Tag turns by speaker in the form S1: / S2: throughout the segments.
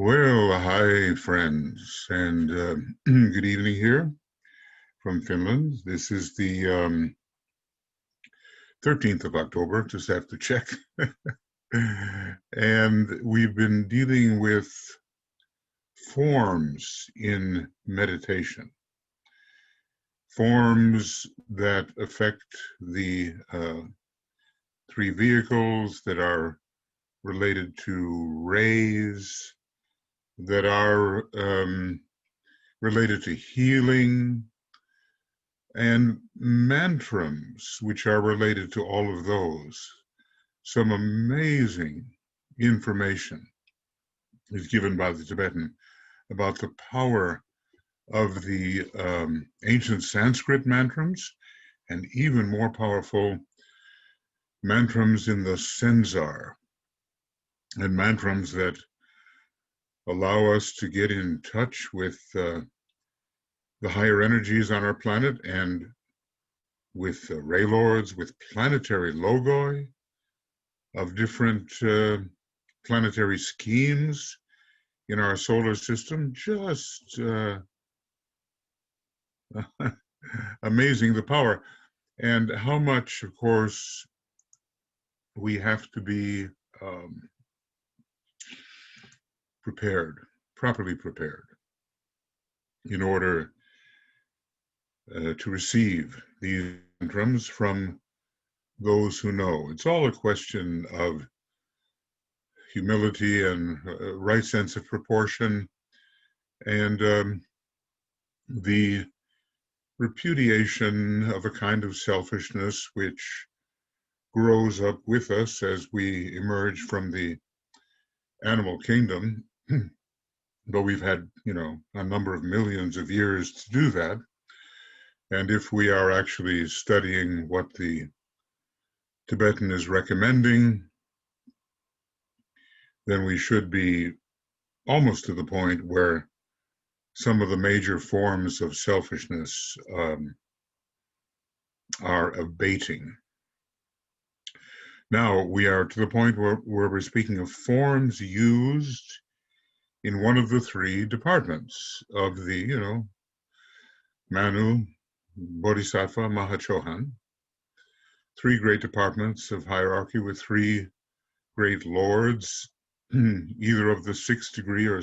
S1: Well, hi, friends, and good evening here from Finland. This is the 13th of October, just have to check. And we've been dealing with forms in meditation, forms that affect the three vehicles that are related to rays, that are related to healing, and mantras, which are related to all of those. Some amazing information is given by the Tibetan about the power of the ancient Sanskrit mantras, and even more powerful mantras in the Senzar, and mantras that allow us to get in touch with the higher energies on our planet, and with ray lords, with planetary logoi of different planetary schemes in our solar system. Just amazing, the power, and how much, of course, we have to be prepared, properly prepared, in order to receive these mantras from those who know. It's all a question of humility and right sense of proportion, and the repudiation of a kind of selfishness which grows up with us as we emerge from the animal kingdom. But we've had, a number of millions of years to do that. And if we are actually studying what the Tibetan is recommending, then we should be almost to the point where some of the major forms of selfishness are abating. Now we are to the point where we're speaking of forms used in one of the three departments of the, Manu, Bodhisattva, Mahachohan, three great departments of hierarchy with three great lords, either of the sixth degree or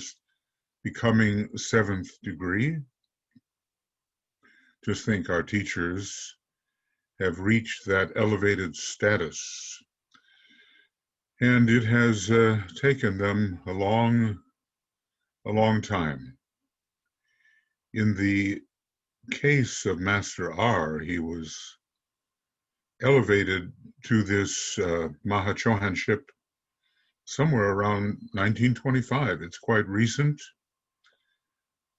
S1: becoming seventh degree. Just think, our teachers have reached that elevated status, and it has taken them a long time. In the case of Master R, he was elevated to this Mahachohanship somewhere around 1925. It's quite recent.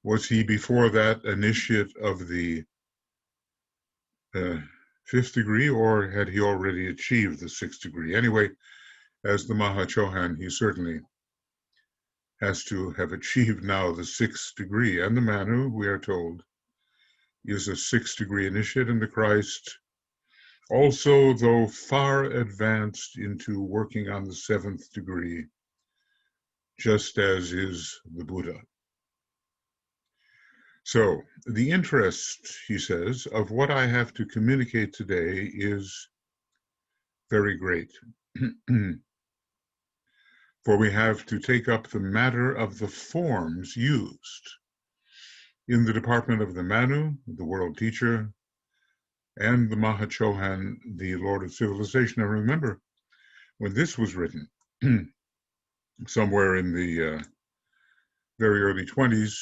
S1: Was he before that initiate of the fifth degree, or had he already achieved the sixth degree? Anyway, as the Mahachohan, he certainly has to have achieved now the sixth degree. And the Manu, we are told, is a sixth degree initiate, and the Christ also, though far advanced into working on the seventh degree, just as is the Buddha. So the interest, he says, of what I have to communicate today is very great. For we have to take up the matter of the forms used in the department of the Manu, the world teacher, and the Mahachohan, the Lord of Civilization. Now remember, when this was written, somewhere in the very early 20s,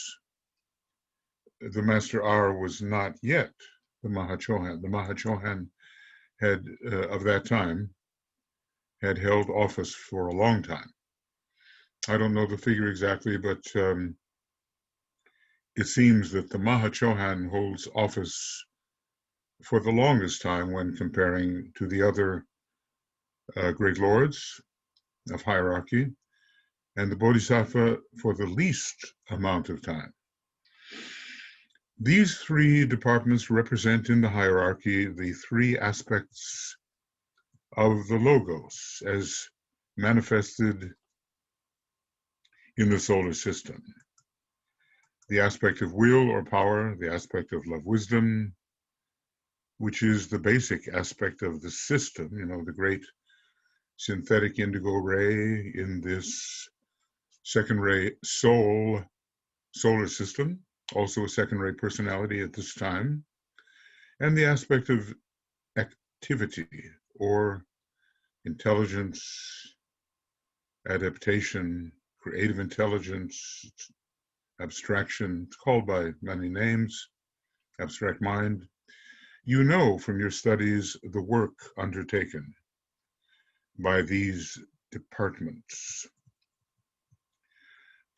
S1: the Master R was not yet the Mahachohan. The Mahachohan had, of that time, had held office for a long time. I don't know the figure exactly, but it seems that the Mahachohan holds office for the longest time when comparing to the other great lords of hierarchy, and the Bodhisattva for the least amount of time. These three departments represent in the hierarchy the three aspects of the Logos as manifested in the solar system. The aspect of will or power, the aspect of love, wisdom, which is the basic aspect of the system, the great synthetic indigo ray in this second ray solar system, also a second ray personality at this time, and the aspect of activity or intelligence, adaptation, creative intelligence, abstraction. It's called by many names, abstract mind. You know from your studies the work undertaken by these departments.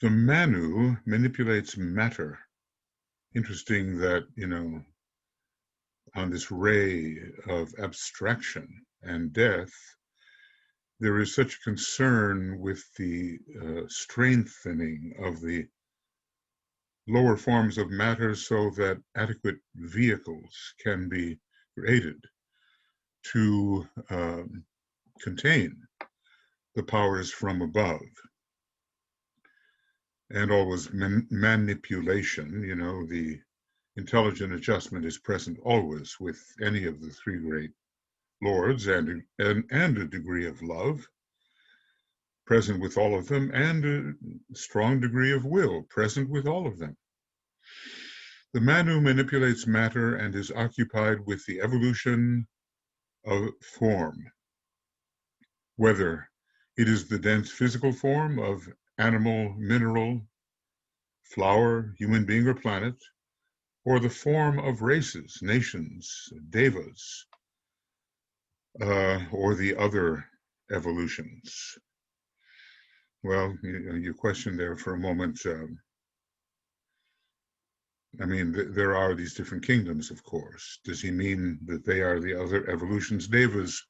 S1: The Manu manipulates matter. Interesting that, on this ray of abstraction and death, there is such concern with the strengthening of the lower forms of matter so that adequate vehicles can be created to contain the powers from above. And always manipulation, the intelligent adjustment is present always with any of the three great lords, and a degree of love present with all of them, and a strong degree of will present with all of them. The Manu manipulates matter and is occupied with the evolution of form, whether it is the dense physical form of animal, mineral, flower, human being, or planet, or the form of races, nations, devas, or the other evolutions. Well, you questioned there for a moment. There are these different kingdoms, of course. Does he mean that they are the other evolutions? Devas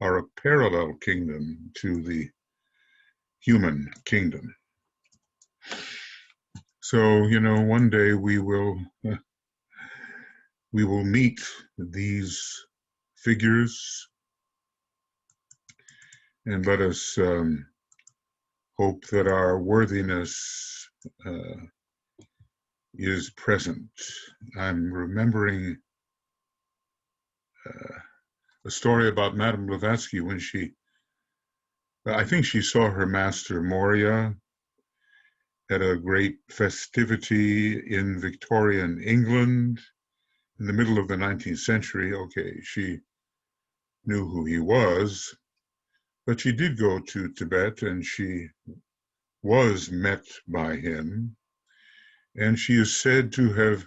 S1: are a parallel kingdom to the human kingdom. So, one day we will meet these figures, and let us hope that our worthiness is present. I'm remembering a story about Madame Blavatsky when I think she saw her master Moria at a great festivity in Victorian England in the middle of the 19th century. Okay, she knew who he was, but she did go to Tibet and she was met by him, and she is said to have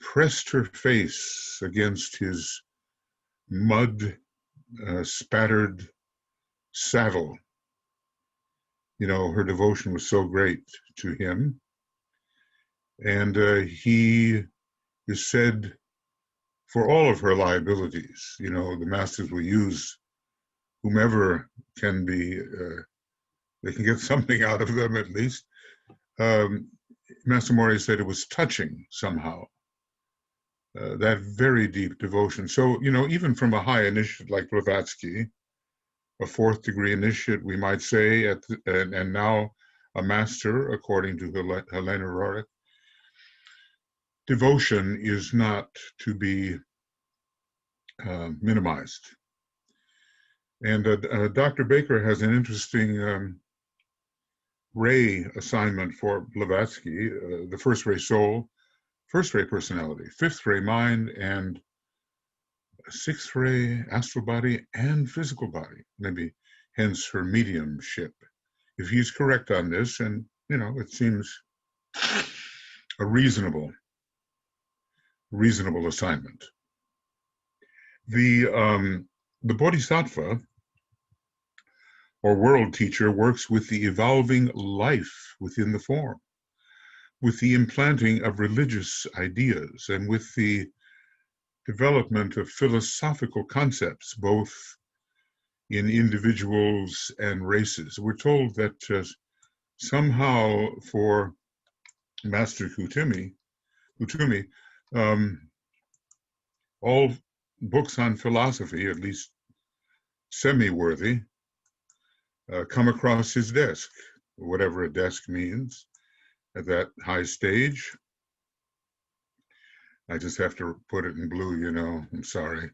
S1: pressed her face against his mud spattered saddle. Her devotion was so great to him. And he is said, for all of her liabilities, the masters will use whomever can be, they can get something out of them at least. Master Moria said it was touching somehow, that very deep devotion. So, even from a high initiate like Blavatsky, a fourth degree initiate, we might say, and now a master, according to Helena Roerich, devotion is not to be minimized. And Dr. Baker has an interesting ray assignment for Blavatsky, the first ray soul, first ray personality, fifth ray mind, and sixth ray astral body and physical body, maybe hence her mediumship. If he's correct on this, and it seems a reasonable assignment. The Bodhisattva, or world teacher, works with the evolving life within the form, with the implanting of religious ideas, and with the development of philosophical concepts, both in individuals and races. We're told that somehow for Master Kutumi, all books on philosophy, at least semi-worthy, come across his desk. whatever a desk means at that high stage. I just have to put it in blue, you know. I'm sorry.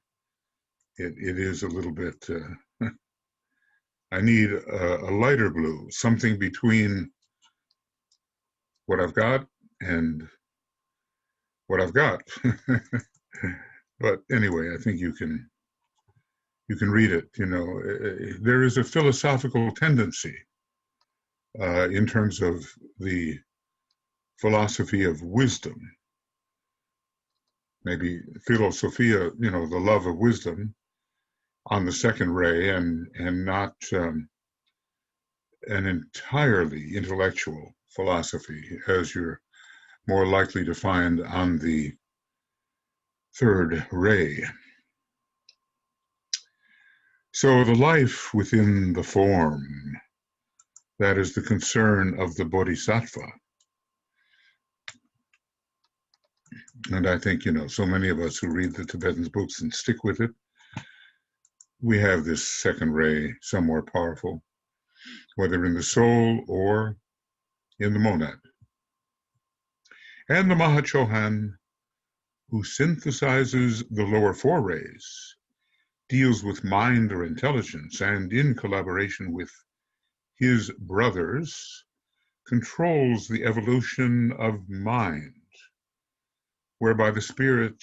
S1: It is a little bit, I need a lighter blue, something between what I've got and what I've got. But anyway, I think you can read it. You know, there is a philosophical tendency in terms of the philosophy of wisdom, maybe philosophia, you know, the love of wisdom on the second ray, and not an entirely intellectual philosophy, as you're more likely to find on the third ray. So the life within the form, that is the concern of the bodhisattva. And I think, you know, so many of us who read the Tibetan books and stick with it, we have this second ray somewhere powerful, whether in the soul or in the monad. And the Mahachohan, who synthesizes the lower four rays, deals with mind or intelligence, and in collaboration with his brothers, controls the evolution of mind, whereby the spirit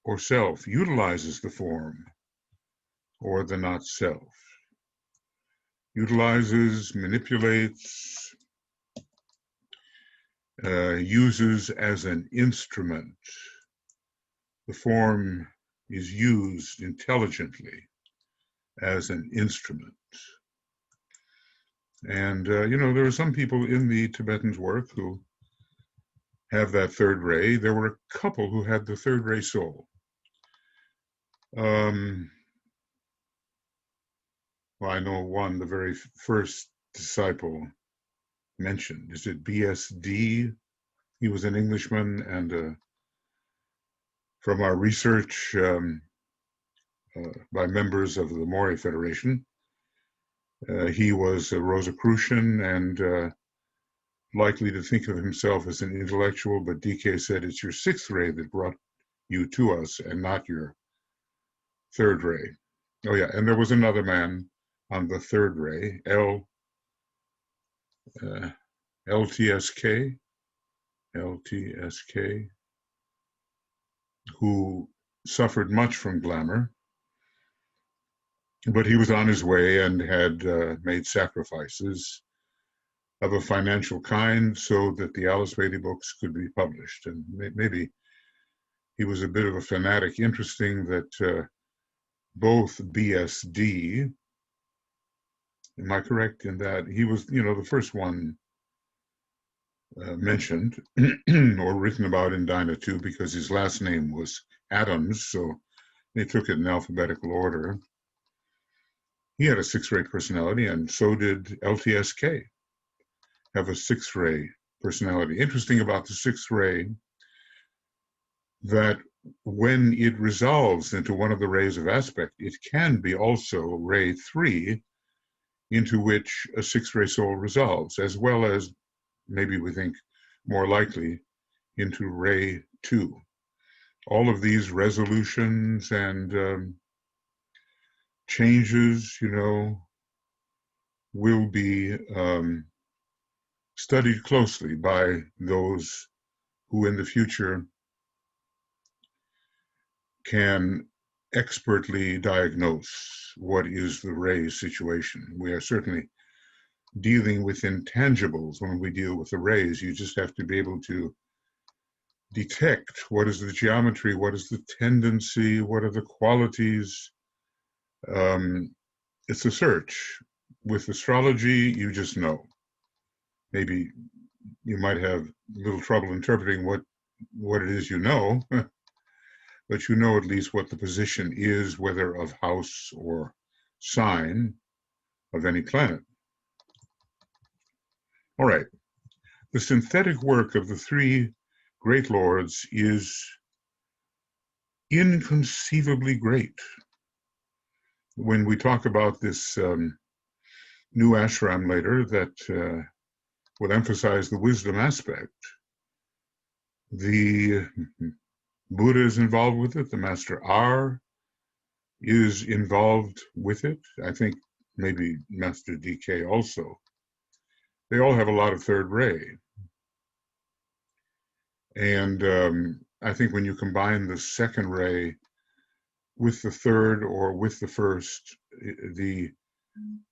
S1: or self utilizes the form or the not self, utilizes, manipulates, uses as an instrument. The form is used intelligently as an instrument. And, you know, there are some people in the Tibetan's work who have that third ray. There were a couple who had the third ray soul. Well, I know one, the very first disciple mentioned. Is it BSD? He was an Englishman, and from our research by members of the Mori Federation, he was a Rosicrucian and likely to think of himself as an intellectual, but DK said it's your sixth ray that brought you to us and not your third ray. Oh yeah, and there was another man on the third ray, LTSK, who suffered much from glamour, but he was on his way and had made sacrifices of a financial kind so that the Alice Bailey books could be published. And maybe he was a bit of a fanatic. Interesting that both BSD, am I correct in that he was, you know, the first one mentioned or written about in Dinah 2 because his last name was Adams, so they took it in alphabetical order. He had a six-ray personality, and so did LTSK have a six-ray personality. Interesting about the sixth ray that when it resolves into one of the rays of aspect, it can be also ray 3 into which a six-ray soul resolves, as well as, maybe we think more likely, into ray 2. All of these resolutions and changes, you know, will be studied closely by those who in the future can expertly diagnose what is the ray situation. We are certainly dealing with intangibles when we deal with the rays. You just have to be able to detect what is the geometry, what is the tendency, what are the qualities. It's a search. With astrology, you just know. Maybe you might have a little trouble interpreting what it is you know, but you know at least what the position is, whether of house or sign of any planet. All right. The synthetic work of the three great lords is inconceivably great. When we talk about this new ashram later that will emphasize the wisdom aspect. The Buddha is involved with it. The Master R is involved with it. I think maybe Master DK also. They all have a lot of third ray. And I think when you combine the second ray with the third or with the first, the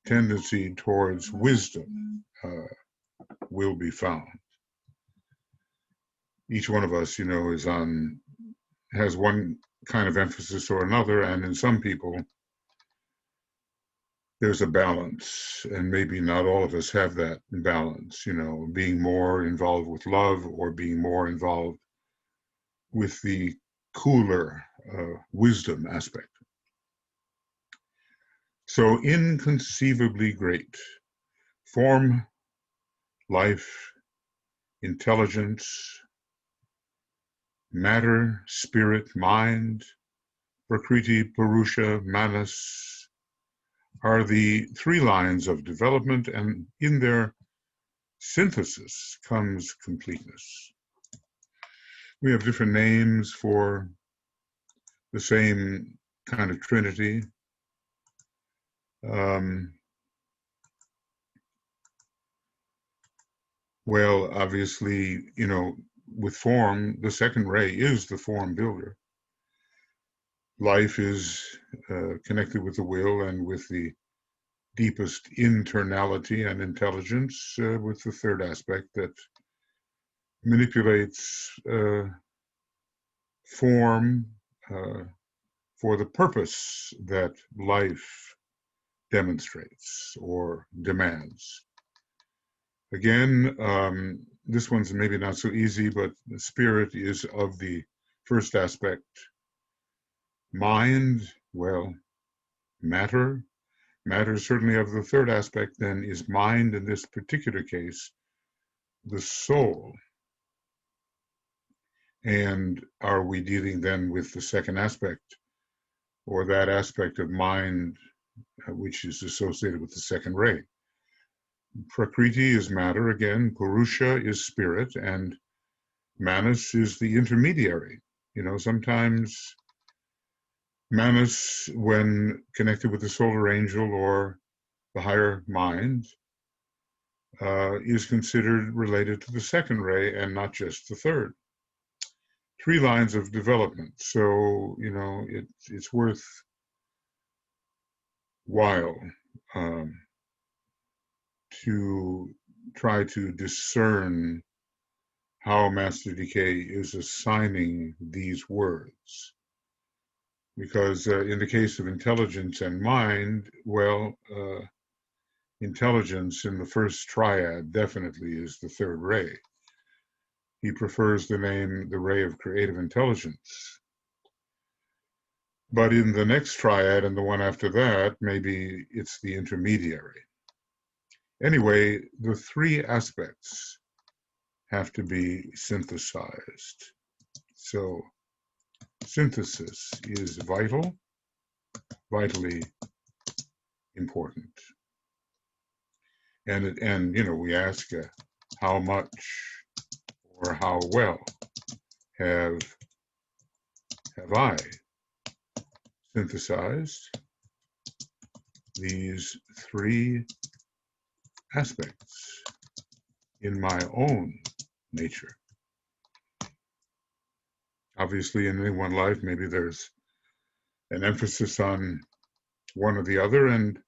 S1: tendency towards wisdom will be found. Each one of us, has one kind of emphasis or another, and in some people, there's a balance, and maybe not all of us have that balance, being more involved with love or being more involved with the cooler wisdom aspect. So inconceivably great. Form, life, intelligence, matter, spirit, mind, Prakriti, Purusha, Manas are the three lines of development, and in their synthesis comes completeness. We have different names for the same kind of trinity. Well, obviously, with form, the second ray is the form builder. Life is connected with the will and with the deepest internality and intelligence, with the third aspect that manipulates form for the purpose that life demonstrates or demands. Again, this one's maybe not so easy, but the spirit is of the first aspect. Mind, well, matter. Matter is certainly of the third aspect. Then is mind, in this particular case, the soul. And are we dealing then with the second aspect, or that aspect of mind which is associated with the second ray? Prakriti is matter again, Purusha is spirit, and Manas is the intermediary. Sometimes Manas, when connected with the solar angel or the higher mind, is considered related to the second ray and not just the third. Three lines of development. So, it's worth while to try to discern how Master DK is assigning these words. Because in the case of intelligence and mind, well, intelligence in the first triad definitely is the third ray. He prefers the name, the ray of creative intelligence. But in the next triad and the one after that, maybe it's the intermediary. Anyway, the three aspects have to be synthesized. So synthesis is vitally important. And we ask how much or how well have I synthesized these three aspects in my own nature. Obviously, in any one life, maybe there's an emphasis on one or the other, and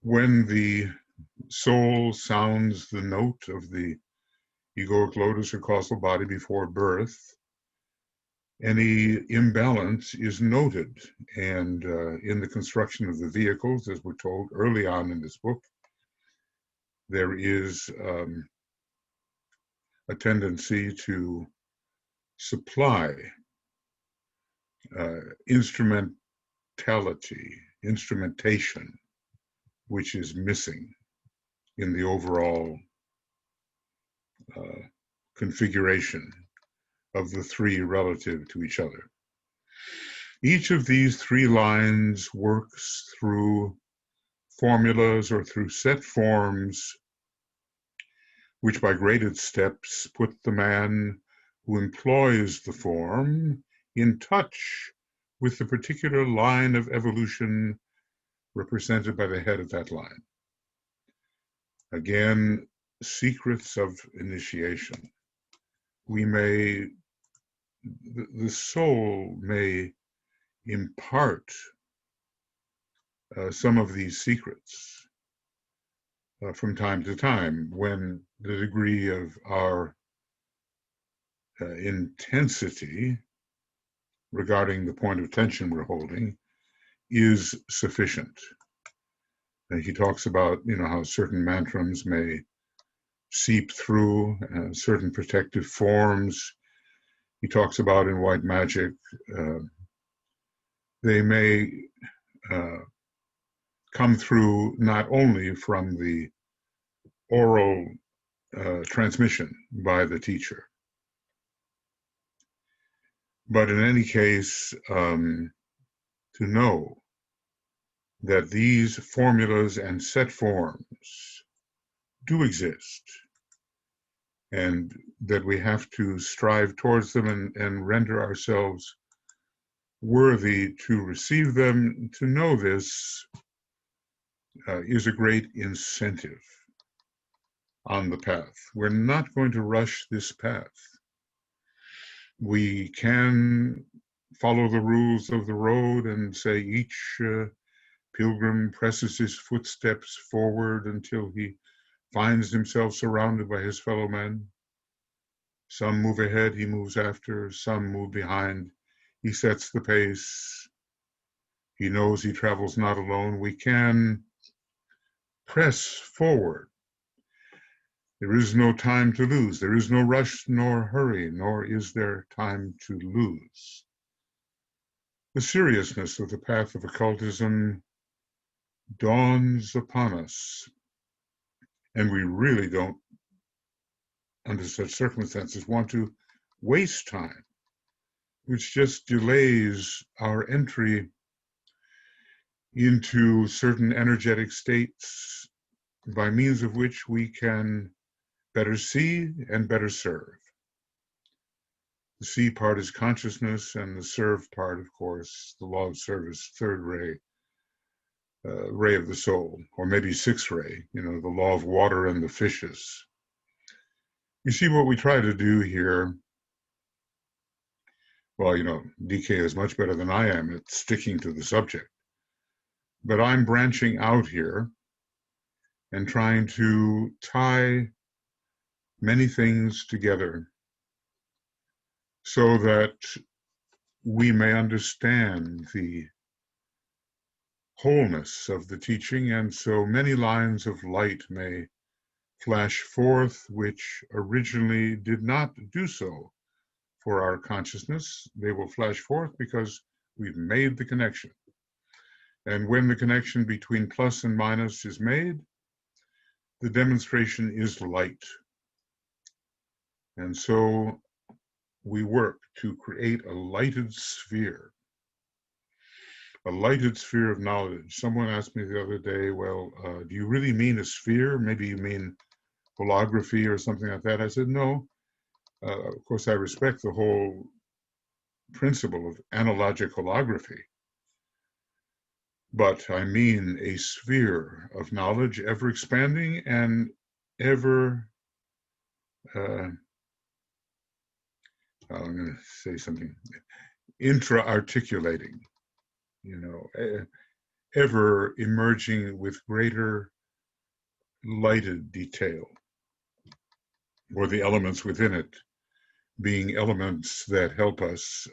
S1: when the soul sounds the note of the egoic lotus or causal body before birth, any imbalance is noted. And in the construction of the vehicles, as we're told early on in this book, there is a tendency to supply instrumentation, which is missing in the overall configuration of the three relative to each other. Each of these three lines works through formulas or through set forms which by graded steps put the man who employs the form in touch with the particular line of evolution represented by the head of that line. Again, secrets of initiation. The soul may impart some of these secrets from time to time when the degree of our intensity regarding the point of tension we're holding is sufficient. And he talks about, how certain mantrams may seep through certain protective forms. He talks about in white magic, they may come through not only from the oral transmission by the teacher, but in any case, to know that these formulas and set forms do exist, and that we have to strive towards them and render ourselves worthy to receive them. To know this is a great incentive on the path. We're not going to rush this path. We can follow the rules of the road and say each pilgrim presses his footsteps forward until he finds himself surrounded by his fellow men. Some move ahead, he moves after. Some move behind, he sets the pace. He knows he travels not alone. We can press forward. There is no time to lose. There is no rush nor hurry, nor is there time to lose. The seriousness of the path of occultism dawns upon us, and we really don't, under such circumstances, want to waste time, which just delays our entry into certain energetic states by means of which we can better see and better serve. The see part is consciousness, and the serve part, of course, the law of service, third ray, ray of the soul, or maybe sixth ray, the law of water and the fishes. You see what we try to do here. Well, DK is much better than I am at sticking to the subject. But I'm branching out here and trying to tie many things together so that we may understand the wholeness of the teaching, and so many lines of light may flash forth which originally did not do so for our consciousness. They will flash forth because we've made the connection. And when the connection between plus and minus is made, the demonstration is light. And so we work to create a lighted sphere of knowledge. Someone asked me the other day, well, do you really mean a sphere? Maybe you mean holography or something like that. I said, no. Of course, I respect the whole principle of analogic holography. But I mean a sphere of knowledge, ever expanding and ever, I'm going to say something, intra-articulating, ever emerging with greater lighted detail, or the elements within it being elements that help us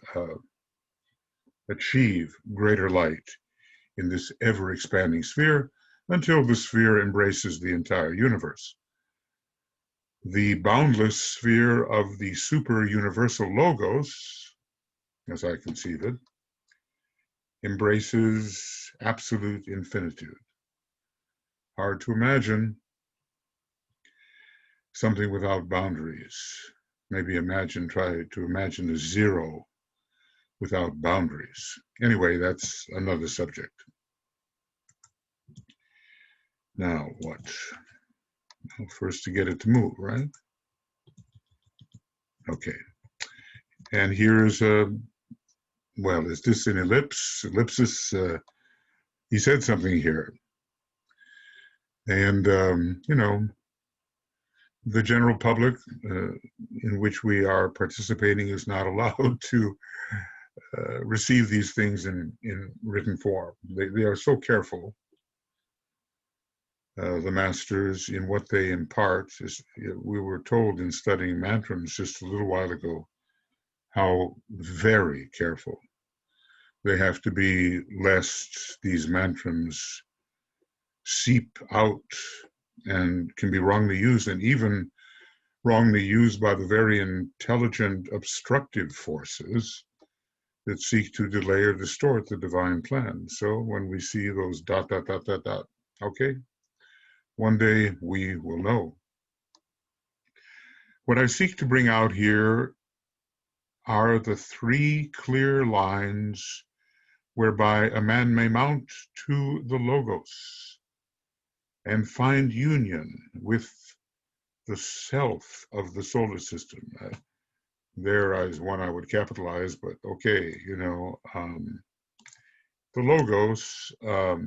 S1: achieve greater light in this ever-expanding sphere until the sphere embraces the entire universe. The boundless sphere of the super-universal logos, as I conceive it, embraces absolute infinitude. Hard to imagine something without boundaries. Maybe try to imagine a zero without boundaries. Anyway, that's another subject. Now, what? Well, first to get it to move, right? Okay. And here's a, well, is this an ellipse? Ellipsis, he said something here. And, you know, the general public in which we are participating is not allowed to receive these things in written form. They are so careful, the masters, in what they impart. We were told in studying mantras just a little while ago how very careful they have to be, lest these mantras seep out and can be wrongly used, and even wrongly used by the very intelligent obstructive forces that seek to delay or distort the divine plan. So when we see those ... okay, one day we will know. What I seek to bring out here are the three clear lines whereby a man may mount to the Logos and find union with the self of the solar system. There is one I would capitalize, but okay, you know, the Logos, the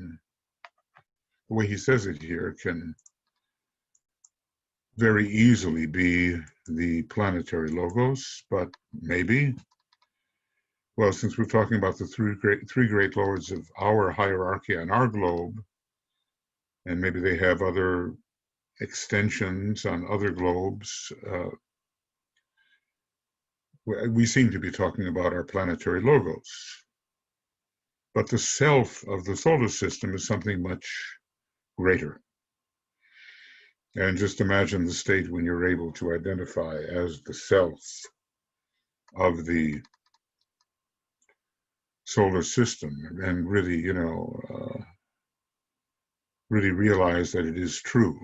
S1: way he says it here, can very easily be the planetary Logos, but maybe, well, since we're talking about the three great lords of our hierarchy on our globe, and maybe they have other extensions on other globes, we seem to be talking about our planetary Logos. But the self of the solar system is something much greater. And just imagine the state when you're able to identify as the self of the solar system and really, you know, really realize that it is true.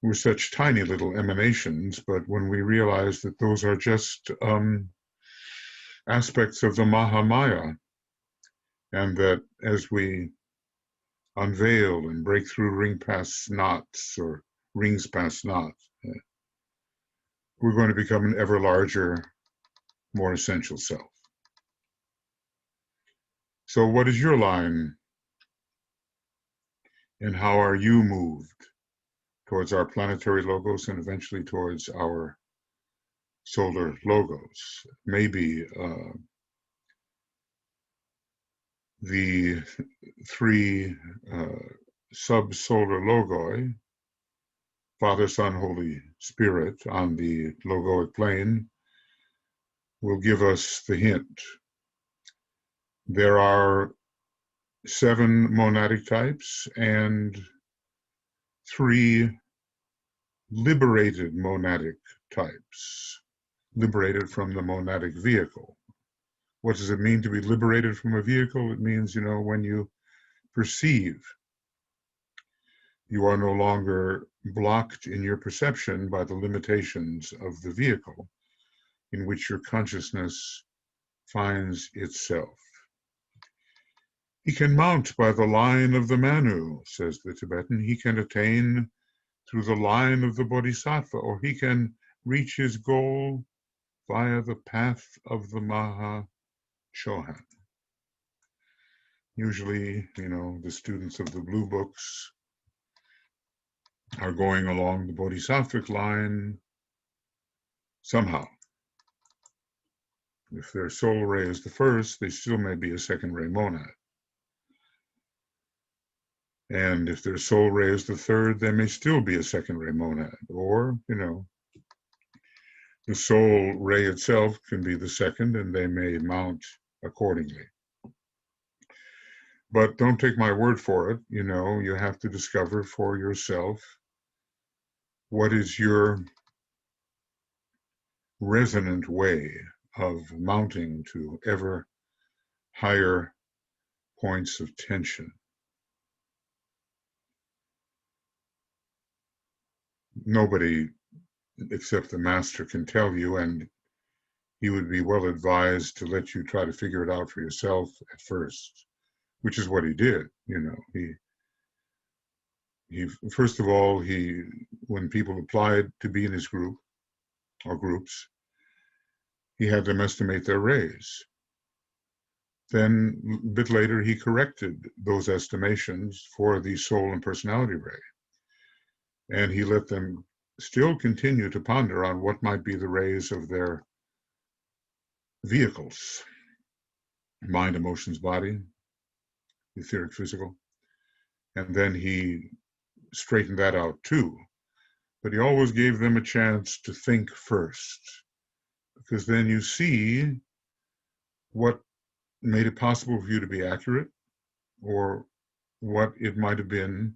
S1: We're such tiny little emanations, but when we realize that those are just aspects of the Mahamaya, and that as we unveil and break through rings past knots, we're going to become an ever larger, more essential self. So what is your line, and how are you moved towards our planetary Logos and eventually towards our solar Logos? Maybe the three sub-solar logoi, Father, Son, Holy Spirit, on the logoic plane, will give us the hint. There are 7 monadic types and 3 liberated monadic types, liberated from the monadic vehicle. What does it mean to be liberated from a vehicle? It means, you know, when you perceive, you are no longer blocked in your perception by the limitations of the vehicle in which your consciousness finds itself. He can mount by the line of the Manu, says the Tibetan. He can attain through the line of the Bodhisattva, or he can reach his goal via the path of the Mahachohan. Usually, you know, the students of the blue books are going along the Bodhisattvic line somehow. If their soul ray is the first, they still may be a second ray monad. And if their soul ray is the third, they may still be a second ray monad. Or, you know, the soul ray itself can be the second, and they may mount accordingly. But don't take my word for it. You know, you have to discover for yourself what is your resonant way of mounting to ever higher points of tension. Nobody except the master can tell you, and he would be well advised to let you try to figure it out for yourself at first, which is what he did. You know, First of all, when people applied to be in his group or groups, he had them estimate their rays. Then a bit later, he corrected those estimations for the soul and personality ray. And he let them still continue to ponder on what might be the rays of their vehicles: mind, emotions, body, etheric, physical. And then he straightened that out too. But he always gave them a chance to think first, because then you see what made it possible for you to be accurate, or what it might have been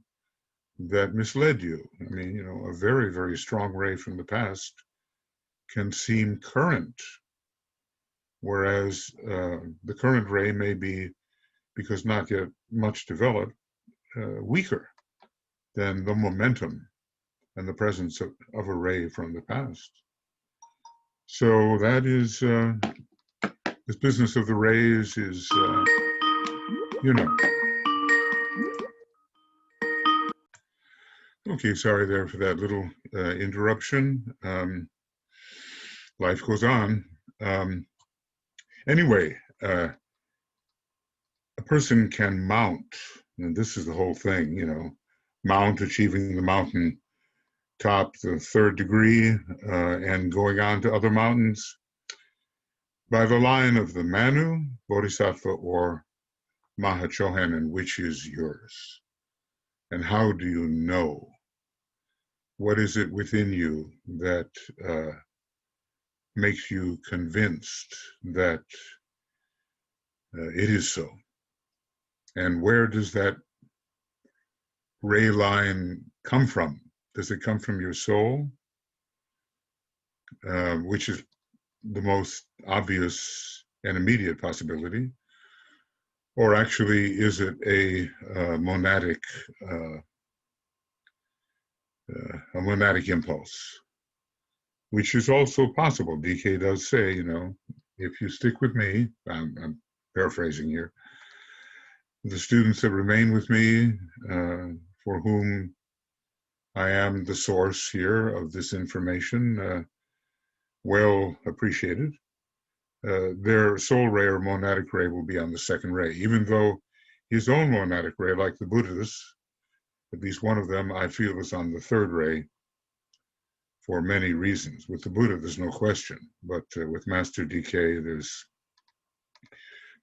S1: that misled you. I mean, a very, very strong ray from the past can seem current, whereas the current ray may be, because not yet much developed, weaker than the momentum and the presence of a ray from the past. So that is, this business of the rays is, Okay, sorry there for that little interruption. Life goes on. Anyway, a person can mount, and this is the whole thing, mount, achieving the mountain top, the 3rd degree, and going on to other mountains by the line of the Manu, Bodhisattva, or Mahachohan, and which is yours. And how do you know? What is it within you that makes you convinced that it is so? And where does that ray line come from? Does it come from your soul, which is the most obvious and immediate possibility? Or actually, is it a monadic impulse, which is also possible? DK does say, if you stick with me, I'm paraphrasing here, the students that remain with me, for whom I am the source here of this information, well appreciated, their soul ray or monadic ray will be on the 2nd ray, even though his own monadic ray, like the Buddhists, at least one of them, I feel, is on the 3rd ray for many reasons. With the Buddha, there's no question, but with Master DK, there's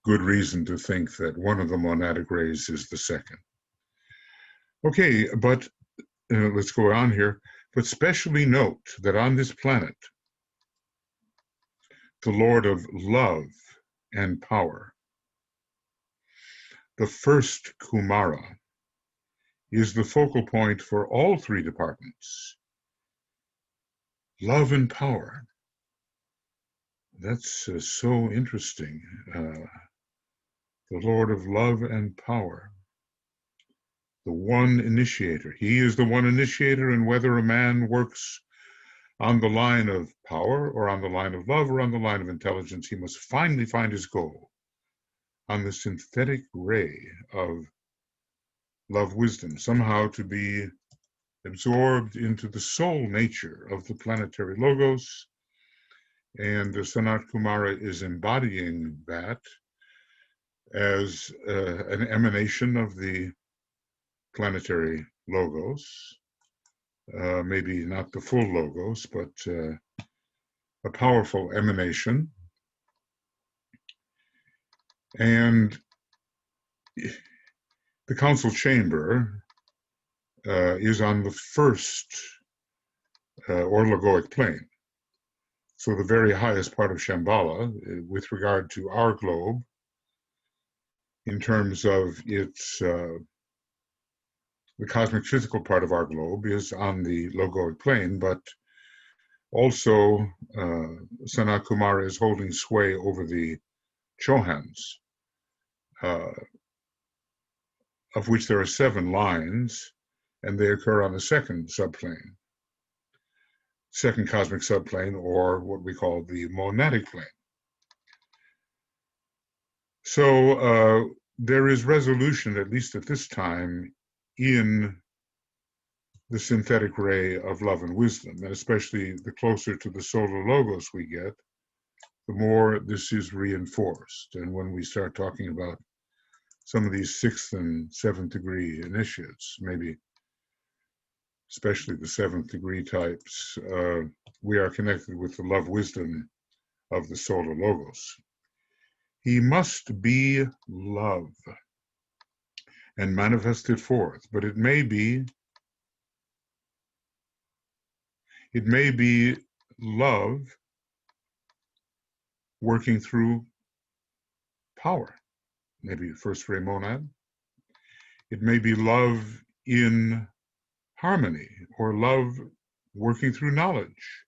S1: good reason to think that one of the monadic rays is the 2nd. Okay, but let's go on here. But specially note that on this planet, the Lord of love and power, the 1st Kumara, is the focal point for all 3 departments. Love and power. That's so interesting. The Lord of love and power. The one initiator. He is the one initiator, and whether a man works on the line of power or on the line of love or on the line of intelligence, he must finally find his goal on the synthetic ray of love wisdom, somehow to be absorbed into the soul nature of the planetary logos. And the Sanat Kumara is embodying that as an emanation of the planetary logos, maybe not the full logos, but a powerful emanation. And the council chamber is on the 1st or logoic plane. So the very highest part of Shambhala, with regard to our globe, in terms of its, the cosmic physical part of our globe is on the logoic plane, but also Sanat Kumara is holding sway over the Chohans, of which there are 7 lines, and they occur on the 2nd subplane, 2nd cosmic subplane, or what we call the monadic plane. So there is resolution, at least at this time, in the synthetic ray of love and wisdom. And especially the closer to the solar logos we get, the more this is reinforced. And when we start talking about some of these 6th and 7th degree initiates, maybe especially the 7th degree types, we are connected with the love wisdom of the solar logos. He must be love and manifest it forth, but it may be love working through power, maybe first ray monad. It may be love in harmony, or love working through knowledge,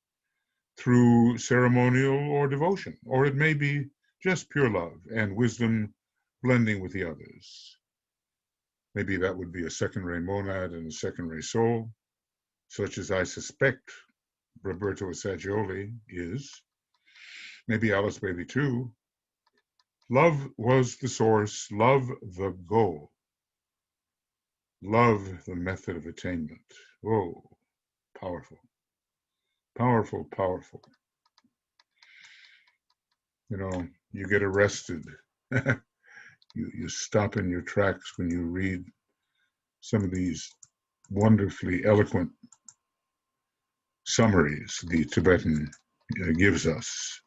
S1: through ceremonial or devotion, or it may be just pure love and wisdom blending with the others. Maybe that would be a second ray monad and a second ray soul, such as I suspect Roberto Assagioli is. Maybe Alice Bailey too. Love was the source, love the goal, love the method of attainment. Whoa, powerful, powerful, powerful. You know, you get arrested. You stop in your tracks when you read some of these wonderfully eloquent summaries the Tibetan gives us.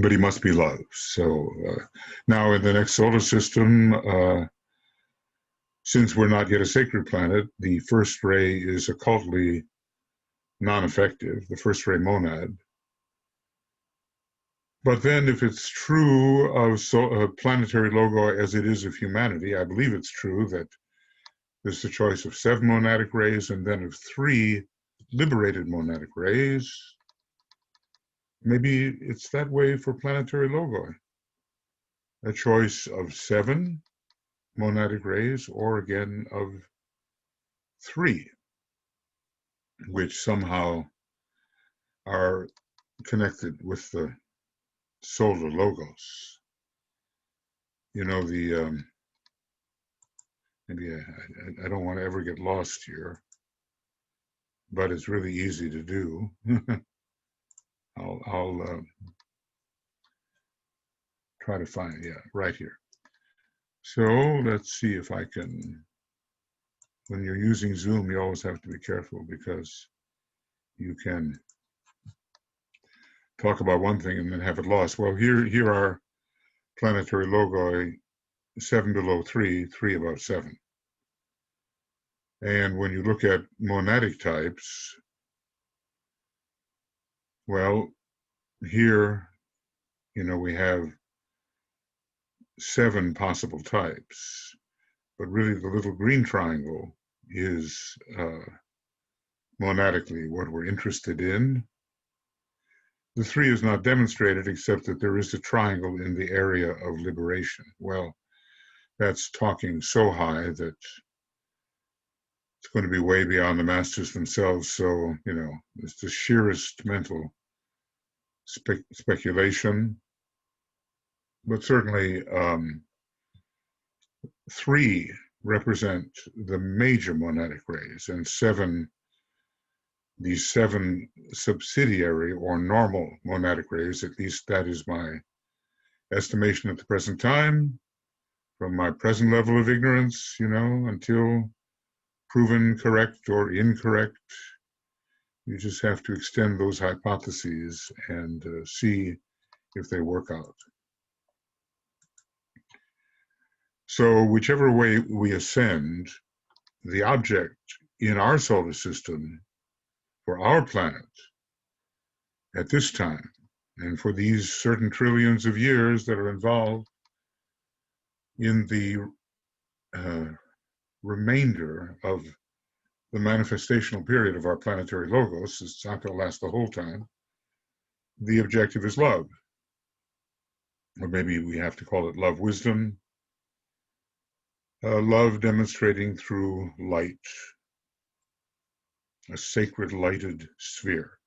S1: But he must be love. So now in the next solar system, since we're not yet a sacred planet, the first ray is occultly non-effective, the first ray monad. But then if it's true of planetary logo as it is of humanity, I believe it's true that there's the choice of 7 monadic rays and then of 3 liberated monadic rays. Maybe it's that way for planetary logo. A choice of 7 monadic rays, or again of 3, which somehow are connected with the solar logos. You know, maybe I don't want to ever get lost here, but it's really easy to do. I'll try to find, yeah, right here. So let's see if I can, when you're using Zoom, you always have to be careful because you can talk about one thing and then have it lost. Well, here are planetary logo 7 below 3, 3 above 7. And when you look at monadic types, well, here, you know, we have 7 possible types, but really the little green triangle is monadically what we're interested in. The 3 is not demonstrated except that there is a triangle in the area of liberation. Well, that's talking so high that it's going to be way beyond the masters themselves. So, you know, it's the sheerest mental speculation. But certainly 3 represent the major monadic rays, and 7, these 7 subsidiary or normal monadic rays, at least that is my estimation at the present time, from my present level of ignorance, you know, until proven correct or incorrect. You just have to extend those hypotheses and see if they work out. So whichever way we ascend, the object in our solar system for our planet at this time, and for these certain trillions of years that are involved in the remainder of the manifestational period of our planetary logos, it's not going to last the whole time, the objective is love. Or maybe we have to call it love wisdom, love demonstrating through light, a sacred lighted sphere.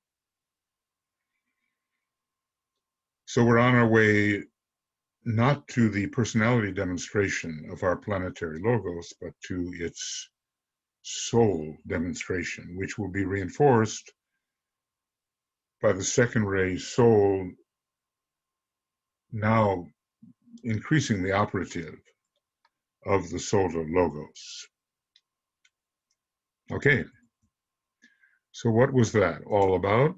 S1: So we're on our way not to the personality demonstration of our planetary logos, but to its soul demonstration, which will be reinforced by the second ray soul now increasing the operative of the solar logos. Okay, so what was that all about?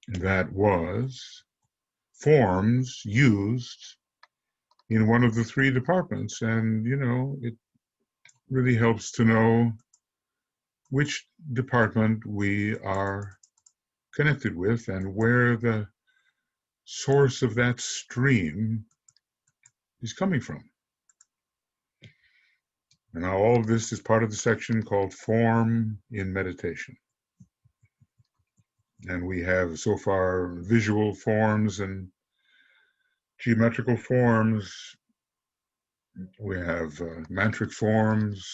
S1: That was forms used in one of the three departments, and it really helps to know which department we are connected with and where the source of that stream is coming from. And now all of this is part of the section called Form in Meditation. And we have so far visual forms and geometrical forms. We have mantric forms.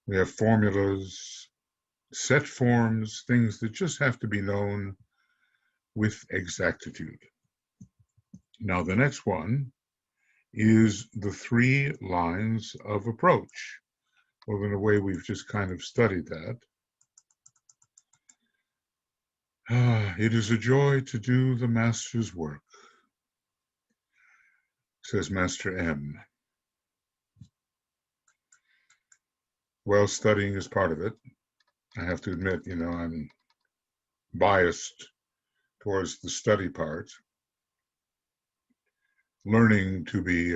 S1: We have formulas, set forms, things that just have to be known with exactitude. Now the next one is the 3 lines of approach. Well, in a way, we've just kind of studied that. It is a joy to do the Master's work, says Master M. Well, studying is part of it. I have to admit, I'm biased towards the study part. Learning to be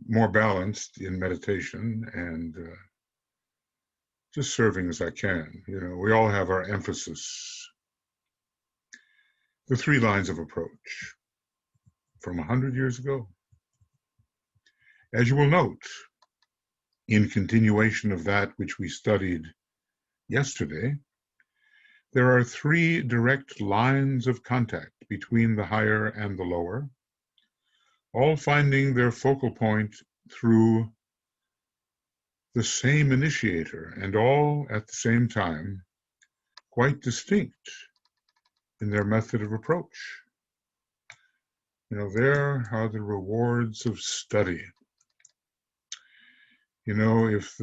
S1: more balanced in meditation and just serving as I can. We all have our emphasis. The 3 lines of approach from 100 years ago. As you will note, in continuation of that which we studied yesterday, there are 3 direct lines of contact between the higher and the lower, all finding their focal point through the same initiator, and all at the same time quite distinct in their method of approach. There are the rewards of study. If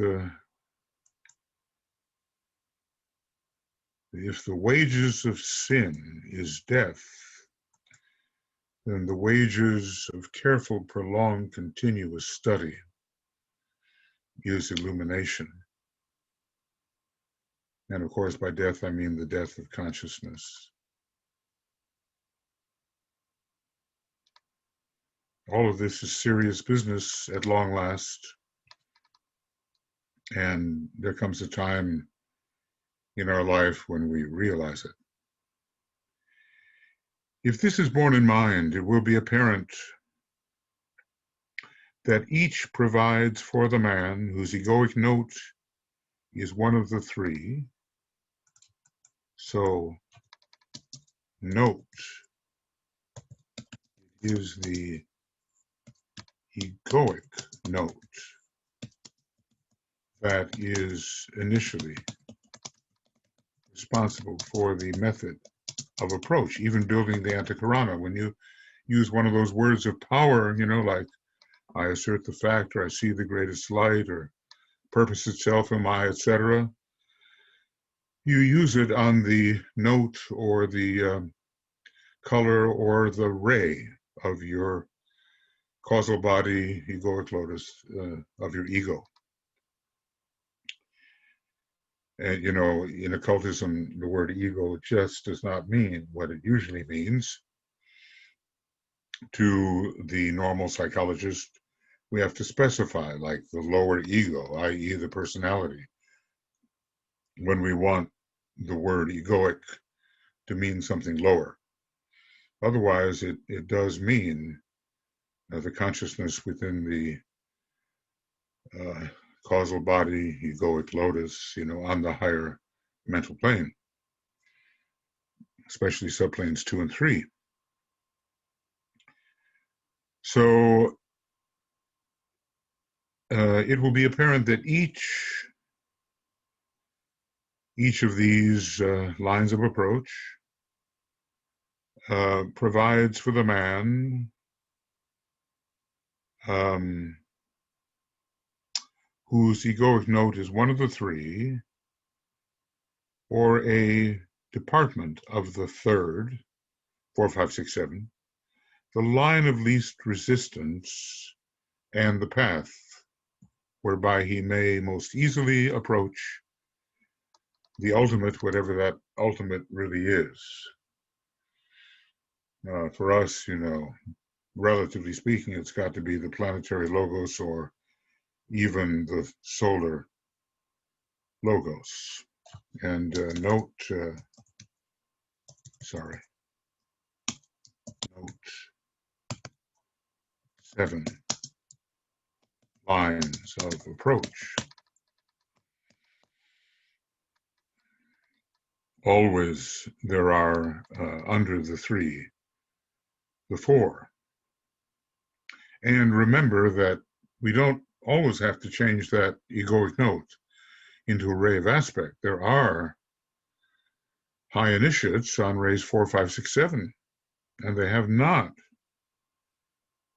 S1: the wages of sin is death, then the wages of careful, prolonged, continuous study is illumination. And of course, by death, I mean the death of consciousness. All of this is serious business at long last. And there comes a time in our life when we realize it. If this is borne in mind, it will be apparent that each provides for the man whose egoic note is one of the 3. So, note is the egoic note that is initially responsible for the method of approach, even building the antikarana. When you use one of those words of power, like I assert the fact, or I see the greatest light, or purpose itself am I, etc., you use it on the note or the color or the ray of your causal body, egoic lotus, of your ego. And, in occultism, the word ego just does not mean what it usually means. To the normal psychologist, we have to specify, like the lower ego, i.e. the personality, when we want the word egoic to mean something lower. Otherwise, it does mean the consciousness within the causal body, egoic lotus, on the higher mental plane, especially subplanes 2 and 3. So it will be apparent that each of these lines of approach provides for the man whose egoic note is one of the three, or a department of the third, 4, 5, 6, 7, the line of least resistance and the path whereby he may most easily approach the ultimate, whatever that ultimate really is. For us, relatively speaking, it's got to be the planetary logos or even the solar logos. And note 7, lines of approach. Always there are, under the 3, the 4. And remember that we don't always have to change that egoic note into a ray of aspect. There are high initiates on rays 4, 5, 6, 7, and they have not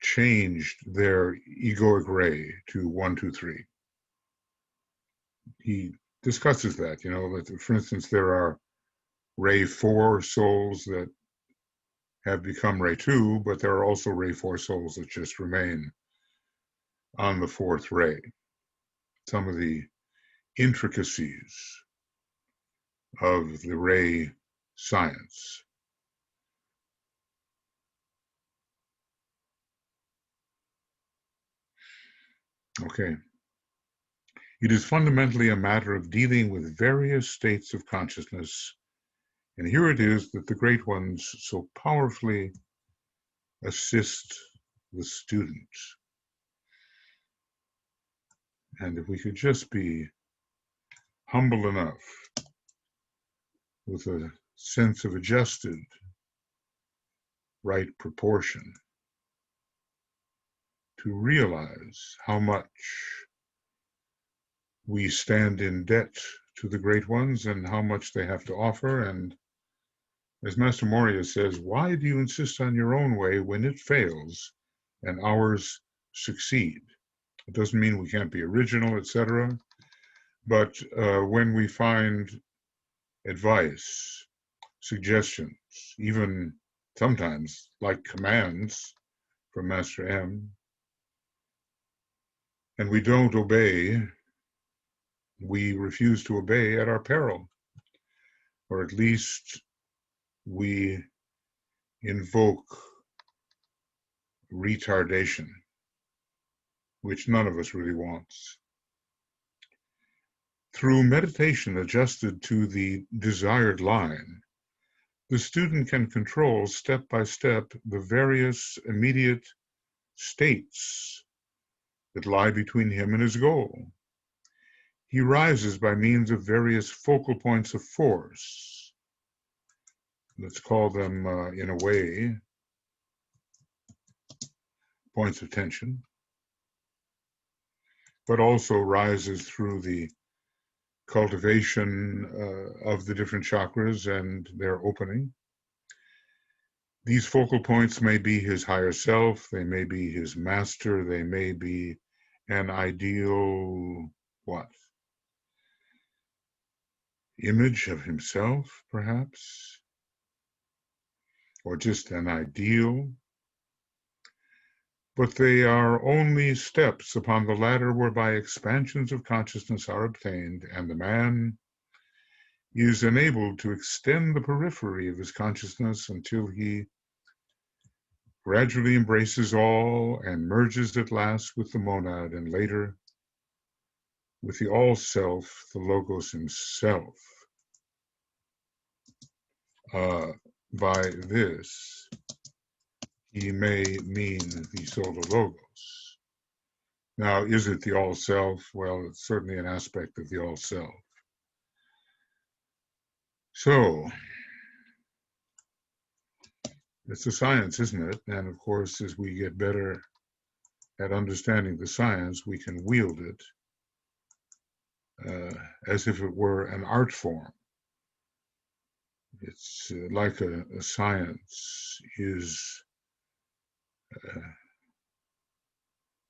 S1: changed their egoic ray to 1, 2, 3. He discusses that, that, for instance, there are ray 4 souls that have become ray 2, but there are also ray 4 souls that just remain on the 4th ray. Some of the intricacies of the ray science. Okay. It is fundamentally a matter of dealing with various states of consciousness, and here it is that the great ones so powerfully assist the student. And if we could just be humble enough with a sense of adjusted right proportion to realize how much we stand in debt to the great ones and how much they have to offer. And as Master Moria says, why do you insist on your own way when it fails and ours succeed? It doesn't mean we can't be original, etc. But when we find advice, suggestions, even sometimes like commands from Master M, and we don't obey, we refuse to obey at our peril, or at least we invoke retardation, which none of us really wants. Through meditation adjusted to the desired line, the student can control step by step the various immediate states that lie between him and his goal. He rises by means of various focal points of force. Let's call them, in a way, points of tension, but also rises through the cultivation of the different chakras and their opening. These focal points may be his higher self, they may be his master, they may be an ideal, image of himself, perhaps, or just an ideal. But they are only steps upon the ladder whereby expansions of consciousness are obtained, and the man is enabled to extend the periphery of his consciousness until he gradually embraces all and merges at last with the monad, and later with the all-self, the logos himself. By this, he may mean the solar logos. Now, is it the all-self? Well, it's certainly an aspect of the all-self. So, it's a science, isn't it? And of course, as we get better at understanding the science, we can wield it as if it were an art form. It's like a science is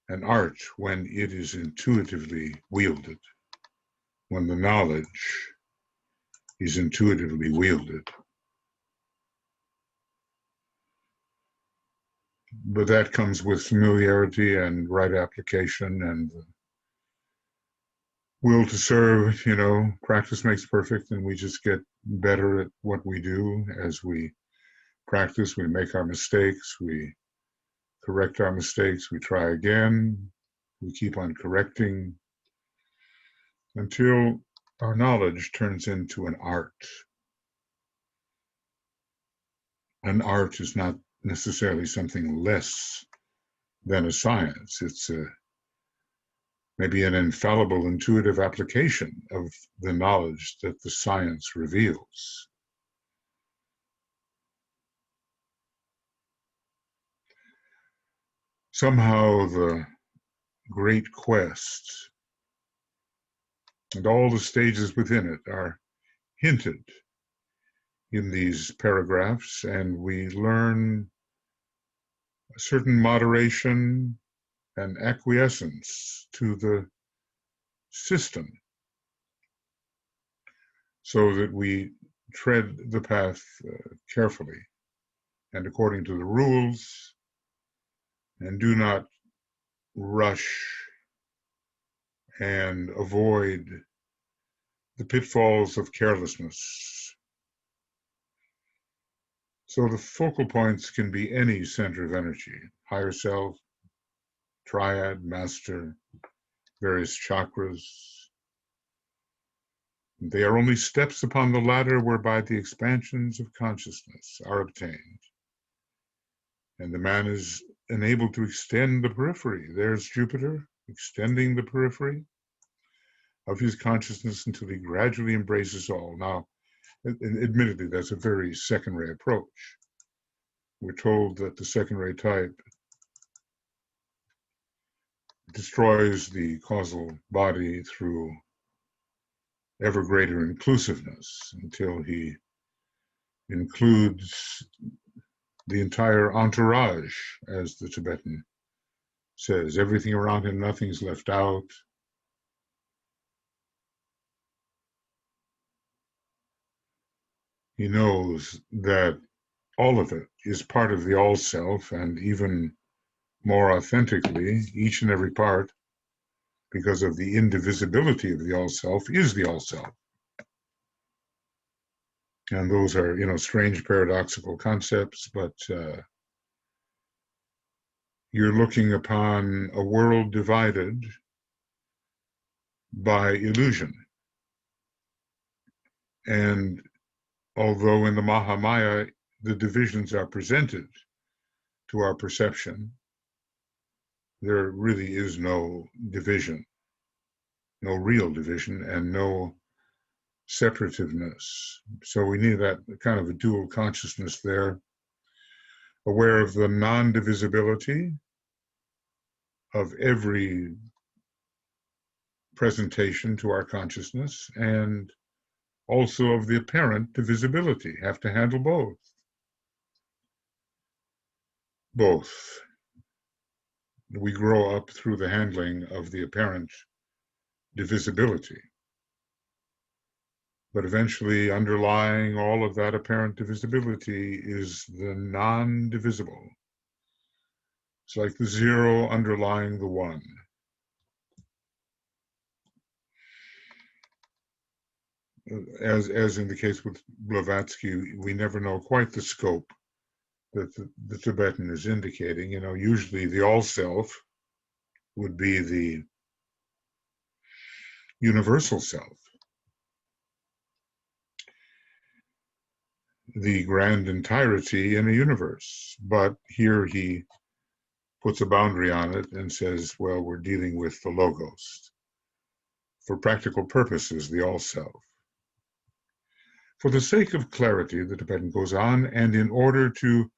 S1: an art when it is intuitively wielded, when the knowledge is intuitively wielded. But that comes with familiarity and right application and will to serve. Practice makes perfect, and we just get better at what we do as we practice. We make our mistakes, we correct our mistakes, we try again, we keep on correcting until our knowledge turns into an art. An art is not necessarily something less than a science. It's maybe an infallible intuitive application of the knowledge that the science reveals. Somehow the great quest and all the stages within it are hinted in these paragraphs, and we learn a certain moderation and acquiescence to the system so that we tread the path carefully and according to the rules, and do not rush and avoid the pitfalls of carelessness. So the focal points can be any center of energy: higher self, triad, master, various chakras. They are only steps upon the ladder whereby the expansions of consciousness are obtained. And the man is enabled to extend the periphery. There's Jupiter extending the periphery of his consciousness until he gradually embraces all. Now, admittedly, that's a very second-ray approach. We're told that the second-ray type destroys the causal body through ever greater inclusiveness until he includes the entire entourage, as the Tibetan says. Everything around him, nothing's left out. He knows that all of it is part of the all-self, and even more authentically, each and every part, because of the indivisibility of the all-self, is the all-self. And those are, strange paradoxical concepts, but you're looking upon a world divided by illusion. And although in the Mahamaya, the divisions are presented to our perception, there really is no division, no real division, and no separativeness. So we need that kind of a dual consciousness there, aware of the non-divisibility of every presentation to our consciousness, and also of the apparent divisibility. Have to handle both. Both. We grow up through the handling of the apparent divisibility. But eventually, underlying all of that apparent divisibility is the non-divisible. It's like the zero underlying the one. As in the case with Blavatsky, we never know quite the scope that the Tibetan is indicating. Usually the all-self would be the universal self, the grand entirety in a universe. But here he puts a boundary on it and says, well, we're dealing with the logos. For practical purposes, the all-self. For the sake of clarity, the Tibetan goes on, and in order to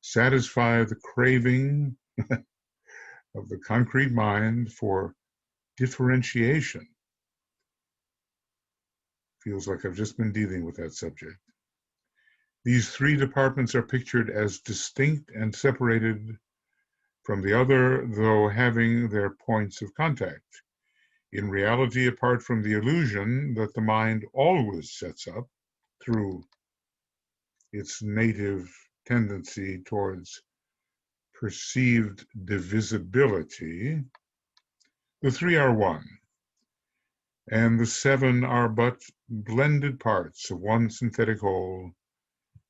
S1: satisfy the craving of the concrete mind for differentiation. Feels like I've just been dealing with that subject. These three departments are pictured as distinct and separated from the other, though having their points of contact. In reality, apart from the illusion that the mind always sets up through its native tendency towards perceived divisibility, the three are one, and the seven are but blended parts of one synthetic whole.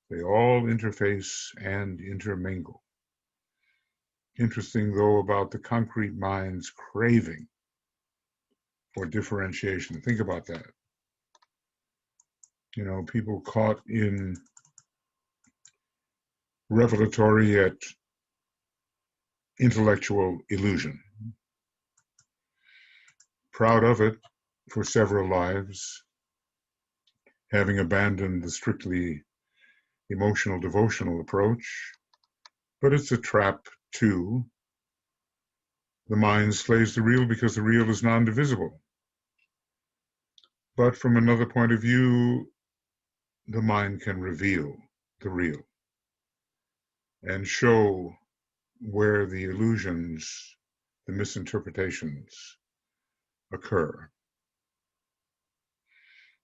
S1: They all interface and intermingle. Interesting, though, about the concrete mind's craving for differentiation. Think about that. You know, people caught in revelatory yet intellectual illusion, proud of it for several lives, having abandoned the strictly emotional devotional approach, but it's a trap too. The mind slays the real because the real is non-divisible. But from another point of view, the mind can reveal the real and show where the illusions, the misinterpretations occur.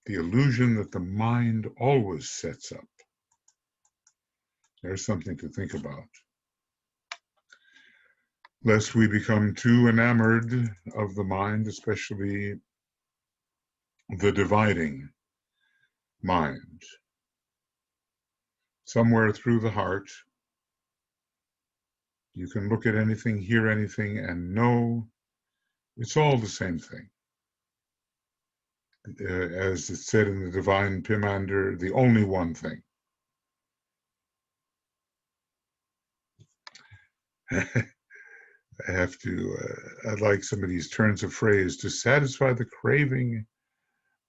S1: The illusion that the mind always sets up. There's something to think about. Lest we become too enamored of the mind, especially the dividing mind. Somewhere through the heart, you can look at anything, hear anything, and know it's all the same thing. As it's said in the divine Pimander, the only one thing. I'd like some of these turns of phrase to satisfy the craving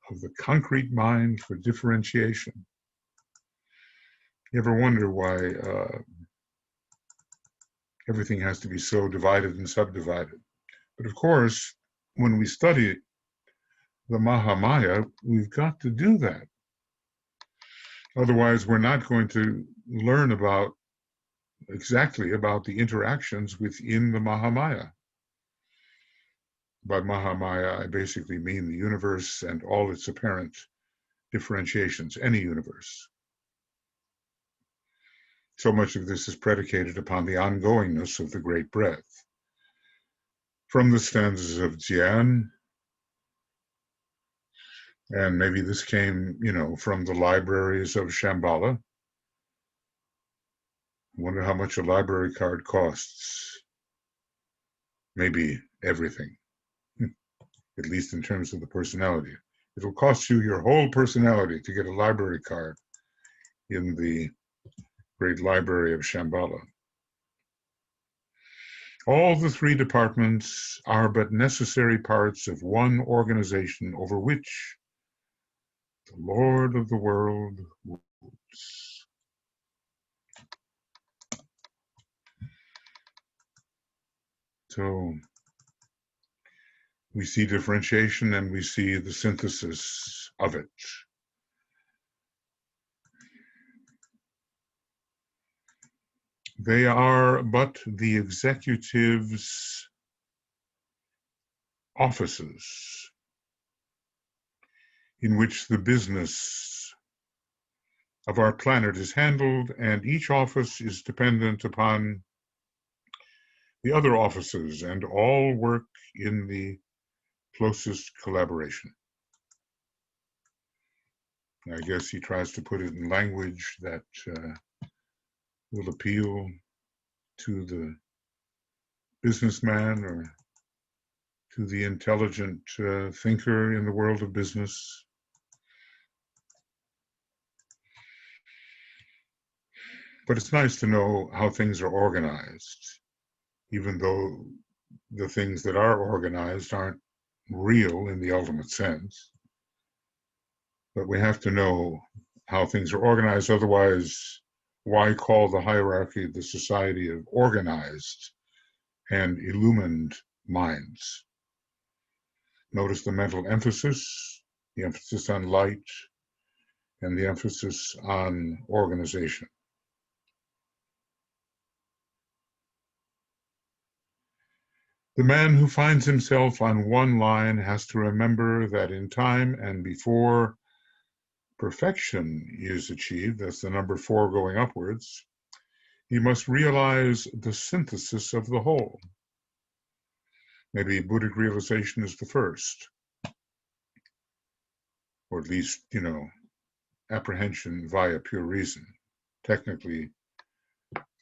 S1: of the concrete mind for differentiation. You ever wonder why everything has to be so divided and subdivided? But of course, when we study the Mahamaya, we've got to do that. Otherwise, we're not going to learn exactly about the interactions within the Mahamaya. By Mahamaya, I basically mean the universe and all its apparent differentiations, any universe. So much of this is predicated upon the ongoingness of the great breath. From the stanzas of Jian, and maybe this came, from the libraries of Shambhala. I wonder how much a library card costs. Maybe everything, at least in terms of the personality. It'll cost you your whole personality to get a library card in the great library of Shambhala. All the three departments are but necessary parts of one organization over which the Lord of the world rules. So we see differentiation and we see the synthesis of it. They are but the executive's offices in which the business of our planet is handled, and each office is dependent upon the other offices, and all work in the closest collaboration. I guess he tries to put it in language that will appeal to the businessman or to the intelligent thinker in the world of business. But it's nice to know how things are organized, even though the things that are organized aren't real in the ultimate sense. But we have to know how things are organized, otherwise, why call the hierarchy the society of organized and illumined minds? Notice the mental emphasis, the emphasis on light, and the emphasis on organization. The man who finds himself on one line has to remember that in time and before perfection is achieved, that's the number 4 going upwards, he must realize the synthesis of the whole. Maybe Buddhic realization is the first, or at least, apprehension via pure reason. Technically,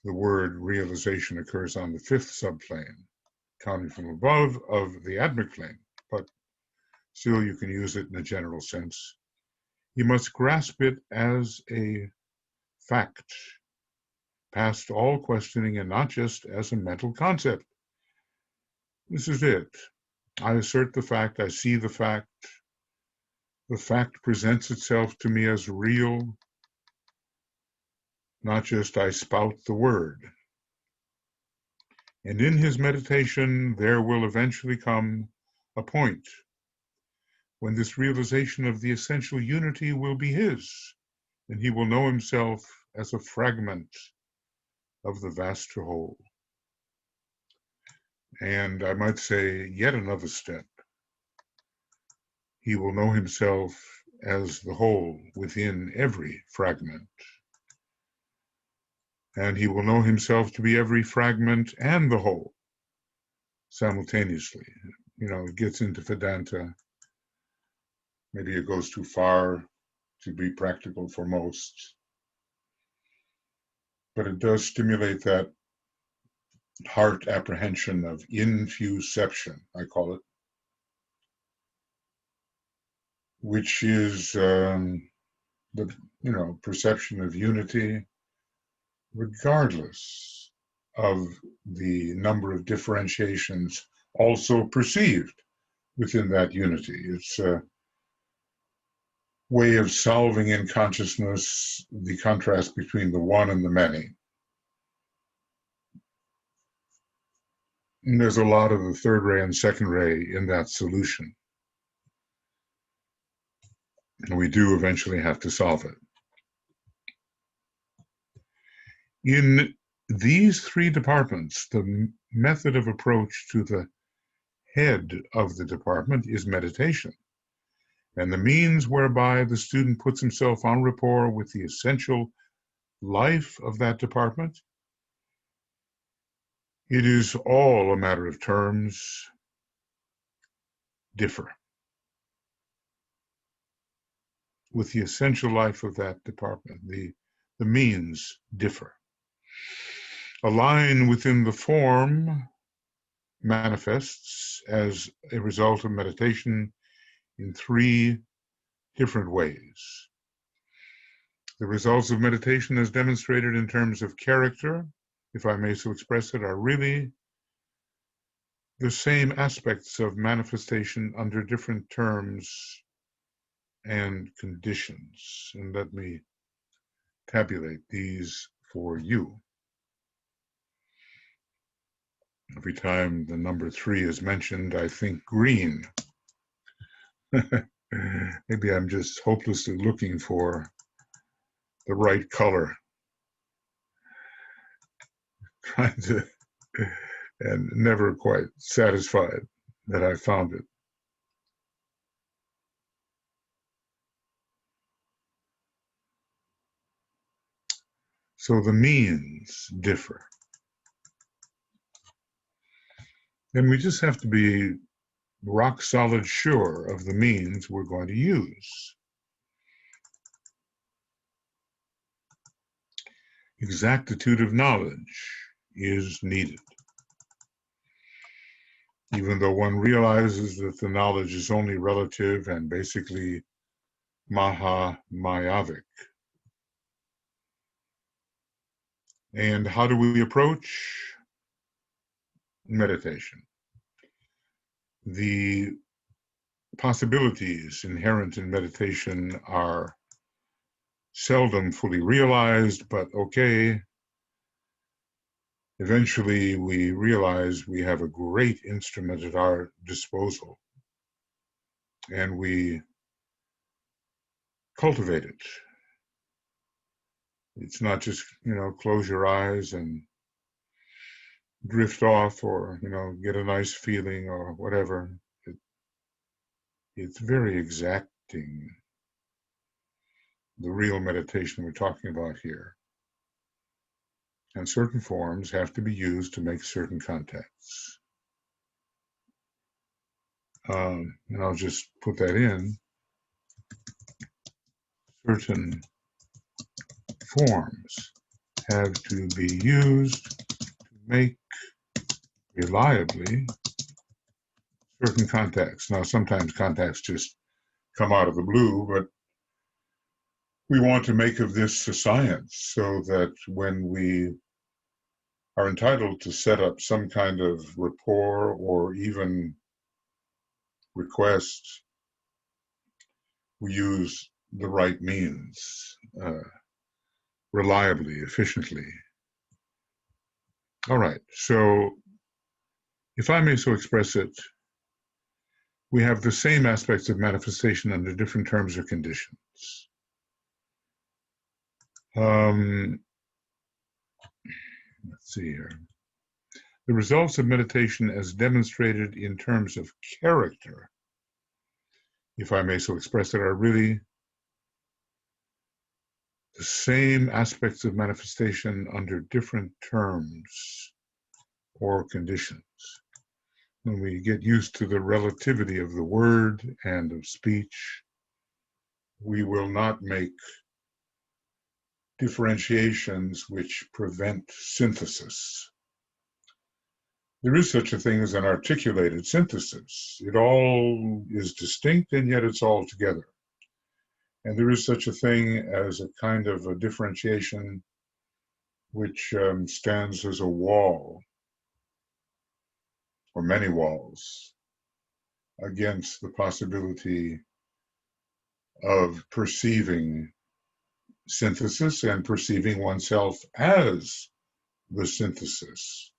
S1: the word realization occurs on the 5th subplane, counting from above of the Atmic plane, but still you can use it in a general sense. You must grasp it as a fact, past all questioning, and not just as a mental concept. This is it. I assert the fact, I see the fact presents itself to me as real, not just I spout the word. And in his meditation, there will eventually come a point when this realization of the essential unity will be his, and he will know himself as a fragment of the vaster whole. And I might say yet another step. He will know himself as the whole within every fragment. And he will know himself to be every fragment and the whole simultaneously. It gets into Vedanta. Maybe it goes too far to be practical for most. But it does stimulate that heart apprehension of infuseception, I call it, which is the perception of unity regardless of the number of differentiations also perceived within that unity. It's a way of solving in consciousness the contrast between the one and the many. And there's a lot of the third ray and second ray in that solution. And we do eventually have to solve it. In these 3 departments, the method of approach to the head of the department is meditation, and the means whereby the student puts himself en rapport with the essential life of that department. It is all a matter of terms, differ. With the essential life of that department, the means differ. A line within the form manifests as a result of meditation in 3 different ways. The results of meditation, as demonstrated in terms of character, if I may so express it, are really the same aspects of manifestation under different terms and conditions. And let me tabulate these for you. Every time the number 3 is mentioned, I think green. Maybe I'm just hopelessly looking for the right color. Trying to, and never quite satisfied that I found it. So the means differ. And we just have to be rock solid sure of the means we're going to use. Exactitude of knowledge is needed. Even though one realizes that the knowledge is only relative and basically Mahachohan. And how do we approach meditation? The possibilities inherent in meditation are seldom fully realized, but okay. Eventually, we realize we have a great instrument at our disposal, and we cultivate it. It's not just, close your eyes and drift off or, get a nice feeling or whatever. It's very exacting, the real meditation we're talking about here. And certain forms have to be used to make certain contacts. And I'll just put that in. Certain forms have to be used to make reliably certain contacts. Now, sometimes contacts just come out of the blue, but we want to make of this a science so that when we are entitled to set up some kind of rapport or even request, we use the right means, reliably, efficiently. All right, so if I may so express it, we have the same aspects of manifestation under different terms or conditions. Let's see here. The results of meditation as demonstrated in terms of character, if I may so express it, are really the same aspects of manifestation under different terms or conditions. When we get used to the relativity of the word and of speech, we will not make differentiations which prevent synthesis. There is such a thing as an articulated synthesis. It all is distinct and yet it's all together. And there is such a thing as a kind of a differentiation which stands as a wall, or many walls, against the possibility of perceiving synthesis and perceiving oneself as the synthesis.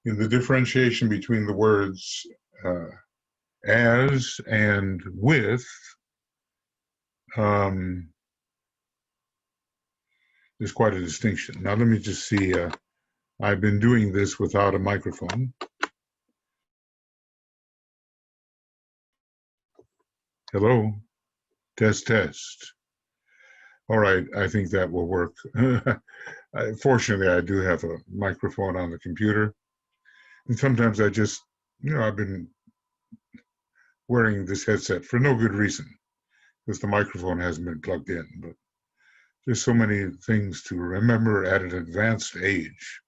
S1: In the differentiation between the words as and with, there's quite a distinction. Now let me just see, I've been doing this without a microphone. Hello, test, test. All right, I think that will work. Fortunately, I do have a microphone on the computer. And sometimes I just, I've been wearing this headset for no good reason, because the microphone hasn't been plugged in. But there's so many things to remember at an advanced age.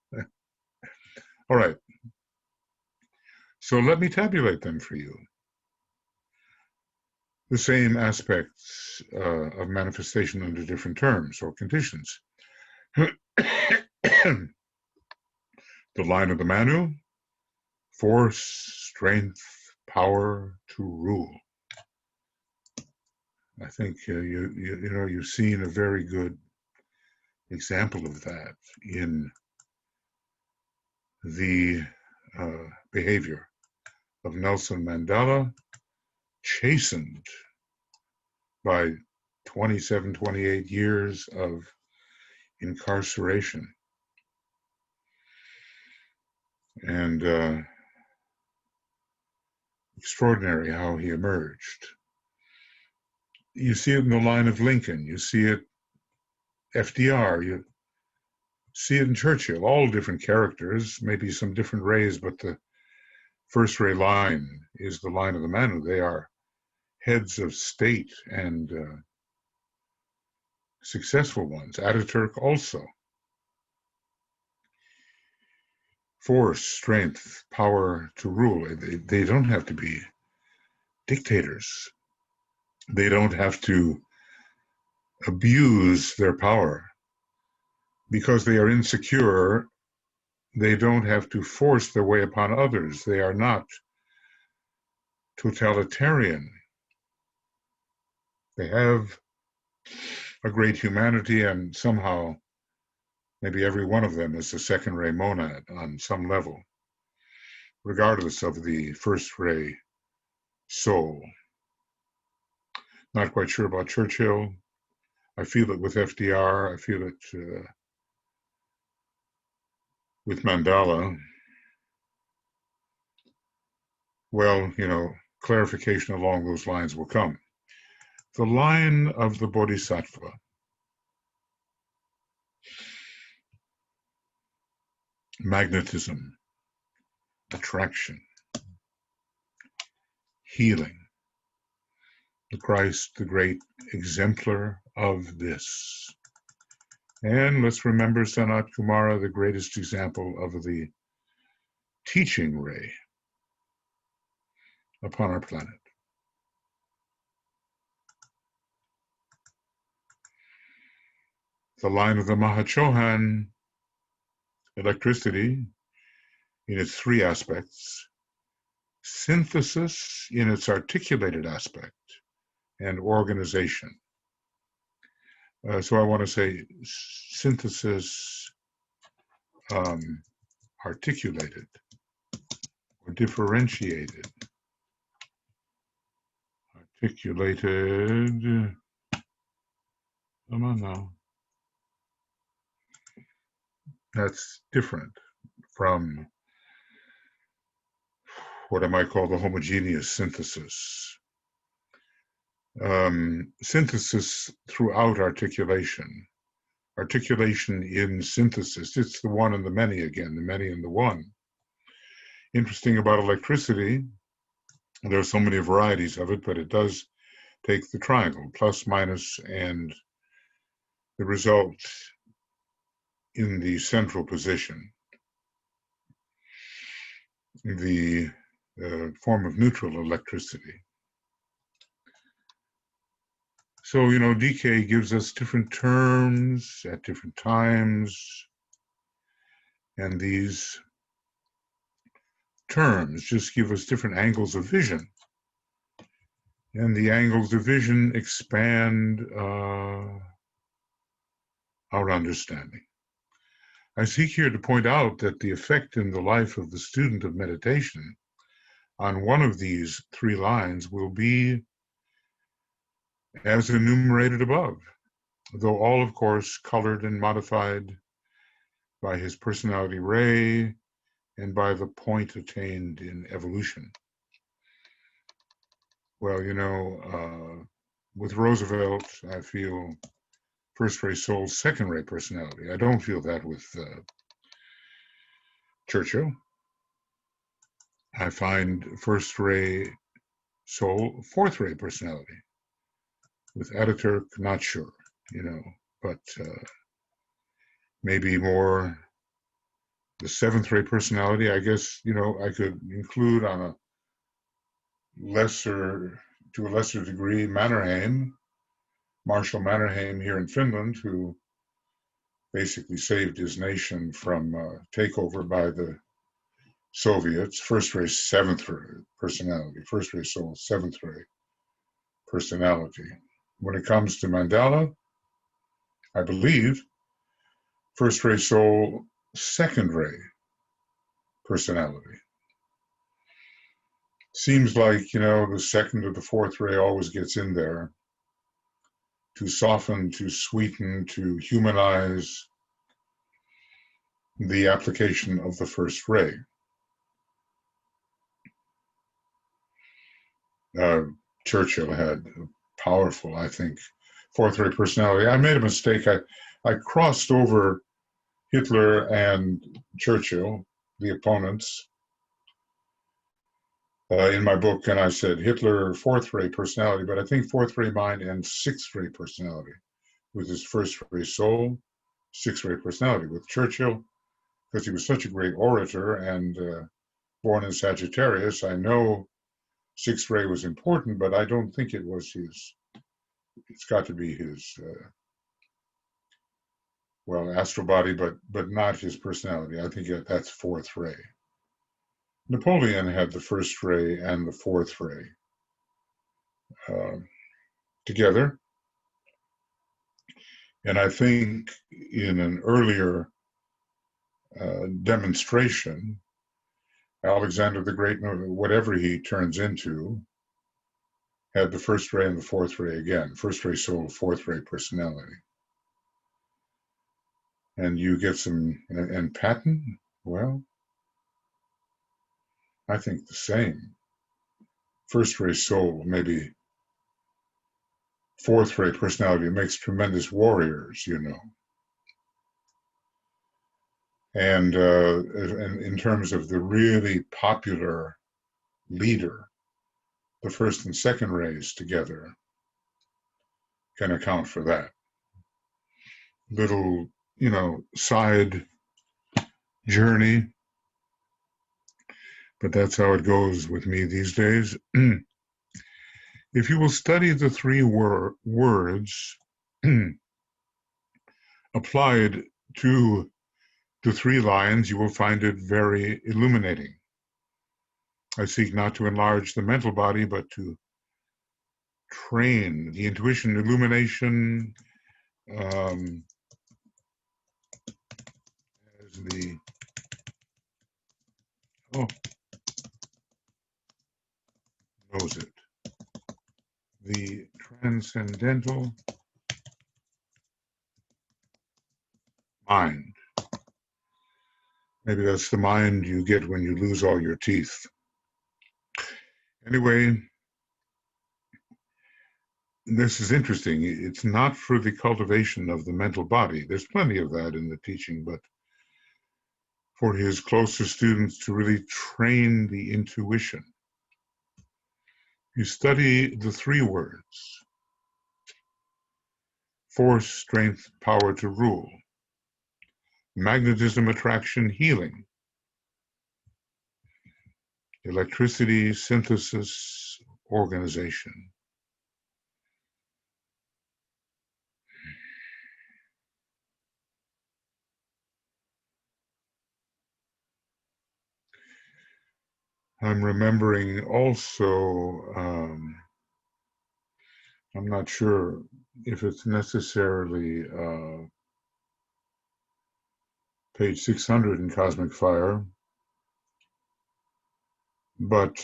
S1: All right. So let me tabulate them for you. The same aspects of manifestation under different terms or conditions. The line of the Manu, force, strength, power to rule. I think you've seen a very good example of that in the behavior of Nelson Mandela, chastened by 27, 28 years of incarceration. And extraordinary how he emerged. You see it in the line of Lincoln, you see it FDR, you see it in Churchill, all different characters, maybe some different rays, but the first ray line is the line of the Manu. They are heads of state and successful ones. Ataturk also. Force, strength, power to rule. They don't have to be dictators. They don't have to abuse their power. Because they are insecure, they don't have to force their way upon others. They are not totalitarian. They have a great humanity, and somehow maybe every one of them is a second ray monad on some level, regardless of the first ray soul. Not quite sure about Churchill. I feel it with FDR. I feel it with Mandela. well, clarification along those lines will come. The line of the Bodhisattva. Magnetism, attraction, healing. The Christ, the great exemplar of this. And let's remember Sanat Kumara, the greatest example of the teaching ray upon our planet. The line of the Mahachohan, electricity in its three aspects, synthesis in its articulated aspect, and organization. So I want to say synthesis, articulated or differentiated. Articulated, come on now. That's different from what I might call the homogeneous synthesis. Synthesis throughout articulation. Articulation in synthesis. It's the one and the many again, the many and the one. Interesting about electricity, there are so many varieties of it, but it does take the triangle, plus, minus, and the result in the central position. The form of neutral electricity. So, DK gives us different terms at different times, and these terms just give us different angles of vision. And the angles of vision expand our understanding. I seek here to point out that the effect in the life of the student of meditation on one of these three lines will be as enumerated above, though all, of course, colored and modified by his personality ray and by the point attained in evolution. Well, with Roosevelt, I feel first ray soul, second ray personality. I don't feel that with Churchill. I find first ray soul, fourth ray personality. With Ataturk, not sure, but maybe more the seventh ray personality. I guess, I could include on a lesser degree, Marshal Mannerheim here in Finland, who basically saved his nation from takeover by the Soviets. First ray, seventh ray personality. First ray soul, seventh ray personality. When it comes to Mandela, I believe first ray soul, second ray personality. Seems like, the second or the fourth ray always gets in there to soften, to sweeten, to humanize the application of the first ray. Churchill had a powerful, I think, fourth ray personality. I made a mistake. I crossed over Hitler and Churchill, the opponents, in my book, and I said Hitler, fourth ray personality, but I think fourth ray mind and sixth ray personality with his first ray soul, sixth ray personality. With Churchill, because he was such a great orator and born in Sagittarius, I know sixth ray was important, but I don't think it was his. It's got to be his, astral body, but not his personality. I think that's fourth ray. Napoleon had the first ray and the fourth ray together. And I think in an earlier demonstration, Alexander the Great, whatever he turns into, had the first ray and the fourth ray again. First ray soul, fourth ray personality. And you get some, and Patton, well, I think the same. first-rate soul, maybe fourth-rate personality. It makes tremendous warriors, you know. And in terms of the really popular leader, the first and second rays together can account for that. Little, you know, side journey, but that's how it goes with me these days. If you will study the three words applied to the three lines, you will find it very illuminating. I seek not to enlarge the mental body, but to train the intuition, illumination, as the knows it, the transcendental mind. Maybe that's the mind you get when you lose all your teeth. Anyway, this is interesting. It's not for the cultivation of the mental body. There's plenty of that in the teaching, but for his closer students to really train the intuition. You study the three words: force, strength, power to rule; magnetism, attraction, healing; electricity, synthesis, organization. I'm remembering also, I'm not sure if it's necessarily page 600 in Cosmic Fire, but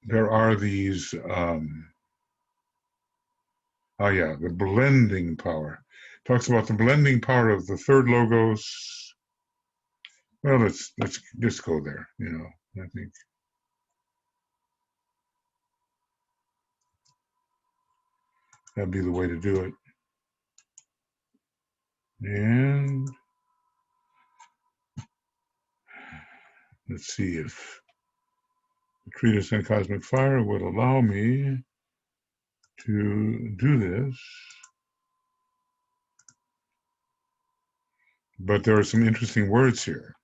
S1: there are these, the blending power. Talks about the blending power of the third logos. Well, let's just go there, you know, I think. That'd be the way to do it. And let's see if the treatise on Cosmic Fire would allow me to do this. But there are some interesting words here.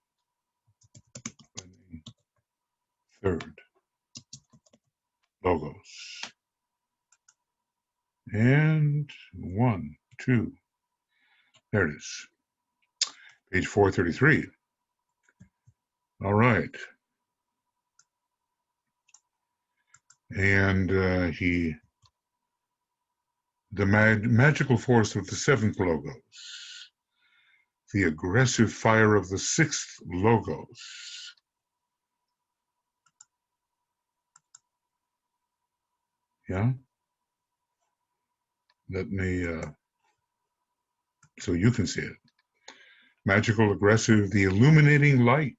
S1: Third logos. And 1, 2. There it is. Page 433. All right. And the magical force of the seventh logos, the aggressive fire of the sixth logos. Yeah? Let me, so you can see it. Magical, aggressive, the illuminating light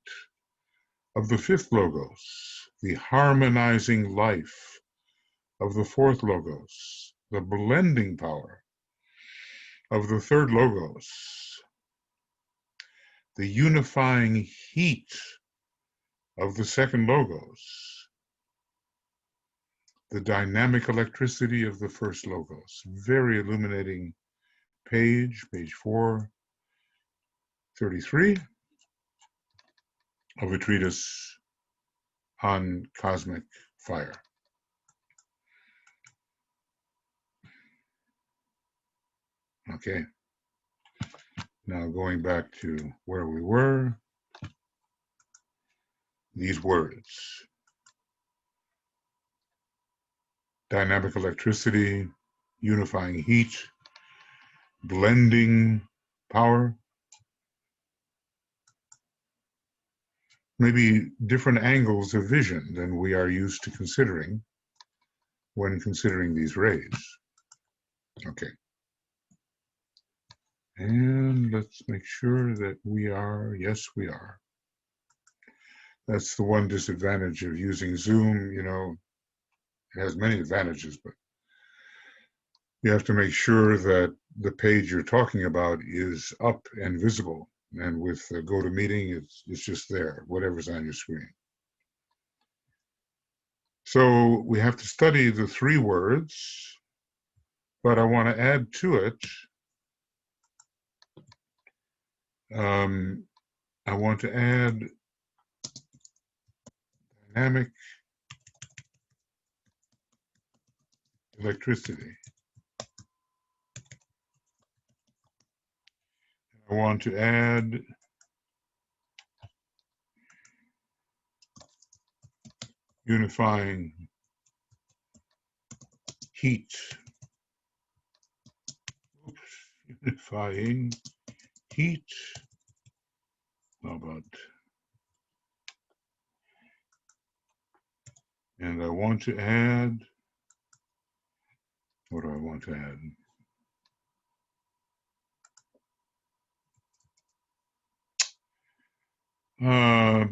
S1: of the fifth logos, the harmonizing life of the fourth logos, the blending power of the third logos, the unifying heat of the second logos, the dynamic electricity of the first logos. Very illuminating page 433 of a treatise on cosmic fire. Okay, now going back to where we were, these words: dynamic electricity, unifying heat, blending power. Maybe different angles of vision than we are used to considering when considering these rays. Okay. And let's make sure that we are, yes, we are. That's the one disadvantage of using Zoom. You know, it has many advantages, but you have to make sure that the page you're talking about is up and visible. And with GoToMeeting, it's just there, whatever's on your screen. So we have to study the 3 words, but I want to add to it, I want to add dynamic electricity. I want to add unifying heat. Oops. Unifying heat. How about? And I want to add, what do I want to add?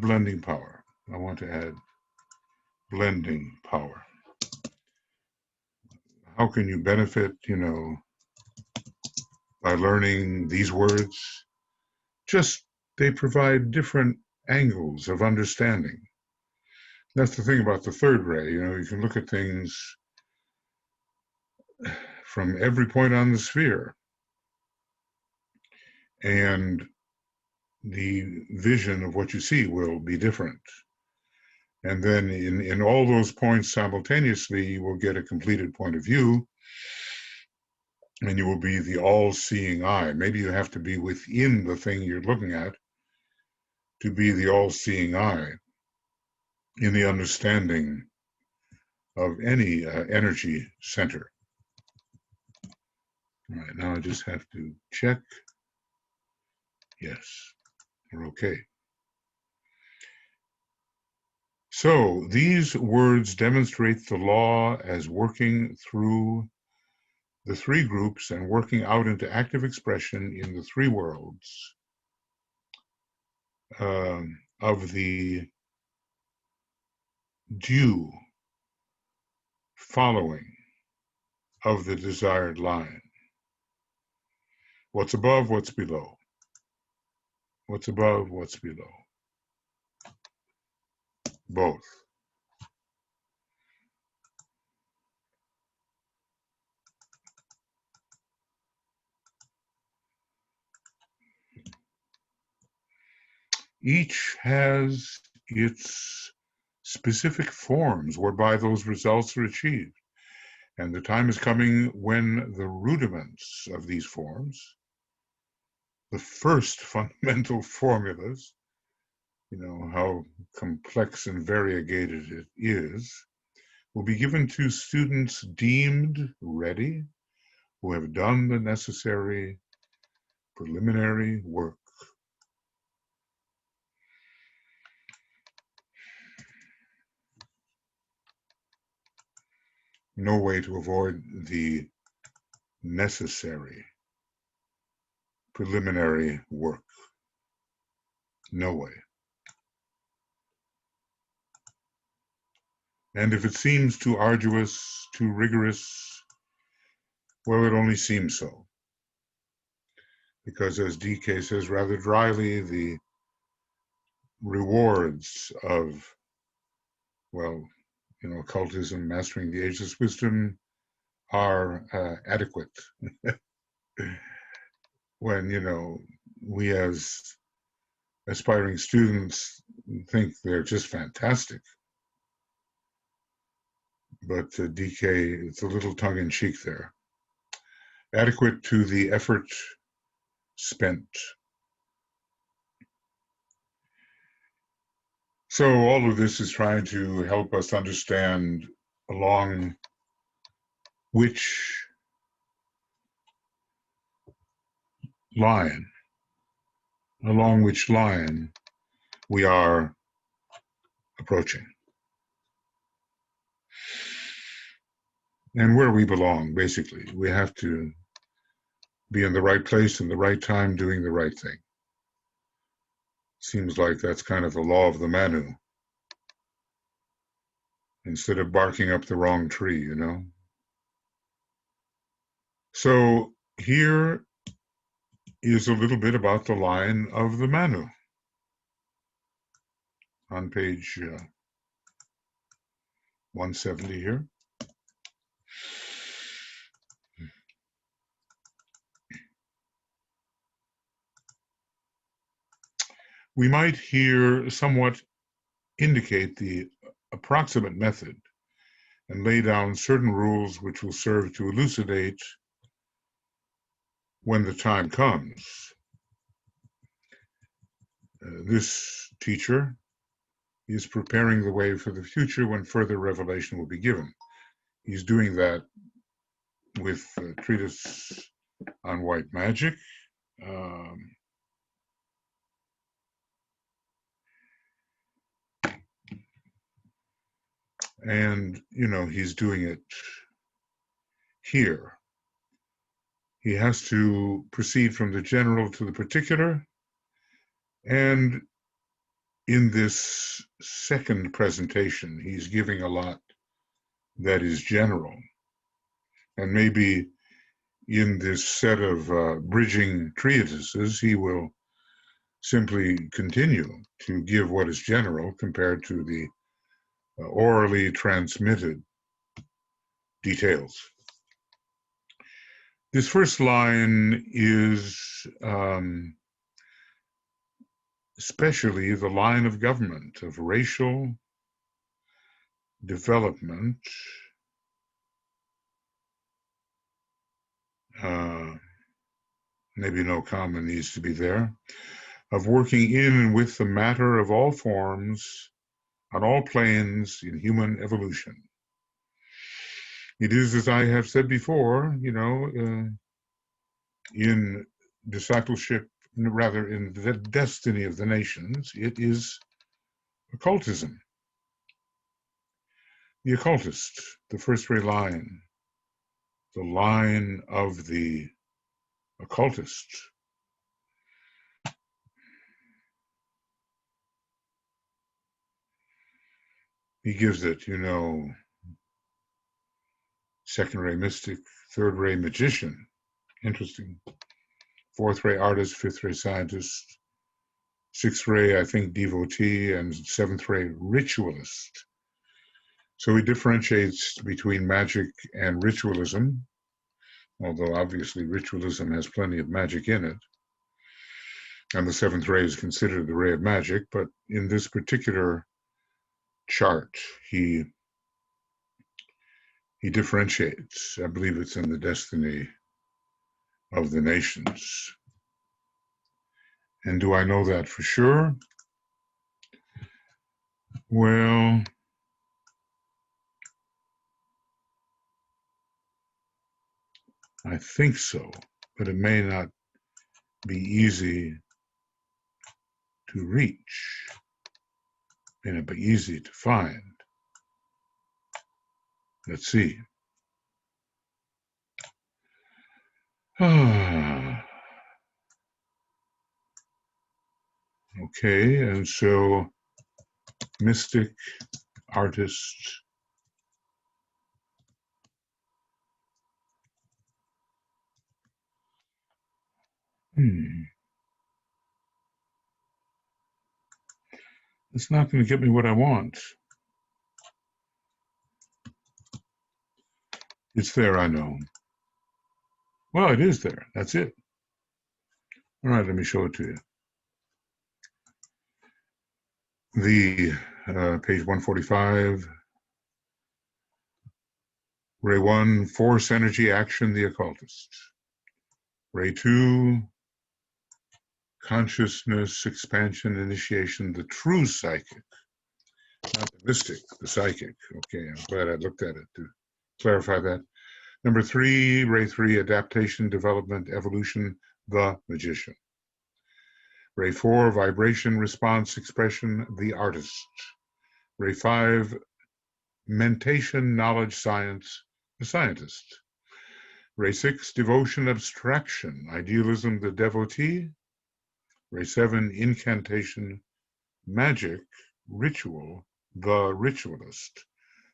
S1: Blending power. I want to add blending power. How can you benefit, you know, by learning these words? Just they provide different angles of understanding. That's the thing about the 3rd ray. You know, you can look at things from every point on the sphere, and the vision of what you see will be different. And then in all those points simultaneously, you will get a completed point of view, and you will be the all-seeing eye. Maybe you have to be within the thing you're looking at to be the all-seeing eye in the understanding of any energy center. All right, now I just have to check. Yes, we're okay. So these words demonstrate the law as working through the 3 groups and working out into active expression in the 3 worlds of the due following of the desired line. What's above, what's below. What's above, what's below. Both. Each has its specific forms whereby those results are achieved. And the time is coming when the rudiments of these forms, the first fundamental formulas, you know, how complex and variegated it is, will be given to students deemed ready, who have done the necessary preliminary work. No way to avoid the necessary preliminary work. No way. And if it seems too arduous, too rigorous, well, it only seems so. Because as DK says rather dryly, the rewards of, well, you know, occultism, mastering the ageless wisdom, are adequate. When, you know, we as aspiring students think they're just fantastic. But DK, it's a little tongue-in-cheek there. Adequate to the effort spent. So all of this is trying to help us understand along which line we are approaching. And where we belong, basically. We have to be in the right place in the right time doing the right thing. Seems like that's kind of the law of the Manu. instead of barking up the wrong tree, you know. So here is a little bit about the line of the Manu on page 170 here. We might here somewhat indicate the approximate method and lay down certain rules which will serve to elucidate when the time comes. This teacher is preparing the way for the future when further revelation will be given. He's doing that with a treatise on white magic. And, you know, he's doing it here. He has to proceed from the general to the particular. And in this second presentation, he's giving a lot that is general. And maybe in this set of bridging treatises, he will simply continue to give what is general compared to the orally transmitted details. This first line is especially the line of government, of racial development, maybe no comma needs to be there, of working in and with the matter of all forms, on all planes in human evolution. It is, as I have said before, you know, in discipleship, rather in the destiny of the nations, it is occultism. The occultist, the first ray line, the line of the occultist. He gives it, you know, second ray mystic, third ray magician, interesting, fourth ray artist, fifth ray scientist, sixth ray, I think, devotee, and seventh ray ritualist. So he differentiates between magic and ritualism, although obviously ritualism has plenty of magic in it. And the seventh ray is considered the ray of magic, but in this particular chart, he differentiates. I believe it's in the destiny of the nations. And do I know that for sure? Well, I think so, but it may not be easy to reach. It may not be easy to find. Let's see. Okay, and so mystic, artist, It's not going to get me what I want. It's there, I know. Well, it is there. That's it. All right, let me show it to you. The page 145, Ray 1, force, energy, action, the occultist. Ray 2, consciousness, expansion, initiation, the true psychic. Not the mystic, the psychic. Okay, I'm glad I looked at it to clarify that. Number 3, Ray 3, adaptation, development, evolution, the magician. Ray 4, vibration, response, expression, the artist. Ray 5, mentation, knowledge, science, the scientist. Ray 6, devotion, abstraction, idealism, the devotee. Ray 7, incantation, magic, ritual, the ritualist.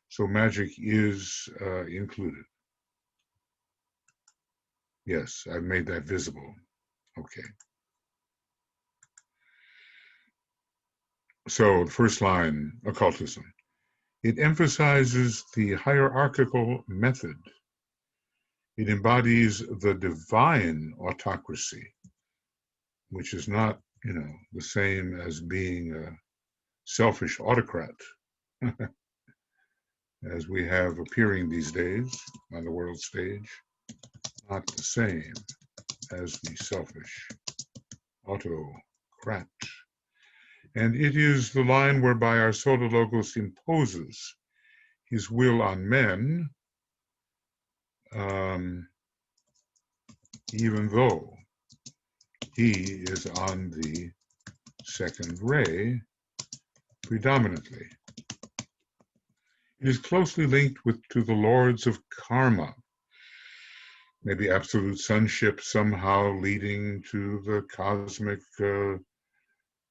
S1: So magic is included. Yes, I've made that visible. Okay. So the first line, occultism. It emphasizes the hierarchical method. It embodies the divine autocracy, which is not, the same as being a selfish autocrat, as we have appearing these days on the world stage. Not the same as the selfish autocrat. And it is the line whereby our Solar Logos imposes his will on men, even though he is on the second ray predominantly. It is closely linked to the lords of karma, maybe absolute sonship somehow leading to the cosmic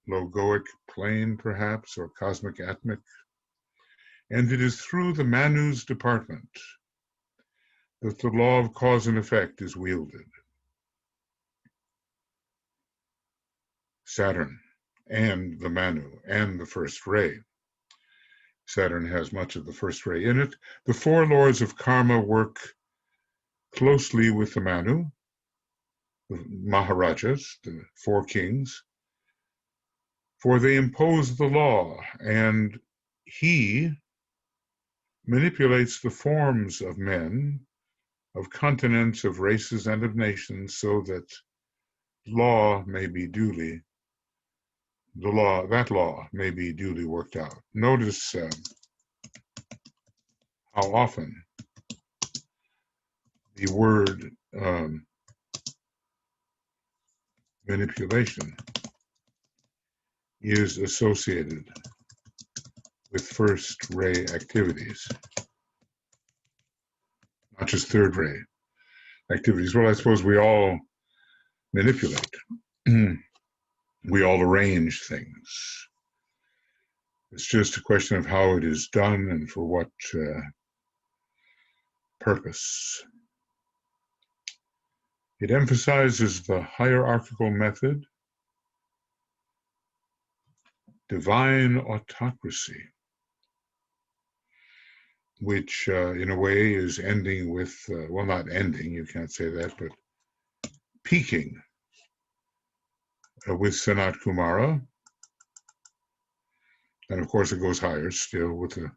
S1: logoic plane, perhaps, or cosmic atmic. And it is through the Manu's department that the law of cause and effect is wielded. Saturn and the Manu and the first ray. Saturn has much of the first ray in it. The four lords of karma work closely with the Manu, the Maharajas, the four kings, for they impose the law, and he manipulates the forms of men, of continents, of races, and of nations, so that law may be duly worked out. Notice how often the word manipulation is associated with first ray activities, not just third ray activities. Well, I suppose we all manipulate. We all arrange things. It's just a question of how it is done and for what purpose. It emphasizes the hierarchical method, divine autocracy, which in a way is ending with, well, not ending, you can't say that, but peaking with Sanat Kumara. And of course it goes higher still with the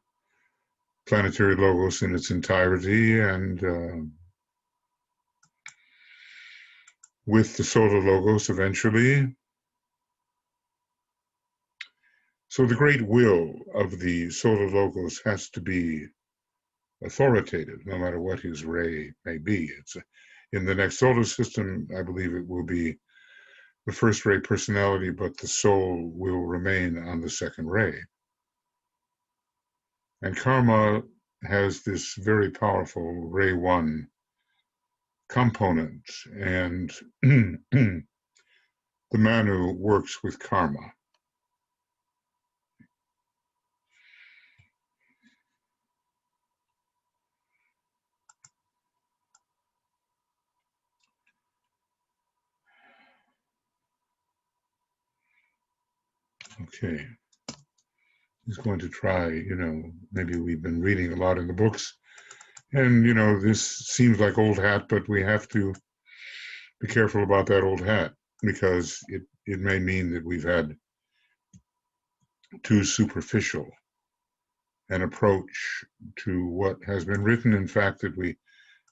S1: planetary logos in its entirety, and with the solar logos eventually. So the great will of the solar logos has to be authoritative, no matter what his ray may be. It's in the next solar system, I believe it will be the first ray personality, but the soul will remain on the second ray. And karma has this very powerful ray 1 component, and the Manu works with karma. Okay. He's going to try, maybe we've been reading a lot in the books, and, this seems like old hat, but we have to be careful about that old hat, because it may mean that we've had too superficial an approach to what has been written. In fact, that we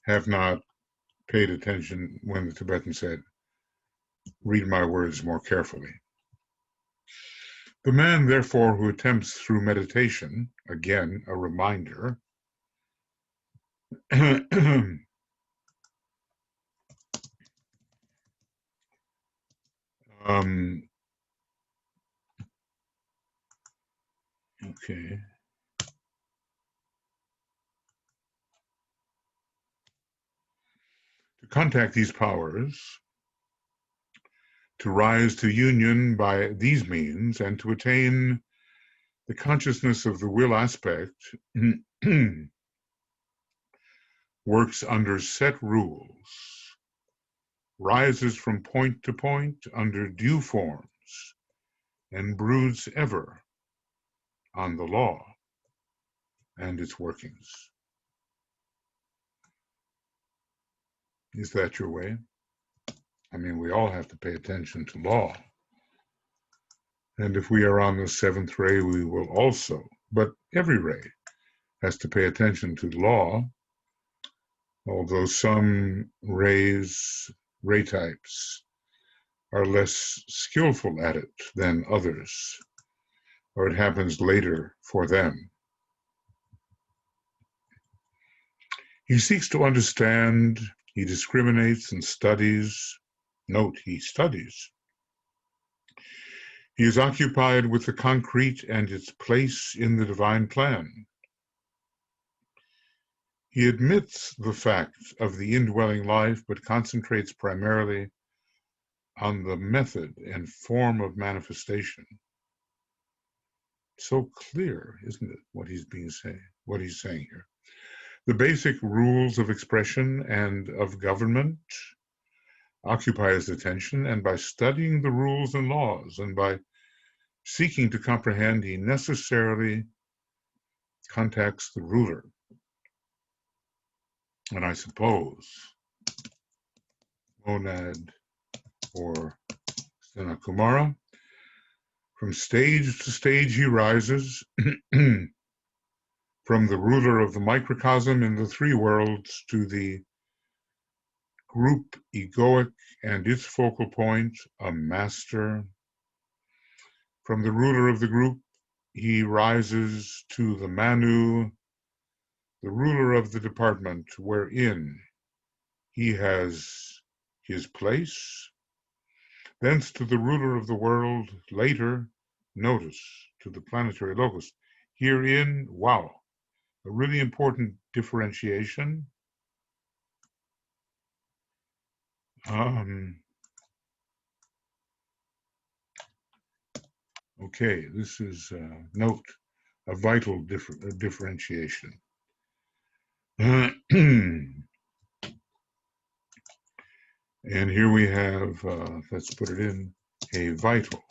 S1: have not paid attention when the Tibetan said, read my words more carefully. The man, therefore, who attempts through meditation, again, a reminder, okay. To contact these powers, to rise to union by these means, and to attain the consciousness of the will aspect, works under set rules, rises from point to point under due forms, and broods ever on the law and its workings. Is that your way? I mean, we all have to pay attention to law. And if we are on the seventh ray, we will also. But every ray has to pay attention to law, although some ray types are less skillful at it than others, or it happens later for them. He seeks to understand, he discriminates and studies. Note, he studies. He is occupied with the concrete and its place in the divine plan. He admits the fact of the indwelling life, but concentrates primarily on the method and form of manifestation. So clear, isn't it, what he's saying here? The basic rules of expression and of government occupy his attention, and by studying the rules and laws and by seeking to comprehend, he necessarily contacts the ruler. And I suppose monad or Kumara, from stage to stage he rises, from the ruler of the microcosm in the three worlds to the group egoic and its focal point, a master. From the ruler of the group, he rises to the Manu, the ruler of the department wherein he has his place. Thence to the ruler of the world, later, notice, to the planetary logos. Herein, wow, a really important differentiation. Okay, this is, note, a vital differentiation. And here we have, let's put it in, a vital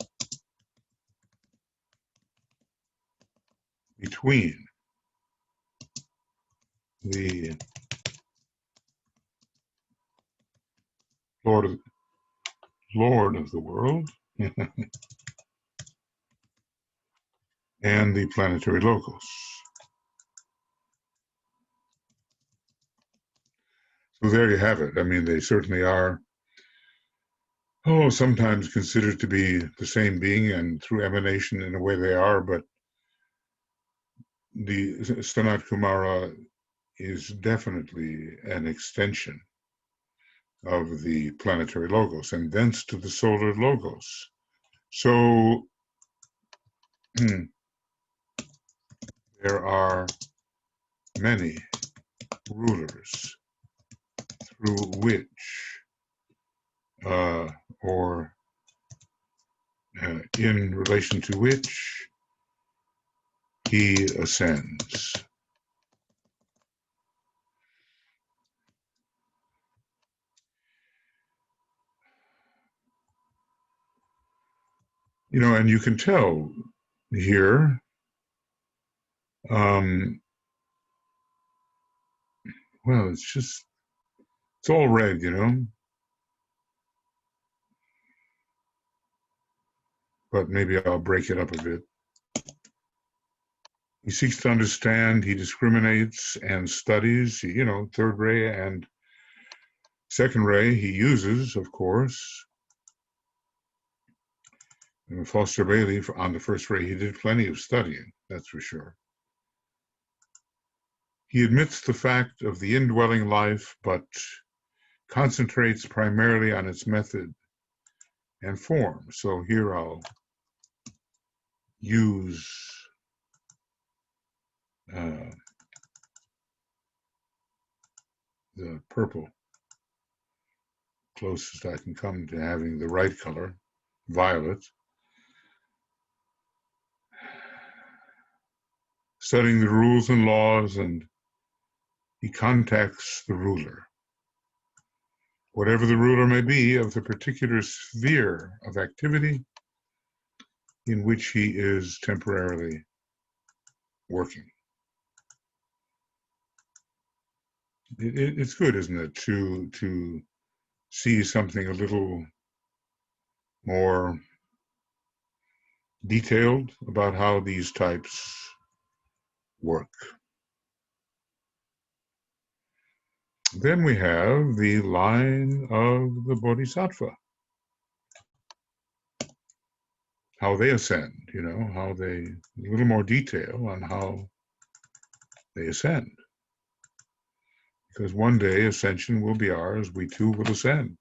S1: between the Lord of the world and the planetary logos. So there you have it. I mean, they certainly are, sometimes considered to be the same being, and through emanation in a way they are, but the Sanat Kumara is definitely an extension of the planetary logos, and thence to the solar logos. So there are many rulers through which, or in relation to which, he ascends. You know, and you can tell here, well, it's all red, you know, but maybe I'll break it up a bit. He seeks to understand, he discriminates and studies, you know, third ray and second ray he uses, of course. And Foster Bailey, on the first ray, he did plenty of studying, that's for sure. He admits the fact of the indwelling life, but concentrates primarily on its method and form. So here I'll use the purple, closest I can come to having the right color, violet. studying the rules and laws, and he contacts the ruler, whatever the ruler may be, of the particular sphere of activity in which he is temporarily working. It's good, isn't it, to see something a little more detailed about how these types work. Then we have the line of the Bodhisattva, how they ascend, how they, a little more detail on how they ascend. Because one day ascension will be ours, we too will ascend.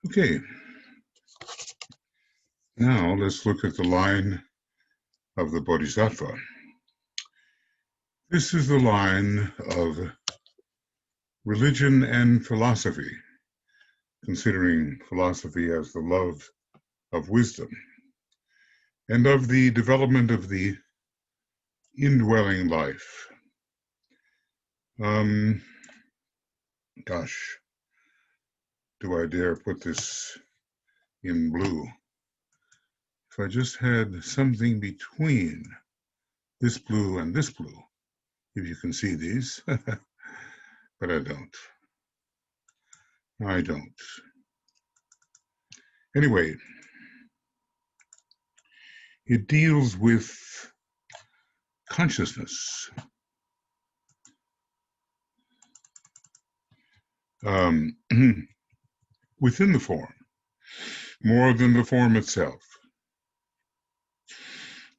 S1: Okay, now let's look at the line of the Bodhisattva. This is the line of religion and philosophy, considering philosophy as the love of wisdom, and of the development of the indwelling life. Gosh, do I dare put this in blue? If I just had something between this blue and this blue, if you can see these, but I don't. Anyway, it deals with consciousness. Within the form, more than the form itself.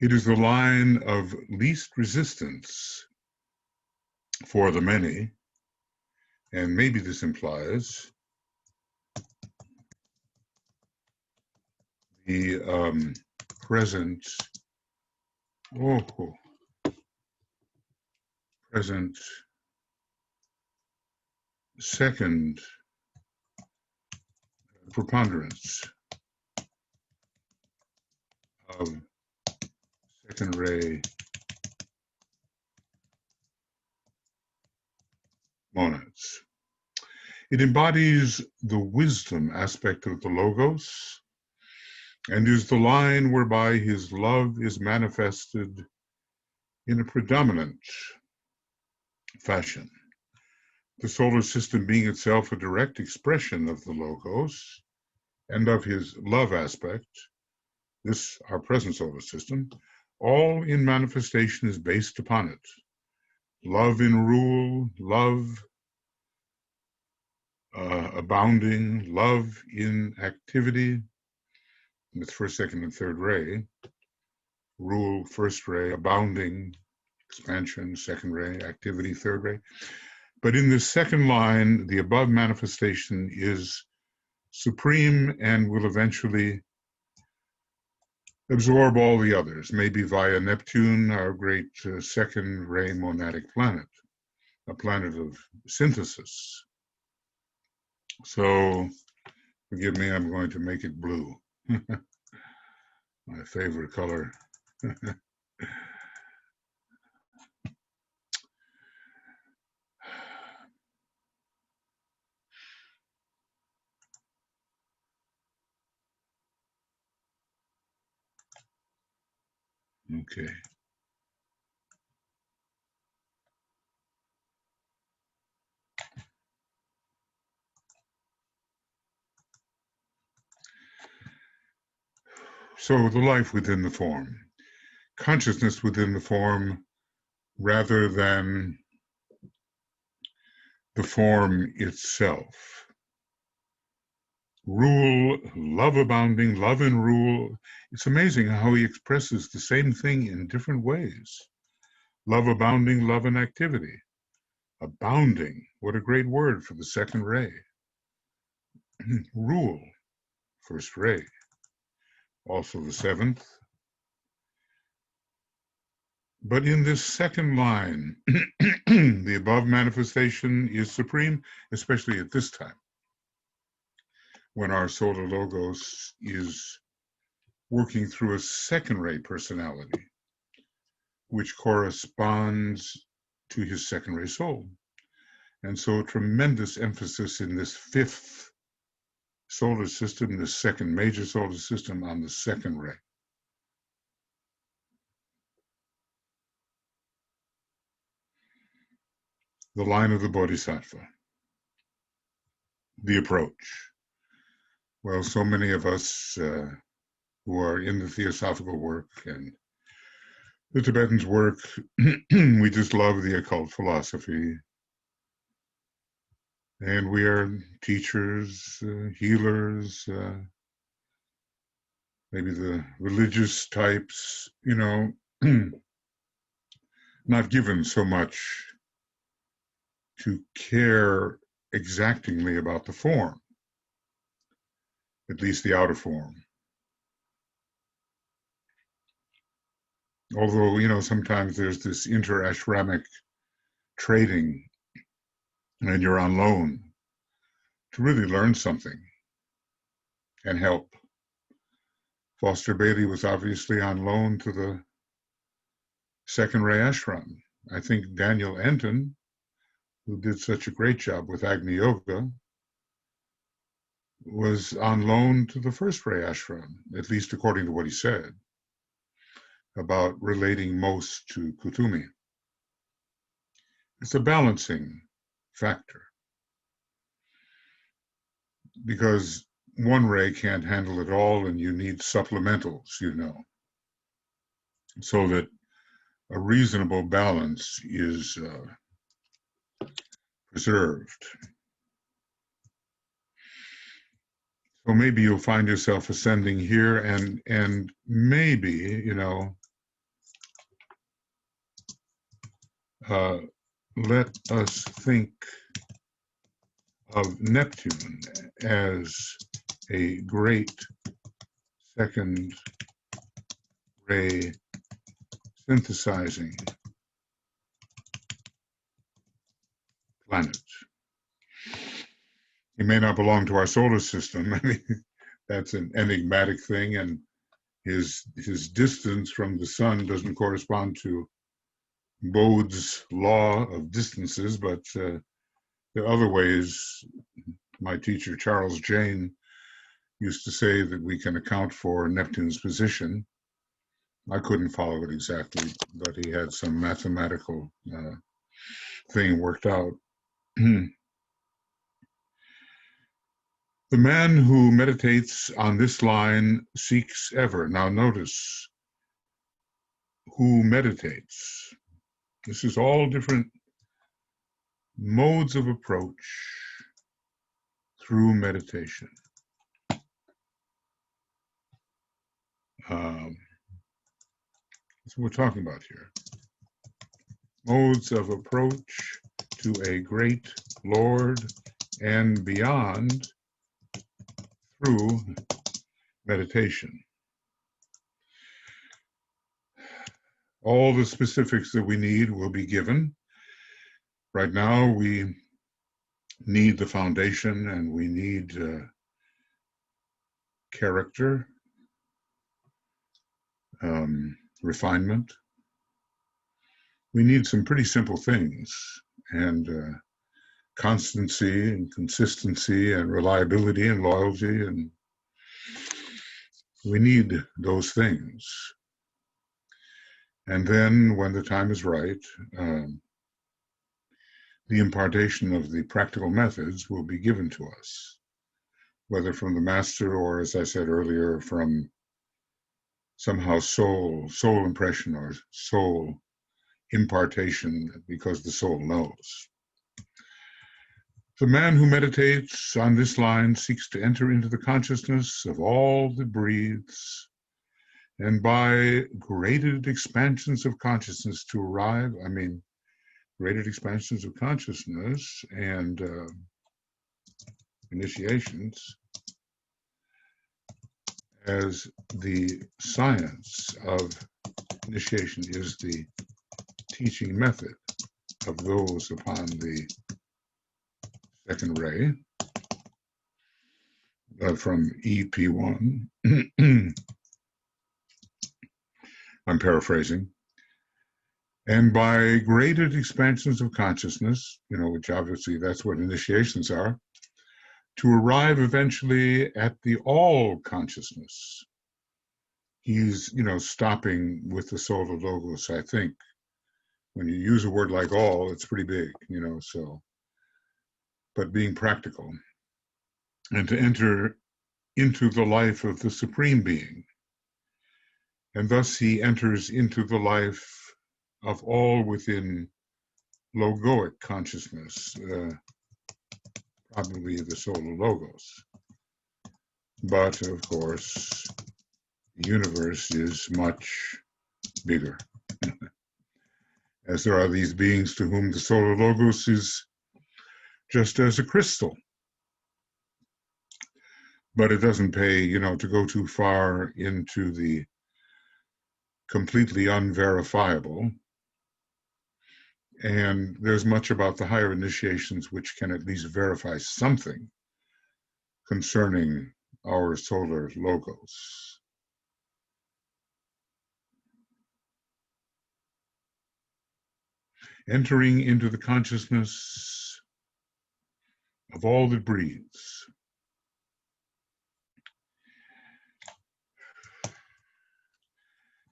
S1: It is the line of least resistance for the many, and maybe this implies the present second preponderance of second ray monads. It embodies the wisdom aspect of the Logos and is the line whereby his love is manifested in a predominant fashion. The solar system being itself a direct expression of the Logos and of his love aspect, this, our present solar system, all in manifestation is based upon it. Love in rule, love abounding, love in activity, with first, second, and third ray, rule, first ray, abounding, expansion, second ray, activity, third ray. But in the second line, the above manifestation is supreme and will eventually absorb all the others, maybe via Neptune, our great second ray monadic planet, a planet of synthesis. So, forgive me, I'm going to make it blue. My favorite color. Okay. So the life within the form, consciousness within the form rather than the form itself. Rule, love abounding, love in rule. It's amazing how he expresses the same thing in different ways. Love abounding, love in activity. Abounding, what a great word for the second ray. Rule, first ray. Also the seventh. But in this second line, the above manifestation is supreme, especially at this time, when our solar Logos is working through a second ray personality, which corresponds to his second ray soul. And so tremendous emphasis in this fifth solar system, this second major solar system, on the second ray. The line of the Bodhisattva, the approach. Well, so many of us who are in the theosophical work and the Tibetans' work, we just love the occult philosophy. And we are teachers, healers, maybe the religious types, you know, not given so much to care exactingly about the form, at least the outer form. Although, you know, sometimes there's this inter-ashramic trading and you're on loan to really learn something and help. Foster Bailey was obviously on loan to the second ray ashram. I think Daniel Enton, who did such a great job with Agni Yoga, was on loan to the first ray ashram, at least according to what he said about relating most to Kutumi. It's a balancing factor because one ray can't handle it all and you need supplementals, you know, so that a reasonable balance is preserved. So maybe you'll find yourself ascending here and maybe, you know, let us think of Neptune as a great second ray synthesizing planet. He may not belong to our solar system. I mean, that's an enigmatic thing, and his distance from the sun doesn't correspond to Bode's law of distances, but there are other ways. My teacher, Charles Jane, used to say that we can account for Neptune's position. I couldn't follow it exactly, but he had some mathematical thing worked out. The man who meditates on this line seeks ever. Now notice, who meditates. This is all different modes of approach through meditation. That's what we're talking about here. Modes of approach to a great Lord and beyond through meditation. All the specifics that we need will be given. Right now, we need the foundation and we need character, refinement. We need some pretty simple things, and constancy and consistency and reliability and loyalty, and we need those things. And then when the time is right, the impartation of the practical methods will be given to us, whether from the master or, as I said earlier, from somehow soul impression or soul impartation, because the soul knows. The man who meditates on this line seeks to enter into the consciousness of all that breathes, and by graded expansions of consciousness to arrive, graded expansions of consciousness and initiations, as the science of initiation is the teaching method of those upon the second ray from EP1. I'm paraphrasing. And by graded expansions of consciousness, which obviously that's what initiations are, to arrive eventually at the all consciousness. He's, stopping with the solar logos, I think. When you use a word like all, it's pretty big, but being practical and to enter into the life of the Supreme Being. And thus he enters into the life of all within logoic consciousness, probably the solar logos. But of course, the universe is much bigger, as there are these beings to whom the solar logos is just as a crystal. But it doesn't pay, to go too far into the completely unverifiable. And there's much about the higher initiations which can at least verify something concerning our solar logos. Entering into the consciousness of all that breathes.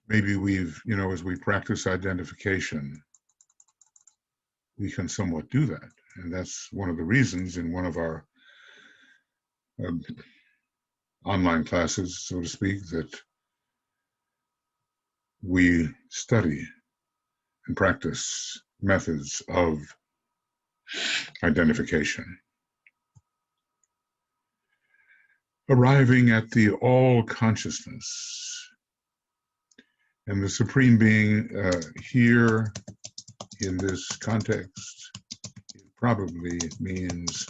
S1: Maybe we've, as we practice identification, we can somewhat do that. And that's one of the reasons in one of our online classes, so to speak, that we study and practice methods of identification. Arriving at the all consciousness. And the Supreme Being here in this context, it probably means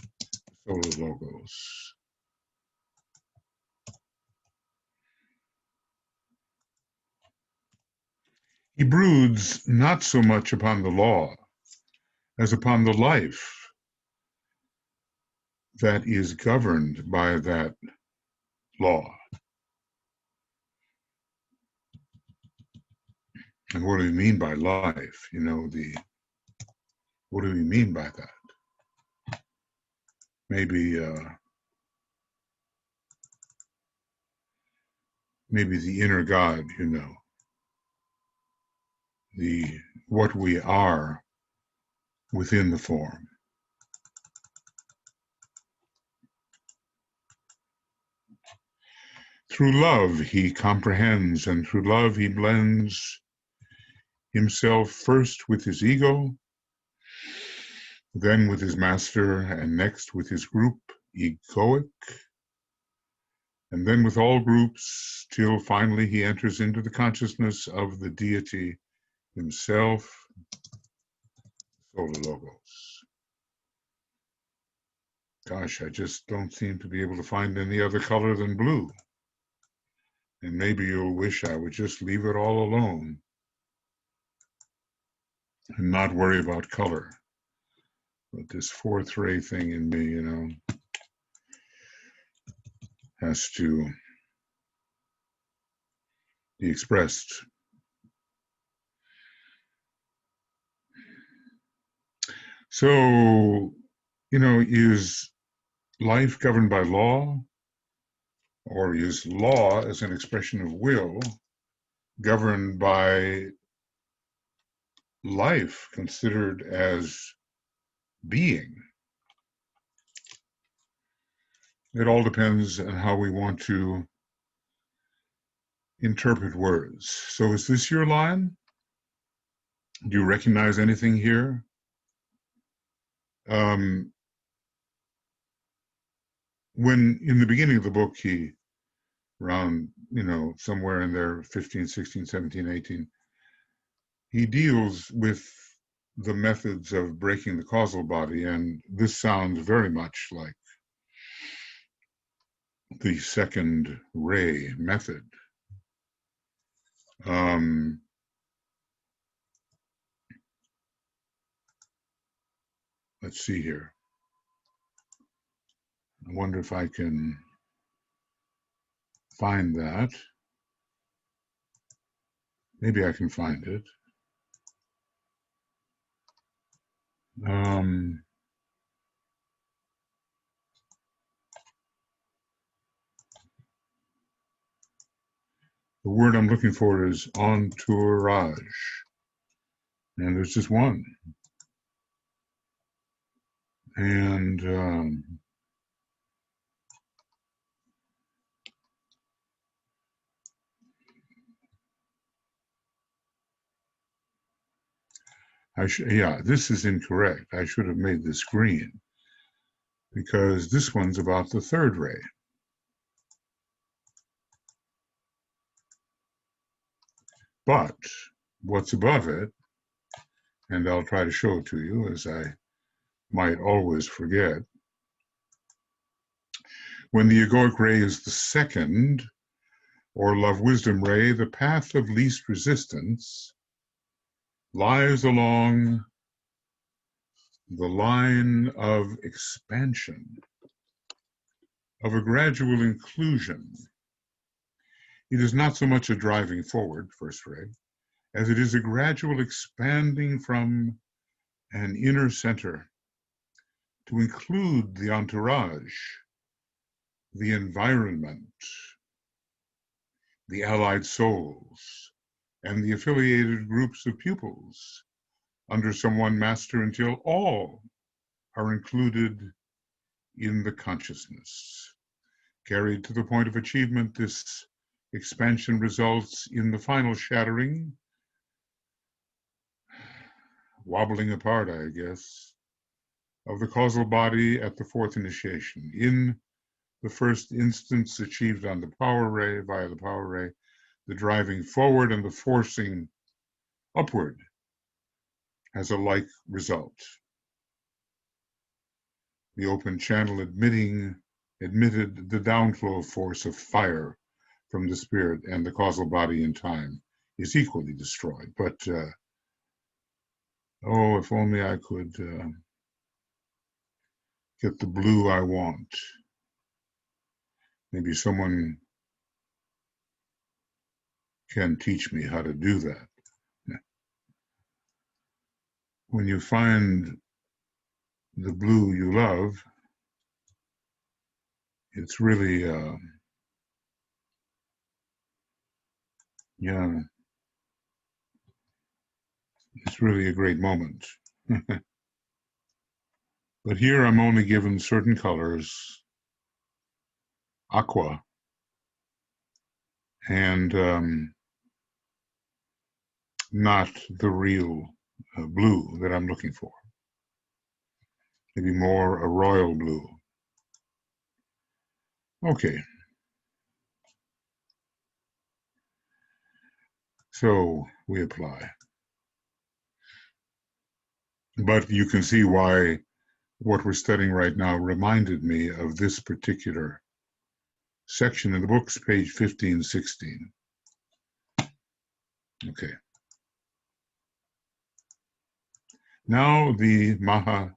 S1: solar logos. He broods not so much upon the law as upon the life that is governed by that law. And what do we mean by life? What do we mean by that? Maybe the inner God, what we are within the form. Through love he comprehends, and through love he blends himself first with his ego, then with his master, and next with his group, egoic, and then with all groups, till finally he enters into the consciousness of the deity himself, solar logos. Gosh, I just don't seem to be able to find any other color than blue. And maybe you'll wish I would just leave it all alone and not worry about color. But this fourth ray thing in me, has to be expressed. So, is life governed by law? Or is law, as an expression of will, governed by life considered as being? It all depends on how we want to interpret words. So is this your line? Do you recognize anything here? When in the beginning of the book, he, around, somewhere in there, 15, 16, 17, 18, he deals with the methods of breaking the causal body, and this sounds very much like the second ray method. Let's see here. I wonder if I can find that. Maybe I can find it. The word I'm looking for is entourage. And there's just one. And yeah, this is incorrect. I should have made this green because this one's about the third ray. But what's above it, and I'll try to show it to you as I might always forget, when the egoic ray is the second, or love-wisdom ray, the path of least resistance lies along the line of expansion, of a gradual inclusion. It is not so much a driving forward, first ray, as it is a gradual expanding from an inner center to include the entourage, the environment, the allied souls, and the affiliated groups of pupils under some one master until all are included in the consciousness. Carried to the point of achievement, this expansion results in the final shattering, wobbling apart, I guess, of the causal body at the fourth initiation. In the first instance achieved on the power ray, via the power ray, the driving forward and the forcing upward has a like result. The open channel admitted the downflow force of fire from the spirit, and the causal body in time is equally destroyed. But, oh, if only I could get the blue I want. Maybe someone can teach me how to do that. When you find the blue you love, it's really, yeah, it's really a great moment. But here I'm only given certain colors, aqua, and not the real blue that I'm looking for. Maybe more a royal blue. Okay. So we apply. But you can see why what we're studying right now reminded me of this particular section in the books, page 15, 16. Okay. Now the Mahachohan's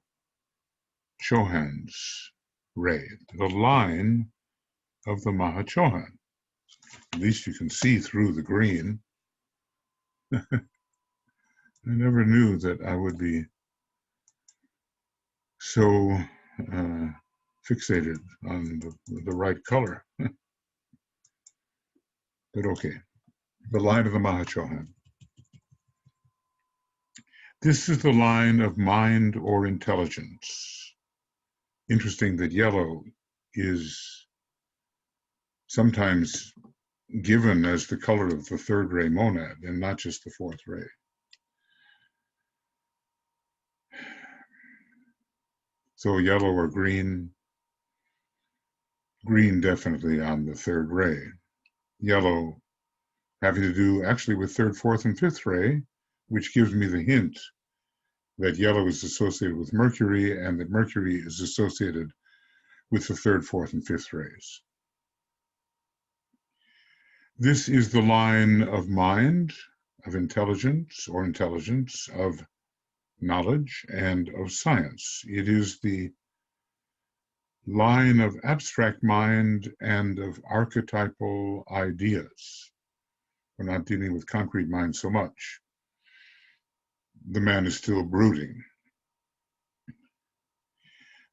S1: ray, the line of the Mahachohan. At least you can see through the green. I never knew that I would be so fixated on the right color. But okay, the line of the Mahachohan. This is the line of mind or intelligence. Interesting that yellow is sometimes given as the color of the third ray monad and not just the fourth ray. So yellow or green, green definitely on the third ray. Yellow having to do actually with third, fourth, and fifth ray, which gives me the hint that yellow is associated with Mercury and that Mercury is associated with the third, fourth, and fifth rays. This is the line of mind, of intelligence or intelligence, of knowledge, and of science. It is the line of abstract mind and of archetypal ideas. We're not dealing with concrete mind so much. The man is still brooding.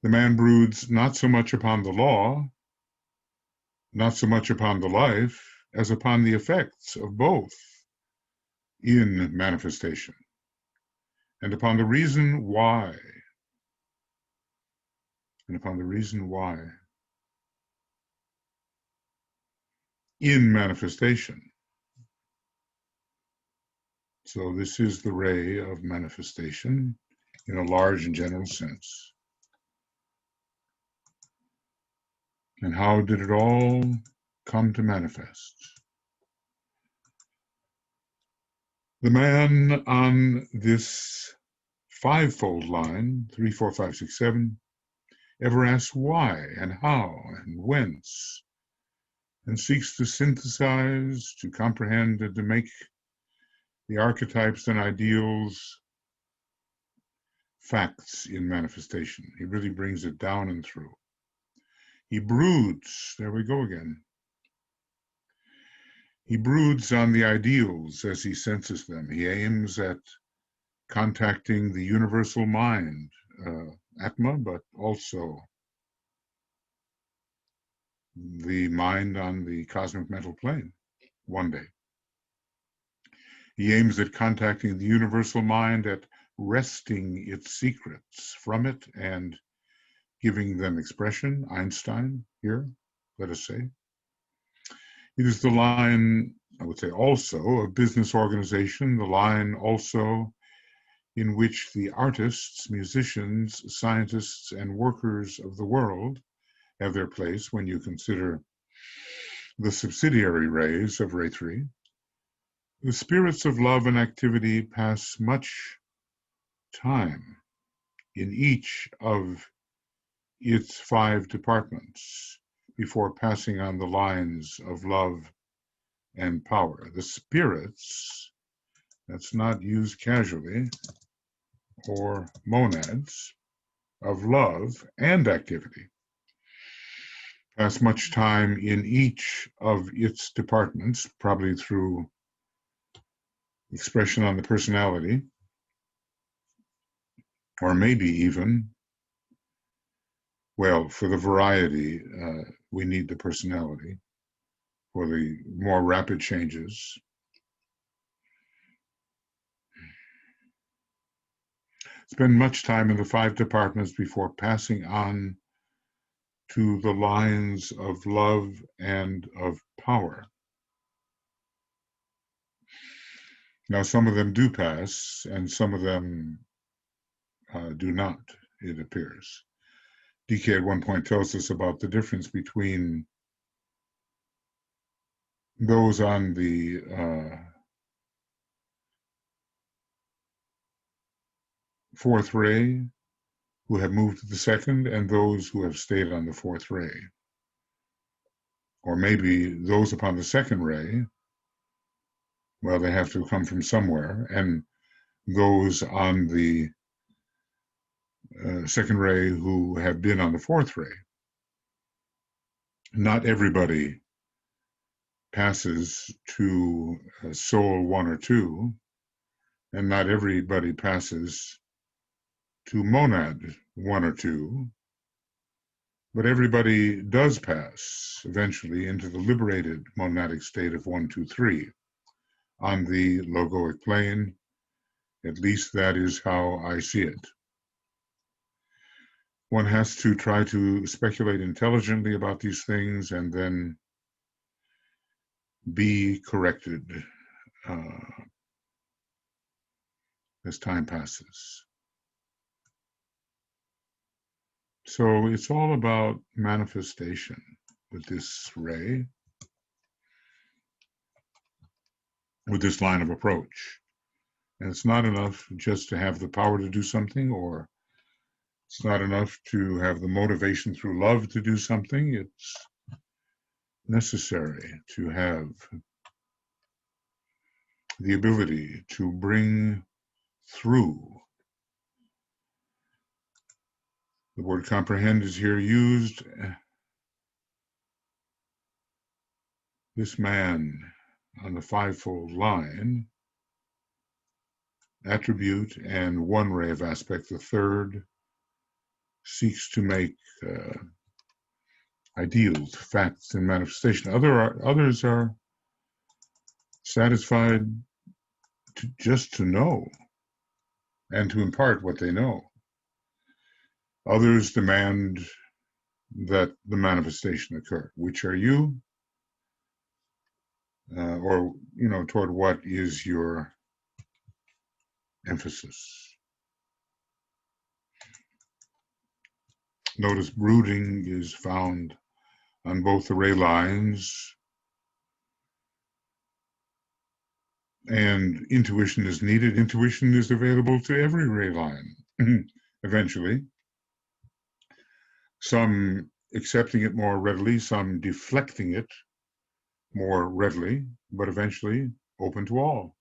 S1: The man broods not so much upon the law, not so much upon the life, as upon the effects of both in manifestation, and upon the reason why, in manifestation. So this is the ray of manifestation in a large and general sense. And how did it all come to manifest? The man on this fivefold line, 3, 4, 5, 6, 7, ever asks why and how and whence, and seeks to synthesize, to comprehend, and to make the archetypes and ideals facts in manifestation. He really brings it down and through. He broods, there we go again. He broods on the ideals as he senses them. He aims at contacting the universal mind, Atma, but also the mind on the cosmic mental plane one day. He aims at contacting the universal mind, at wresting its secrets from it and giving them expression. Einstein here, let us say. It is the line, I would say also, of business organization, the line also in which the artists, musicians, scientists, and workers of the world have their place when you consider the subsidiary rays of Ray 3. The spirits of love and activity pass much time in each of its 5 departments before passing on the lines of love and power. The spirits, that's not used casually, or monads of love and activity, pass much time in each of its departments, probably through expression on the personality, or maybe even, well, for the variety, we need the personality. For the more rapid changes, spend much time in the 5 departments before passing on to the lines of love and of power. Now, some of them do pass, and some of them do not, it appears. DK at one point tells us about the difference between those on the fourth ray who have moved to the second, and those who have stayed on the fourth ray. Or maybe those upon the second ray, well, they have to come from somewhere, and those on the second ray who have been on the fourth ray. Not everybody passes to soul 1 or 2, and not everybody passes to monad 1 or 2, but everybody does pass eventually into the liberated monadic state of 1, 2, 3 on the logoic plane. At least that is how I see it. One has to try to speculate intelligently about these things and then be corrected as time passes. So it's all about manifestation with this ray, with this line of approach. And it's not enough just to have the power to do something, or it's not enough to have the motivation through love to do something. It's necessary to have the ability to bring through. The word comprehend is here used. This man on the fivefold line, attribute and one ray of aspect. The third seeks to make ideals, facts, and manifestation. Others are satisfied just to know and to impart what they know. Others demand that the manifestation occur. Which are you? Or, toward what is your emphasis? Notice brooding is found on both the ray lines, and intuition is needed. Intuition is available to every ray line, eventually. Some accepting it more readily, some deflecting it more readily, but eventually open to all.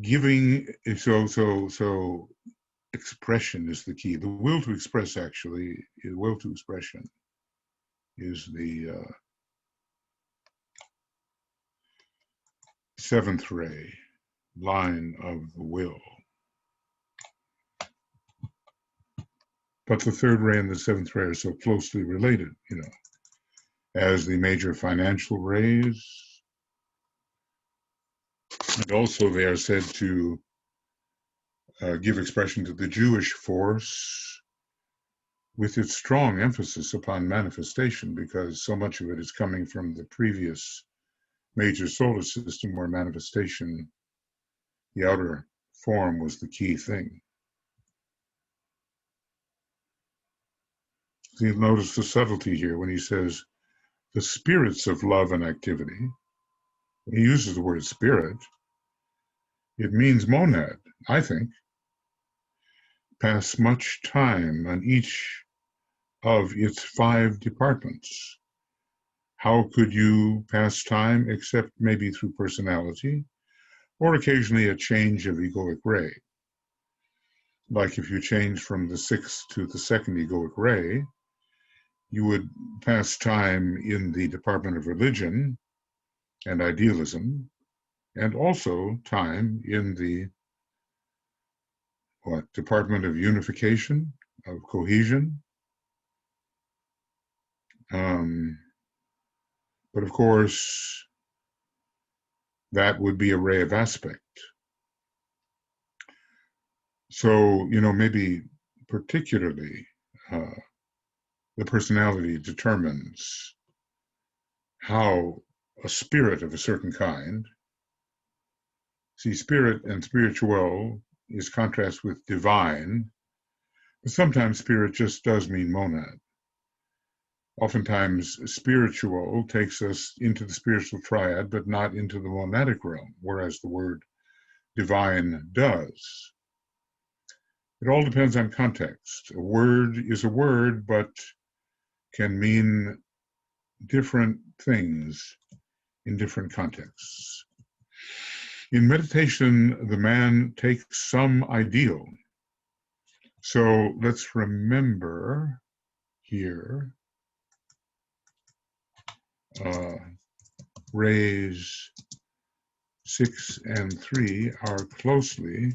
S1: Giving, so expression is the key. The will to express, actually, the will to expression is the seventh ray line of the will. But the third ray and the seventh ray are so closely related, as the major financial rays. And also they are said to give expression to the Jewish force with its strong emphasis upon manifestation, because so much of it is coming from the previous major solar system where manifestation, the outer form, was the key thing. So you notice the subtlety here when he says the spirits of love and activity. He uses the word spirit. It means monad, I think. Pass much time on each of its 5 departments. How could you pass time except maybe through personality, or occasionally a change of egoic ray? Like if you change from the 6th to the 2nd egoic ray, you would pass time in the department of religion and idealism, and also time in the department of unification, of cohesion. But of course, that would be a ray of aspect. So, maybe particularly the personality determines how a spirit of a certain kind, see, spirit and spiritual is contrast with divine, but sometimes spirit just does mean monad. Oftentimes, spiritual takes us into the spiritual triad, but not into the monadic realm, whereas the word divine does. It all depends on context. A word is a word, but can mean different things in different contexts. In meditation, the man takes some ideal. So let's remember here, rays 6 and 3 are closely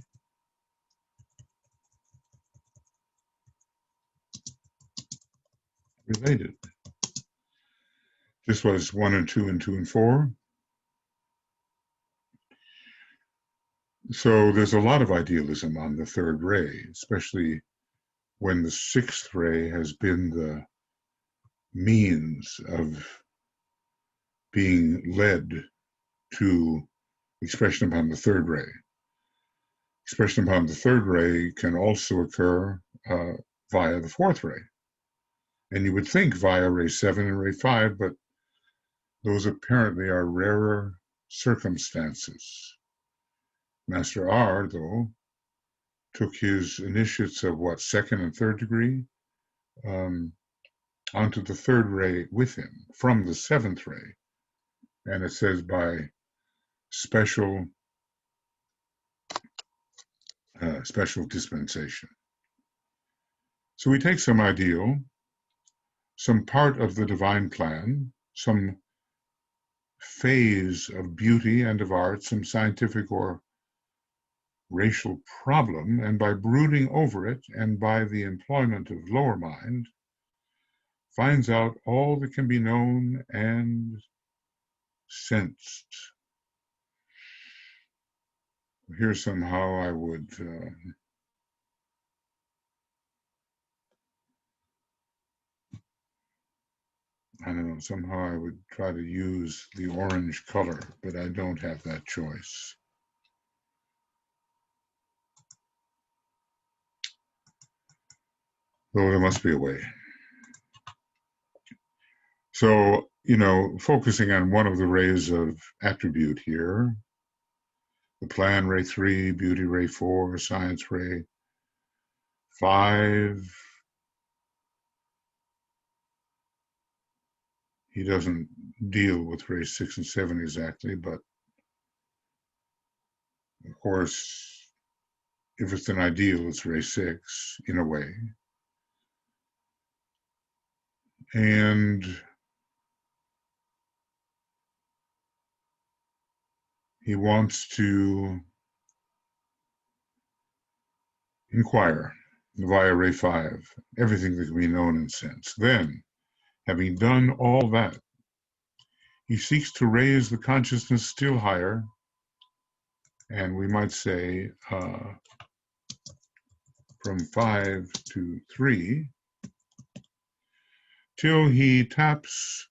S1: related. This was 1 and 2 and 2 and 4. So there's a lot of idealism on the third ray, especially when the 6th ray has been the means of being led to expression upon the third ray. Expression upon the third ray can also occur via the 4th ray. And you would think via ray 7 and ray 5, but those apparently are rarer circumstances. Master R, though, took his initiates of 2nd and 3rd degree onto the 3rd ray with him from the 7th ray. And it says by special dispensation. So we take some ideal, some part of the divine plan, some phase of beauty and of art, some scientific or racial problem, and by brooding over it and by the employment of lower mind, finds out all that can be known and sensed. Here somehow I would I don't know, somehow I would try to use the orange color, but I don't have that choice. Though there must be a way. So, focusing on one of the rays of attribute here, the plan ray 3, beauty ray 4, science ray 5. He doesn't deal with ray 6 and 7 exactly, but of course, if it's an ideal, it's ray 6 in a way. And he wants to inquire via ray 5, everything that can be known and sensed. Then, having done all that, he seeks to raise the consciousness still higher, and we might say from 5 to 3, till he taps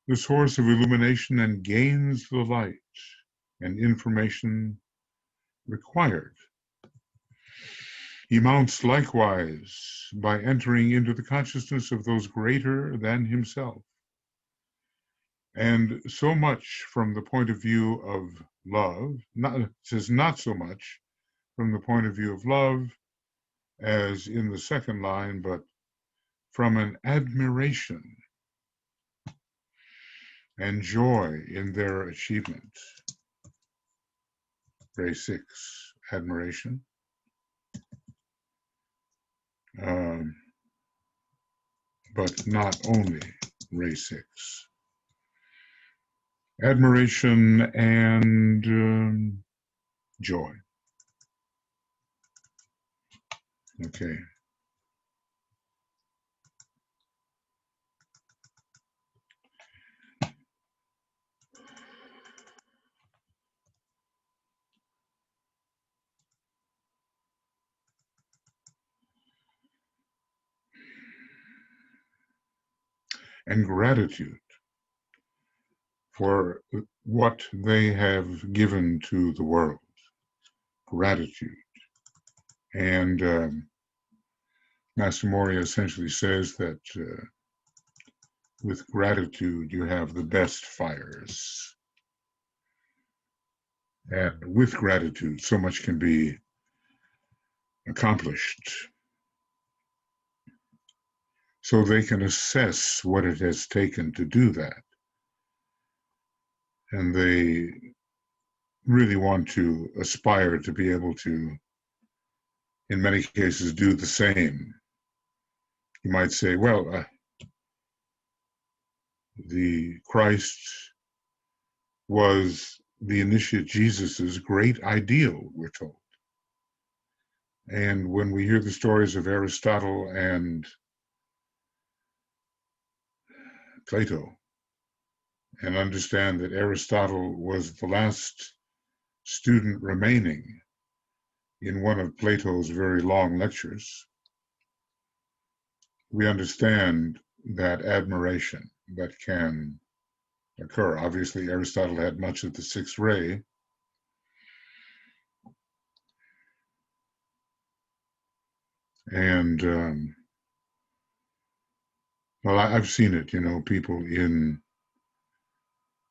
S1: the source of illumination and gains the light and information required. He mounts likewise by entering into the consciousness of those greater than himself. And so much from the point of view of love, not so much from the point of view of love as in the second line, but from an admiration and joy in their achievement. Ray 6, admiration. But not only ray 6. Admiration and joy. Okay. And gratitude for what they have given to the world. Gratitude. And Master Moria essentially says that with gratitude you have the best fires. And with gratitude so much can be accomplished. So they can assess what it has taken to do that. And they really want to aspire to be able to, in many cases, do the same. You might say, well, the Christ was the initiate Jesus's great ideal, we're told. And when we hear the stories of Aristotle and Plato, and understand that Aristotle was the last student remaining in one of Plato's very long lectures, we understand that admiration that can occur. Obviously, Aristotle had much of the sixth ray, and well, I've seen it, people in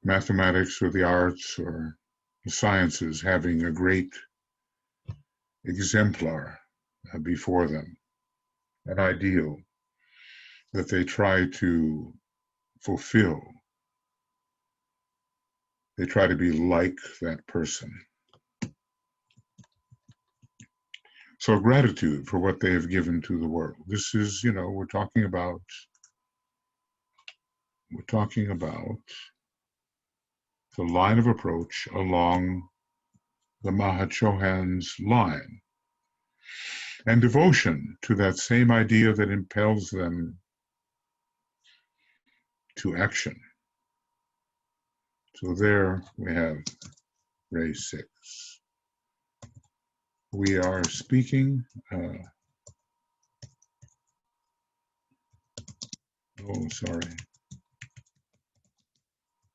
S1: mathematics or the arts or the sciences having a great exemplar before them, an ideal that they try to fulfill. They try to be like that person. So gratitude for what they have given to the world. This is, we're talking about the line of approach along the Mahachohan's line, and devotion to that same idea that impels them to action. So there we have Ray 6. We are speaking,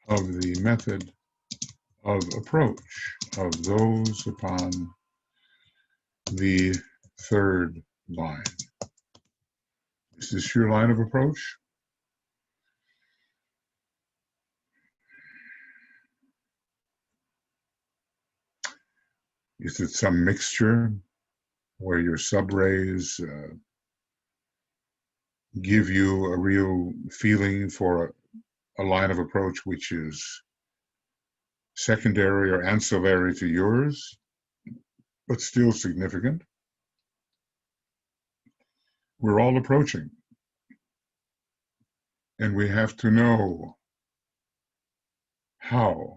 S1: of the method of approach of those upon the third line. Is this your line of approach? Is it some mixture where your subrays give you a real feeling for a line of approach which is secondary or ancillary to yours, but still significant? We're all approaching, and we have to know how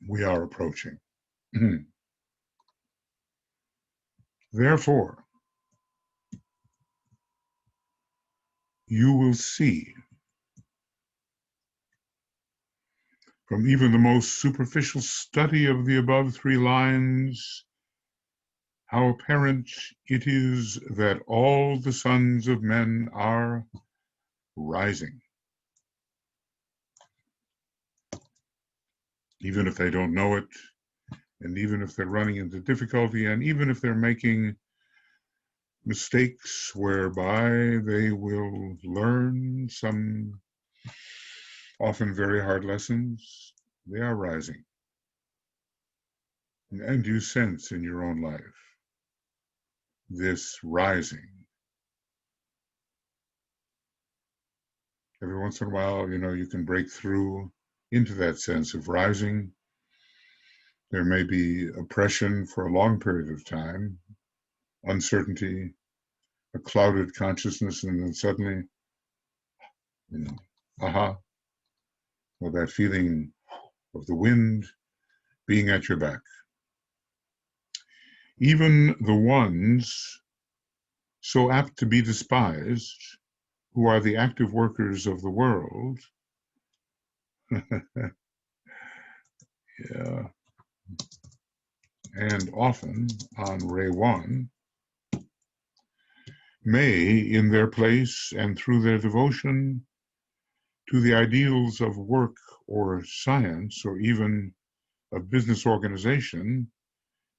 S1: we are approaching. Therefore, you will see from even the most superficial study of the above three lines how apparent it is that all the sons of men are rising. Even if they don't know it, and even if they're running into difficulty, and even if they're making mistakes whereby they will learn some often very hard lessons, they are rising. And you sense in your own life this rising. Every once in a while, you can break through into that sense of rising. There may be oppression for a long period of time, uncertainty, a clouded consciousness, and then suddenly, aha, well, that feeling of the wind being at your back. Even the ones so apt to be despised, who are the active workers of the world, yeah, and often on Ray 1, may, in their place and through their devotion to the ideals of work or science, or even of business organization,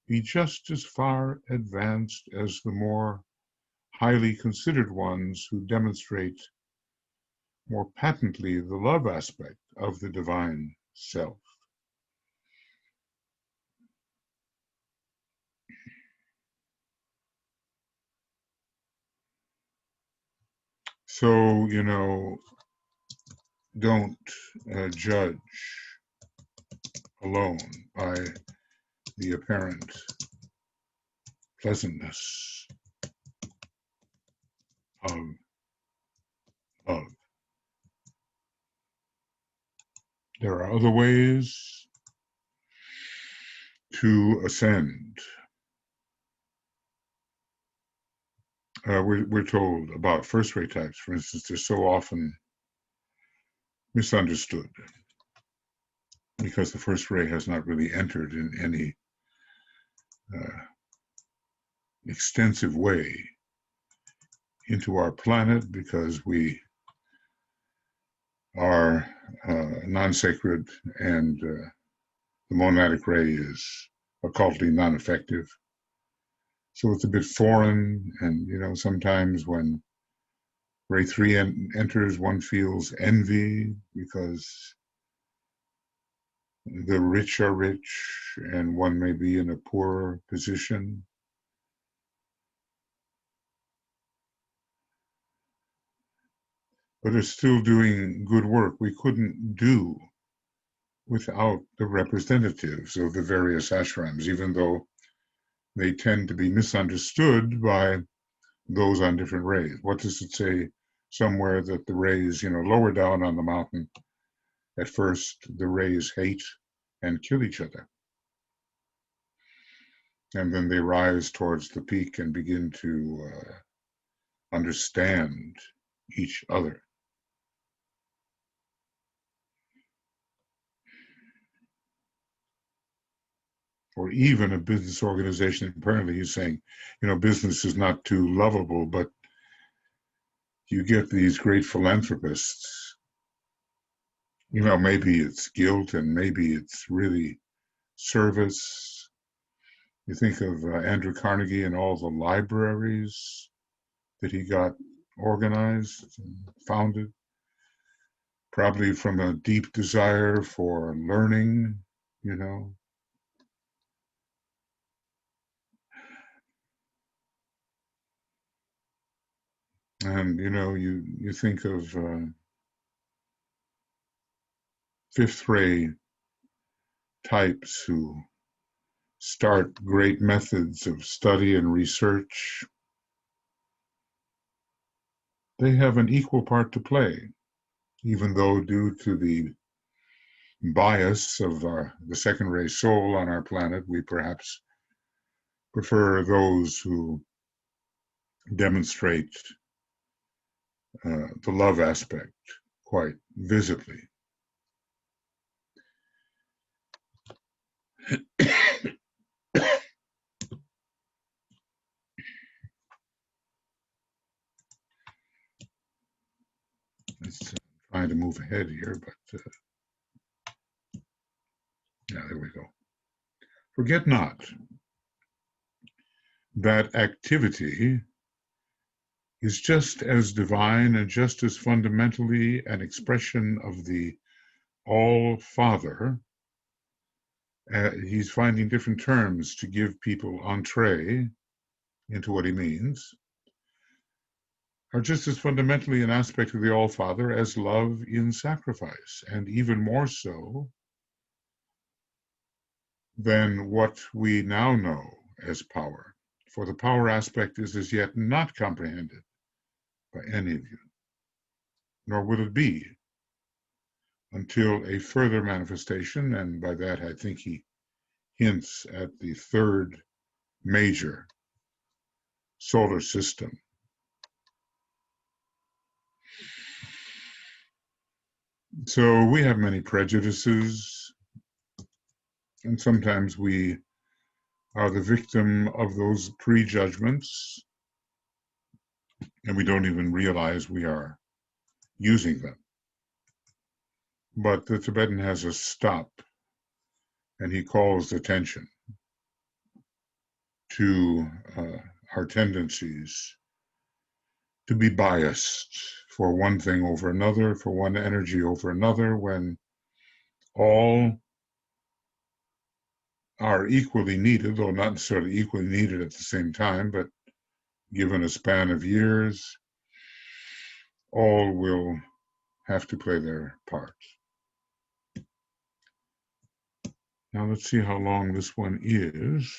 S1: be just as far advanced as the more highly considered ones who demonstrate more patently the love aspect of the divine self. So, don't judge alone by the apparent pleasantness of love. There are other ways to ascend. We're told about first-ray types, for instance, they're so often misunderstood because the first ray has not really entered in any extensive way into our planet, because we are non-sacred, and the monadic ray is occultly non-effective. So it's a bit foreign, and sometimes when Ray 3 enters, one feels envy because the rich are rich and one may be in a poor position. But it's still doing good work. We couldn't do without the representatives of the various ashrams, even though they tend to be misunderstood by those on different rays. What does it say somewhere that the rays, lower down on the mountain At first, the rays hate and kill each other. And then they rise towards the peak and begin to understand each other. Or even a business organization, apparently he's saying, business is not too lovable, but you get these great philanthropists. Maybe it's guilt and maybe it's really service. You think of Andrew Carnegie and all the libraries that he got organized and founded, probably from a deep desire for learning, And, you think of fifth ray types who start great methods of study and research. They have an equal part to play, even though due to the bias of the second ray soul on our planet, we perhaps prefer those who demonstrate the love aspect quite visibly. It's trying to move ahead here, but yeah, there we go. Forget not that activity is just as divine and just as fundamentally an expression of the All-Father. He's finding different terms to give people entree into what he means, are just as fundamentally an aspect of the All-Father as love in sacrifice, and even more so than what we now know as power. For the power aspect is as yet not comprehended by any of you, nor will it be until a further manifestation, and by that I think he hints at the third major solar system. So we have many prejudices, and sometimes we are the victim of those prejudgments, and we don't even realize we are using them. But the Tibetan has a stop, and he calls attention to our tendencies to be biased for one thing over another, for one energy over another, when all are equally needed, though not necessarily equally needed at the same time, but given a span of years, all will have to play their part. Now let's see how long this one is.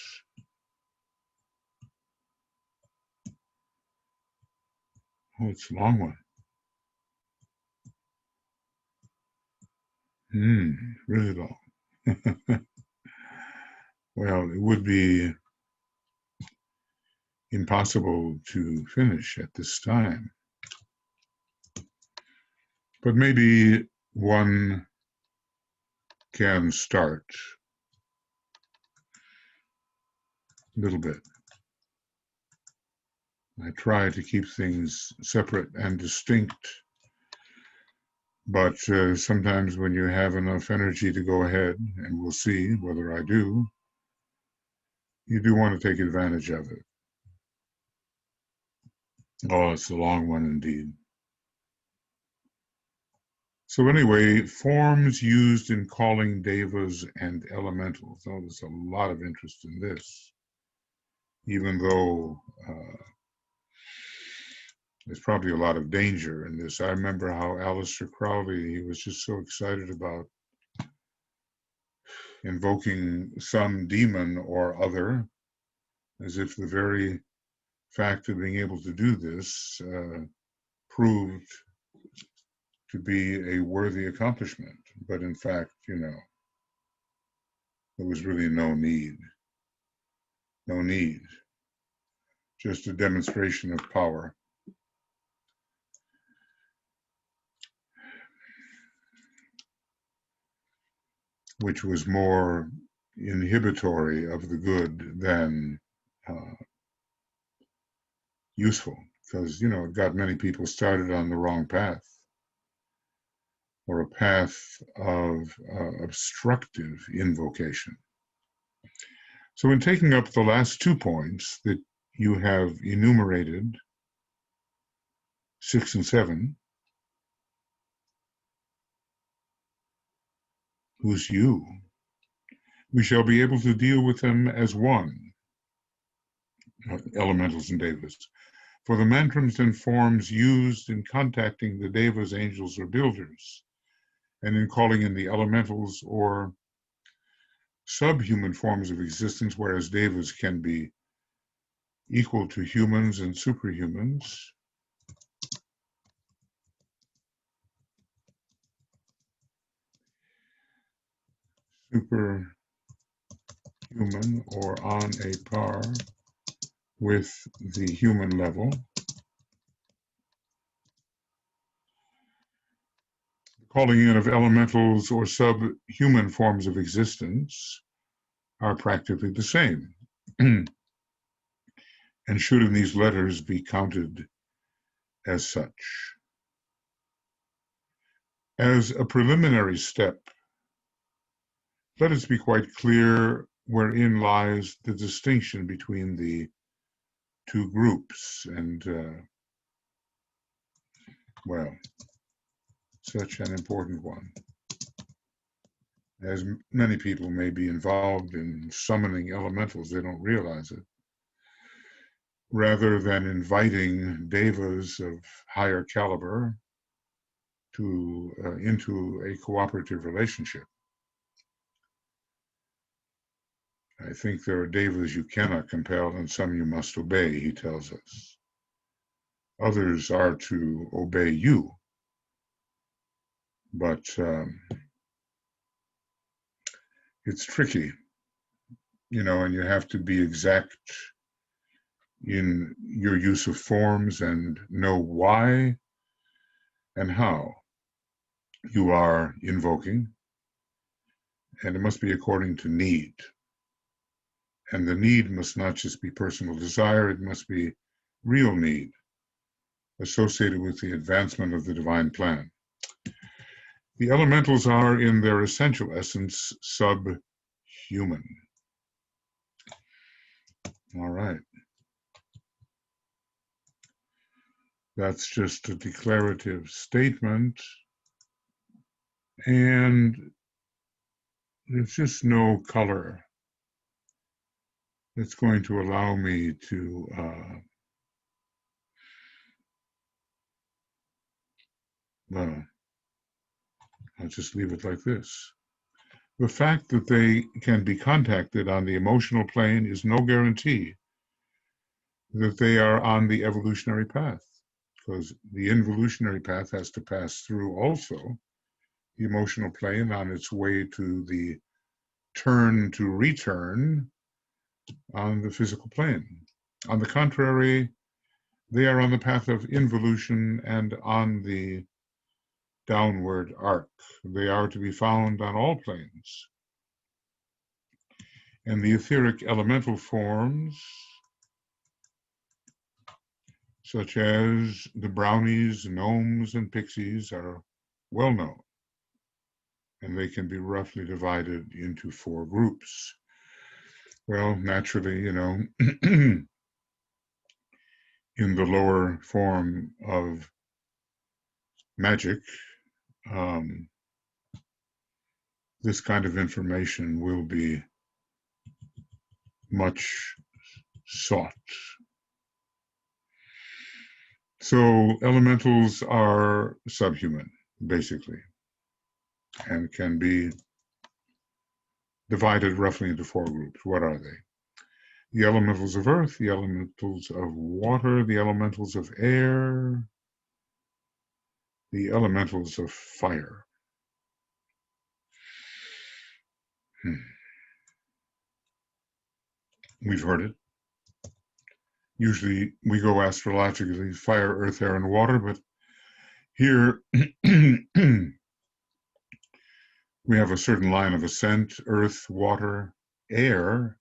S1: Oh, it's a long one. Really long. Well, it would be impossible to finish at this time. But maybe one can start a little bit. I try to keep things separate and distinct, but sometimes when you have enough energy to go ahead, and we'll see whether I do, you do want to take advantage of it. Oh, it's a long one indeed. So anyway, forms used in calling devas and elementals. Oh, there's a lot of interest in this, even though there's probably a lot of danger in this. I remember how Aleister Crowley, he was just so excited about invoking some demon or other, as if the very fact of being able to do this proved to be a worthy accomplishment. But in fact, there was really no need. No need. Just a demonstration of power. Which was more inhibitory of the good than useful, because it got many people started on the wrong path, or a path of obstructive invocation. So in taking up the last 2 points that you have enumerated, 6 and 7, who's you? We shall be able to deal with them as one, elementals and devas. For the mantrams and forms used in contacting the devas, angels, or builders, and in calling in the elementals or subhuman forms of existence, whereas devas can be equal to humans and superhumans, superhuman or on a par with the human level. Calling in of elementals or subhuman forms of existence are practically the same, and should in these letters be counted as such. As a preliminary step, let us be quite clear wherein lies the distinction between the 2 groups, and, well, such an important one. As many people may be involved in summoning elementals, they don't realize it. Rather than inviting devas of higher caliber into a cooperative relationship. I think there are devas you cannot compel and some you must obey, he tells us. Others are to obey you, but it's tricky, and you have to be exact in your use of forms and know why and how you are invoking, and it must be according to need. And the need must not just be personal desire, it must be real need associated with the advancement of the divine plan. The elementals are, in their essential essence, subhuman. All right. That's just a declarative statement, and there's just no color that's going to allow me to well, I'll just leave it like this. The fact that they can be contacted on the emotional plane is no guarantee that they are on the evolutionary path, because the involutionary path has to pass through also the emotional plane on its way to the turn to return on the physical plane. On the contrary, they are on the path of involution and on the downward arc. They are to be found on all planes. And the etheric elemental forms, such as the brownies, gnomes, and pixies, are well known. And they can be roughly divided into 4 groups. Well, naturally, in the lower form of magic, this kind of information will be much sought. So elementals are subhuman, basically, and can be divided roughly into 4 groups. What are they? The elementals of earth, the elementals of water, the elementals of air, the elementals of fire. We've heard it. Usually we go astrologically fire, earth, air, and water, but here we have a certain line of ascent, earth, water, air,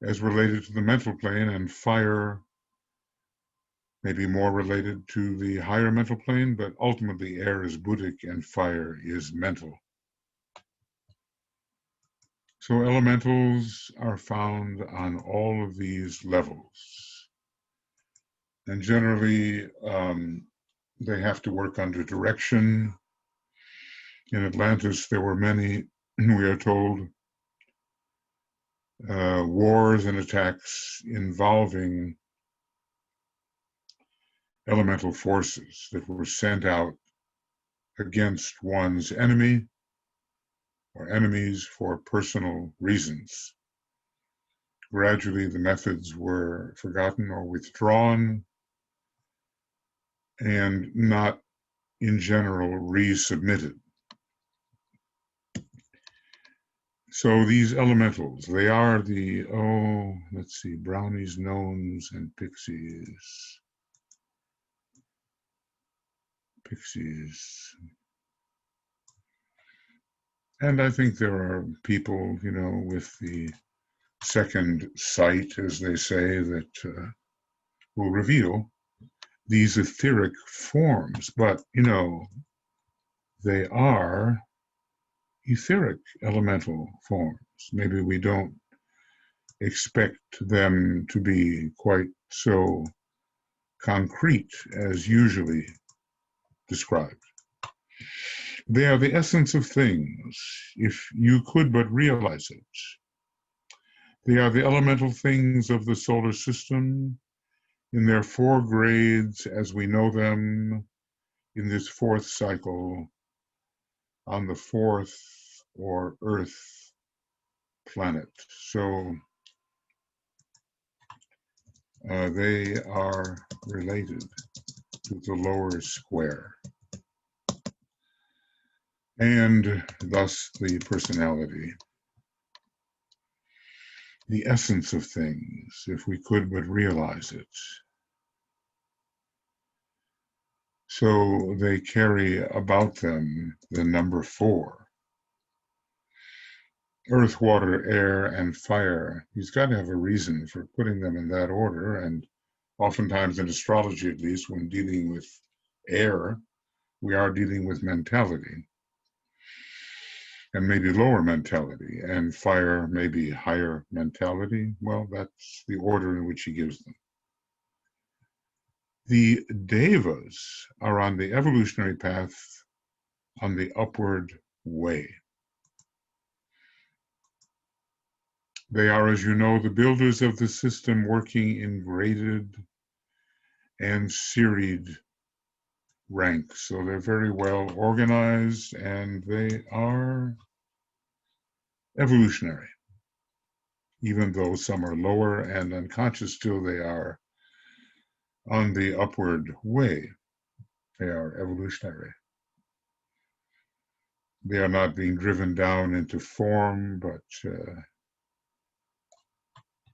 S1: as related to the mental plane, and fire maybe more related to the higher mental plane, but ultimately air is Buddhic and fire is mental. So elementals are found on all of these levels. And generally, they have to work under direction. In Atlantis, there were many, we are told, wars and attacks involving elemental forces that were sent out against one's enemy or enemies for personal reasons. Gradually, the methods were forgotten or withdrawn and not, in general, resubmitted. So these elementals, they are the, let's see, brownies, gnomes, and pixies. Pixies. And I think there are people, with the second sight, as they say, that will reveal these etheric forms. But, they are etheric elemental forms. Maybe we don't expect them to be quite so concrete as usually described. They are the essence of things, if you could but realize it. They are the elemental things of the solar system in their 4 grades as we know them in this 4th cycle on the 4th or Earth planet. So they are related to the lower square, and thus the personality, the essence of things, if we could but realize it. So they carry about them the number 4. Earth, water, air, and fire. He's got to have a reason for putting them in that order, and oftentimes in astrology, at least, when dealing with air, we are dealing with mentality, and maybe lower mentality, and fire maybe higher mentality. Well, that's the order in which he gives them. The devas are on the evolutionary path on the upward way. They are, as you know, the builders of the system, working in graded and serried ranks. So they're very well organized, and they are evolutionary. Even though some are lower and unconscious, still they are on the upward way. They are evolutionary. They are not being driven down into form, but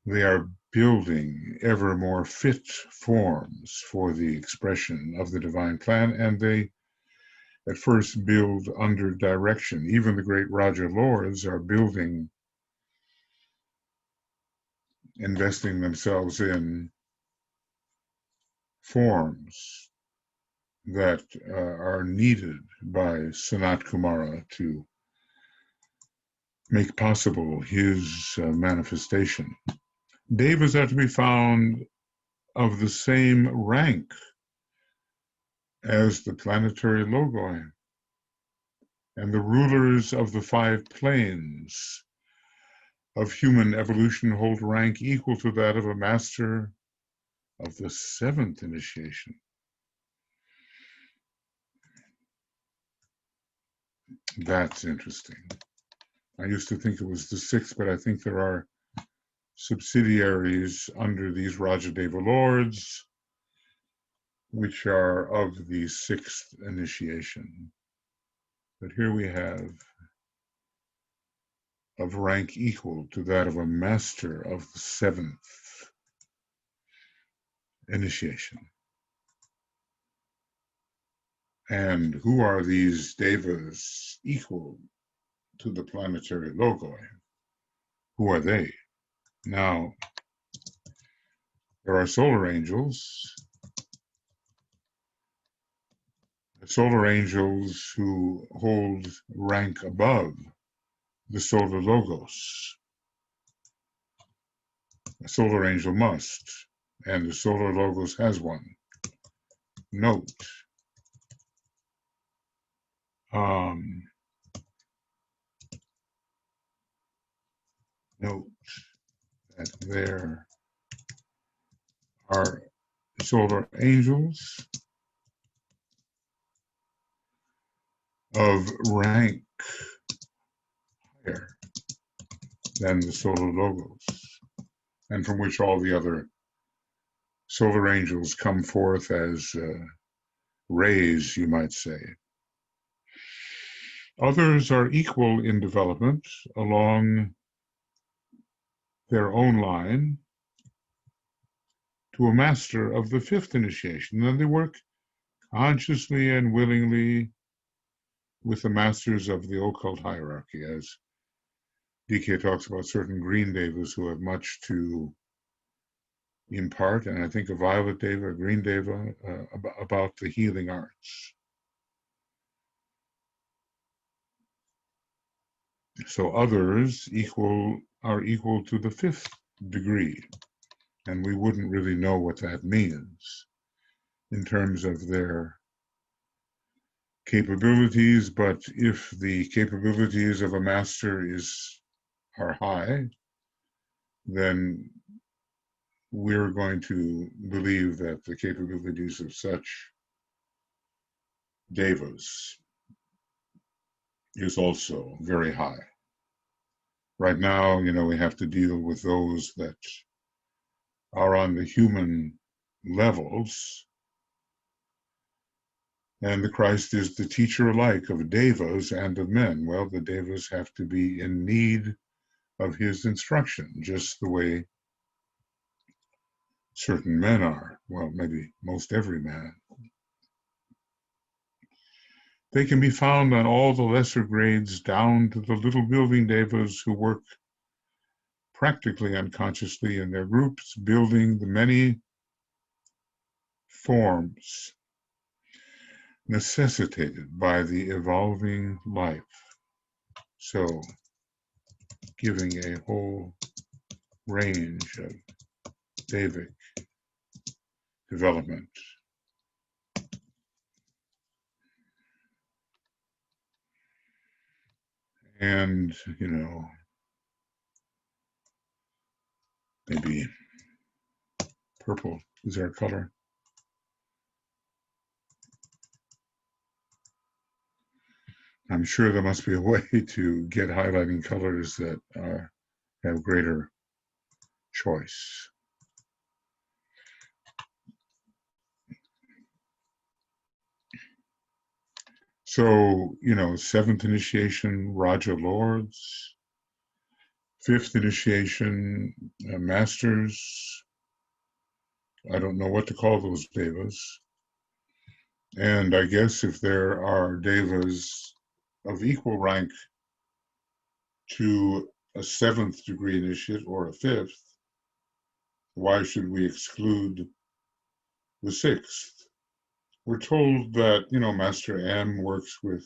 S1: they are building ever more fit forms for the expression of the divine plan, and they at first build under direction. Even the great Raja Lords are building, investing themselves in forms that are needed by Sanat Kumara to make possible his manifestation. Devas are to be found of the same rank as the planetary logoi and the rulers of the 5 planes of human evolution hold rank equal to that of a master of the 7th initiation. That's interesting. I used to think it was the 6th, but I think there are subsidiaries under these Rajadeva lords, which are of the 6th initiation. But here we have of rank equal to that of a master of the 7th initiation. And who are these devas equal to the planetary logoi? Who are they? Now, there are solar angels who hold rank above the solar logos. A solar angel must, and the solar logos has one. Note, note that there are solar angels of rank higher than the solar logos, and from which all the other solar angels come forth as rays, you might say. Others are equal in development along their own line to a master of the 5th initiation, and they work consciously and willingly with the masters of the occult hierarchy, as DK talks about certain green devas who have much to impart, and I think a violet deva, a green deva, about the healing arts. So others are equal to the 5th degree, and we wouldn't really know what that means in terms of their capabilities, but if the capabilities of a master are high, then we're going to believe that the capabilities of such devas is also very high. Right now, we have to deal with those that are on the human levels, and the Christ is the teacher alike of devas and of men. Well, the devas have to be in need of his instruction, just the way certain men are. Well, maybe most every man. They can be found on all the lesser grades down to the little building devas who work practically unconsciously in their groups, building the many forms necessitated by the evolving life. So, giving a whole range of devic development. And, maybe purple is our color. I'm sure there must be a way to get highlighting colors that have greater choice. So, 7th initiation, Raja Lords, 5th initiation, Masters. I don't know what to call those devas. And I guess if there are devas of equal rank to a 7th degree initiate or a 5th, why should we exclude the 6th? We're told that, Master M works with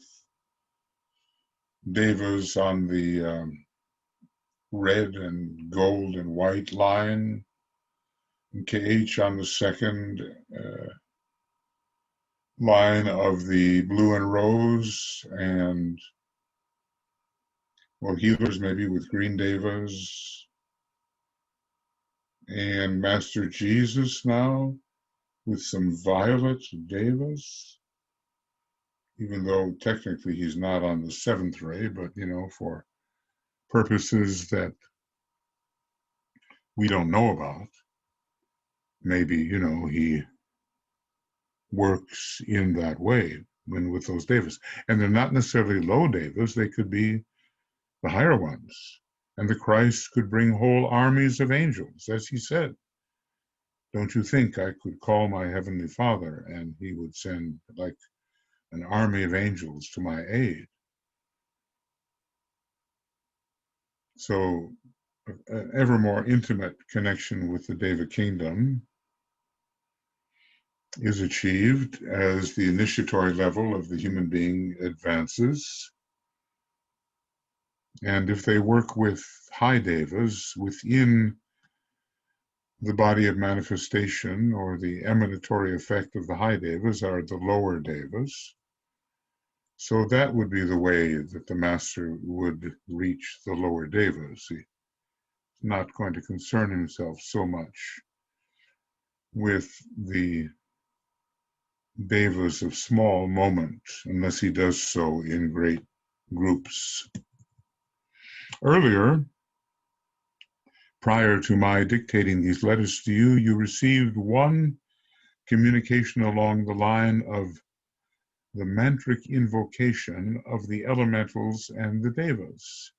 S1: devas on the red and gold and white line, and KH on the 2nd line of the blue and rose, and, well, healers maybe with green devas, and Master Jesus now with some violet devas, even though technically he's not on the 7th ray, but, for purposes that we don't know about, maybe, he works in that way when with those devas. And they're not necessarily low devas. They could be the higher ones. And the Christ could bring whole armies of angels, as he said. Don't you think I could call my heavenly Father and he would send like an army of angels to my aid? So an ever more intimate connection with the Deva kingdom is achieved as the initiatory level of the human being advances. And if they work with high devas within the body of manifestation, or the emanatory effect of the high devas are the lower devas. So that would be the way that the master would reach the lower devas. He's not going to concern himself so much with the devas of small moment, unless he does so in great groups. Earlier, prior to my dictating these letters to you, you received one communication along the line of the mantric invocation of the elementals and the devas.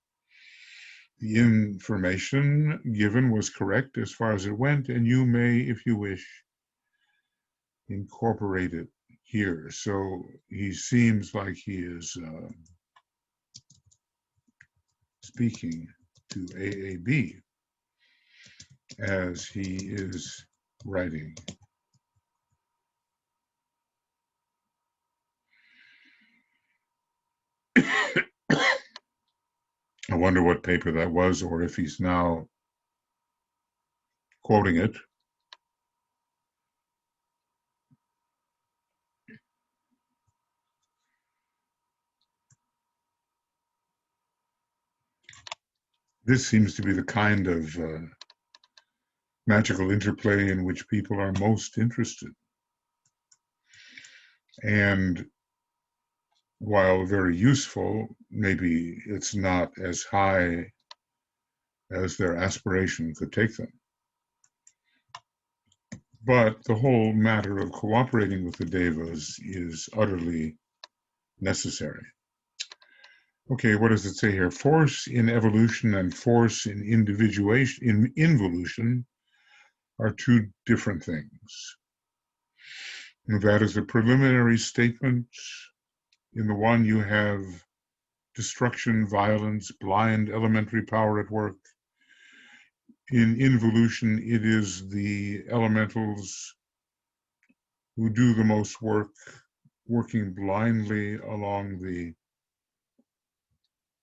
S1: The information given was correct as far as it went, and you may, if you wish, incorporate it here. So he seems like he is speaking to AAB as he is writing. I wonder what paper that was, or if he's now quoting it. This seems to be the kind of magical interplay in which people are most interested. And while very useful, maybe it's not as high as their aspiration could take them. But the whole matter of cooperating with the devas is utterly necessary. Okay, what does it say here? Force in evolution and force in involution are two different things. And that is a preliminary statement. In the one, you have destruction, violence, blind elementary power at work. In involution, it is the elementals who do the most work, working blindly along the,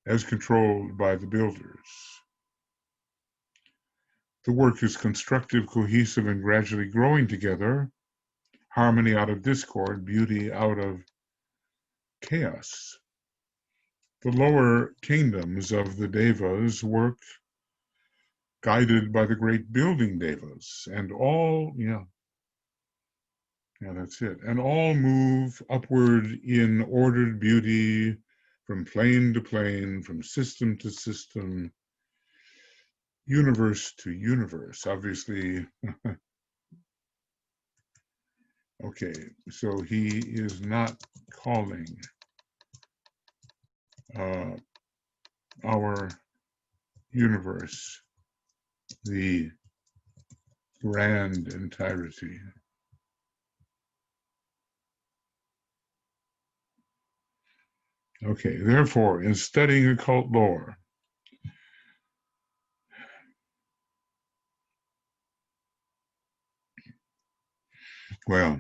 S1: as controlled by the builders. The work is constructive, cohesive, and gradually growing together, harmony out of discord, beauty out of chaos. The lower kingdoms of the devas work guided by the great building devas, and all, that's it. And all move upward in ordered beauty from plane to plane, from system to system, universe to universe. Obviously, okay, so he is not calling our universe the grand entirety. Okay, therefore, in studying occult lore, well,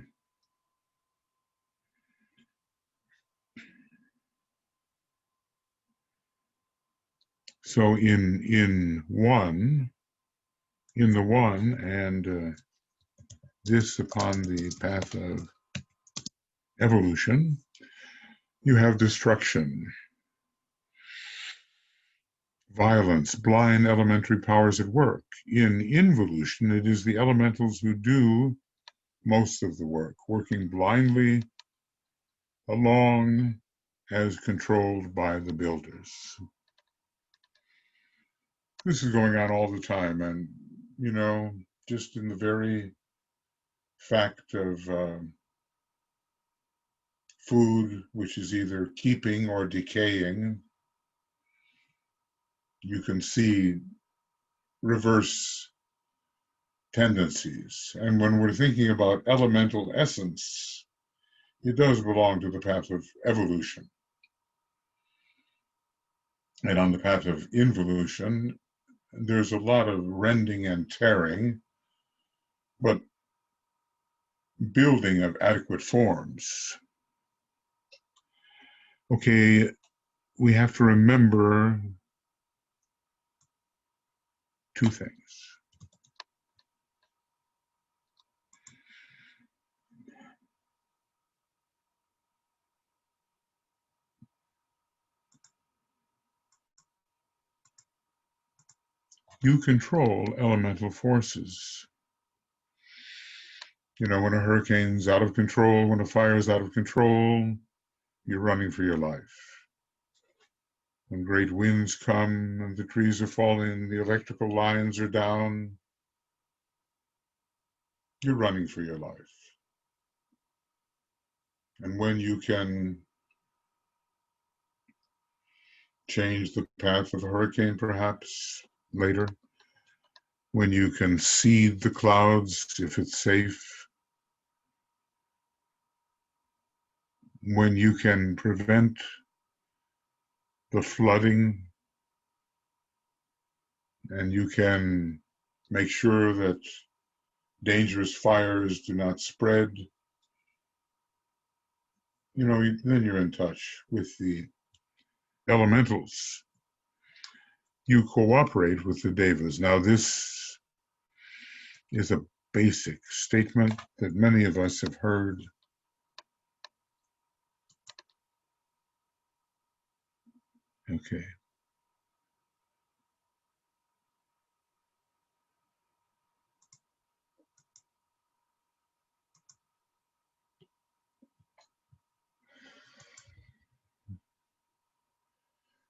S1: so in the one, and this upon the path of evolution, you have destruction, violence, blind elementary powers at work. In involution, it is the elementals who do most of the work, working blindly along as controlled by the builders. This is going on all the time, and, just in the very fact of food, which is either keeping or decaying, you can see reverse tendencies. And when we're thinking about elemental essence, it does belong to the path of evolution. And on the path of involution, there's a lot of rending and tearing, but building of adequate forms. Okay, we have to remember two things. You control elemental forces. You know, when a hurricane's out of control, when a fire's out of control, you're running for your life. When great winds come and the trees are falling, the electrical lines are down, you're running for your life. And when you can change the path of a hurricane, perhaps later, when you can seed the clouds if it's safe, when you can prevent the flooding, and you can make sure that dangerous fires do not spread, you know, then you're in touch with the elementals. You cooperate with the devas. Now, this is a basic statement that many of us have heard. Okay.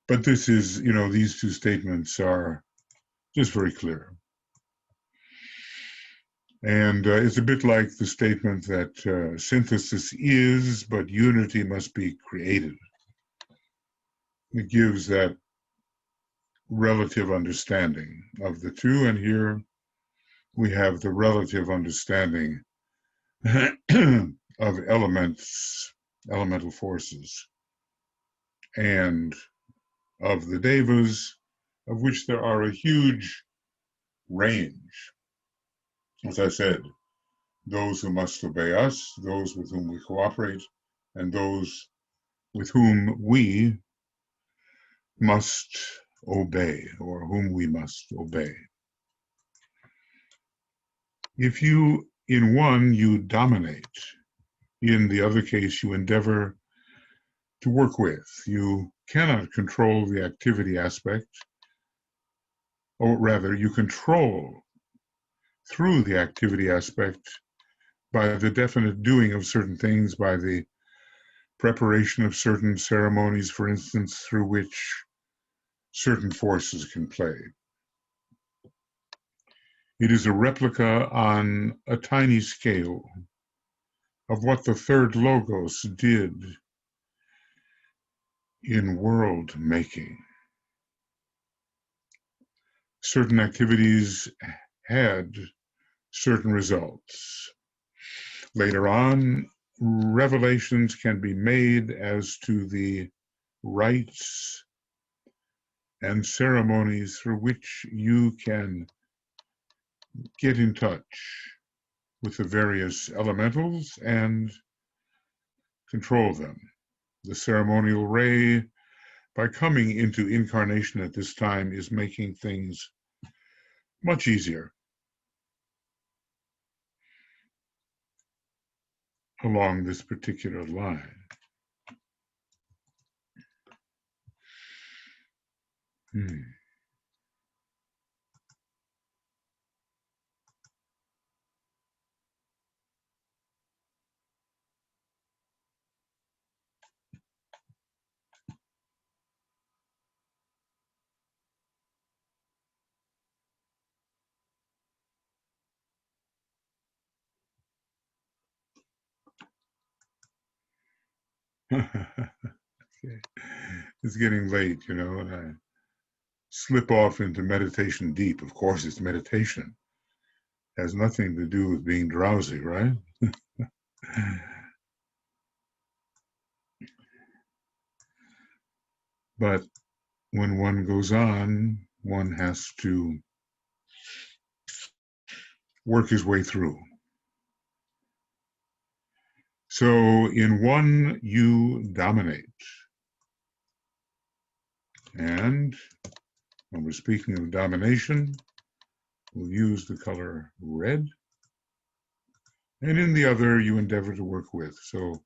S1: But this is, you know, these two statements are just very clear. And it's a bit like the statement that synthesis is, but unity must be created. It gives that relative understanding of the two, and here we have the relative understanding of elemental forces, and of the devas, of which there are a huge range. As I said, those who must obey us, those with whom we cooperate, and those with whom we must obey, or whom we must obey. If you, in one, you dominate, in the other case, you endeavor to work with. You cannot control the activity aspect, or rather, you control through the activity aspect by the definite doing of certain things, by the preparation of certain ceremonies, for instance, through which certain forces can play. It is a replica on a tiny scale of what the third Logos did in world making. Certain activities had certain results. Later on, revelations can be made as to the rites and ceremonies through which you can get in touch with the various elementals and control them. The ceremonial ray, by coming into incarnation at this time, is making things much easier along this particular line. Okay. It's getting late, you know, and slip off into meditation deep. Of course, it's meditation. It has nothing to do with being drowsy, right? But when one goes on, one has to work his way through. So in one, you dominate. And when we're speaking of domination, we'll use the color red. And in the other, you endeavor to work with. So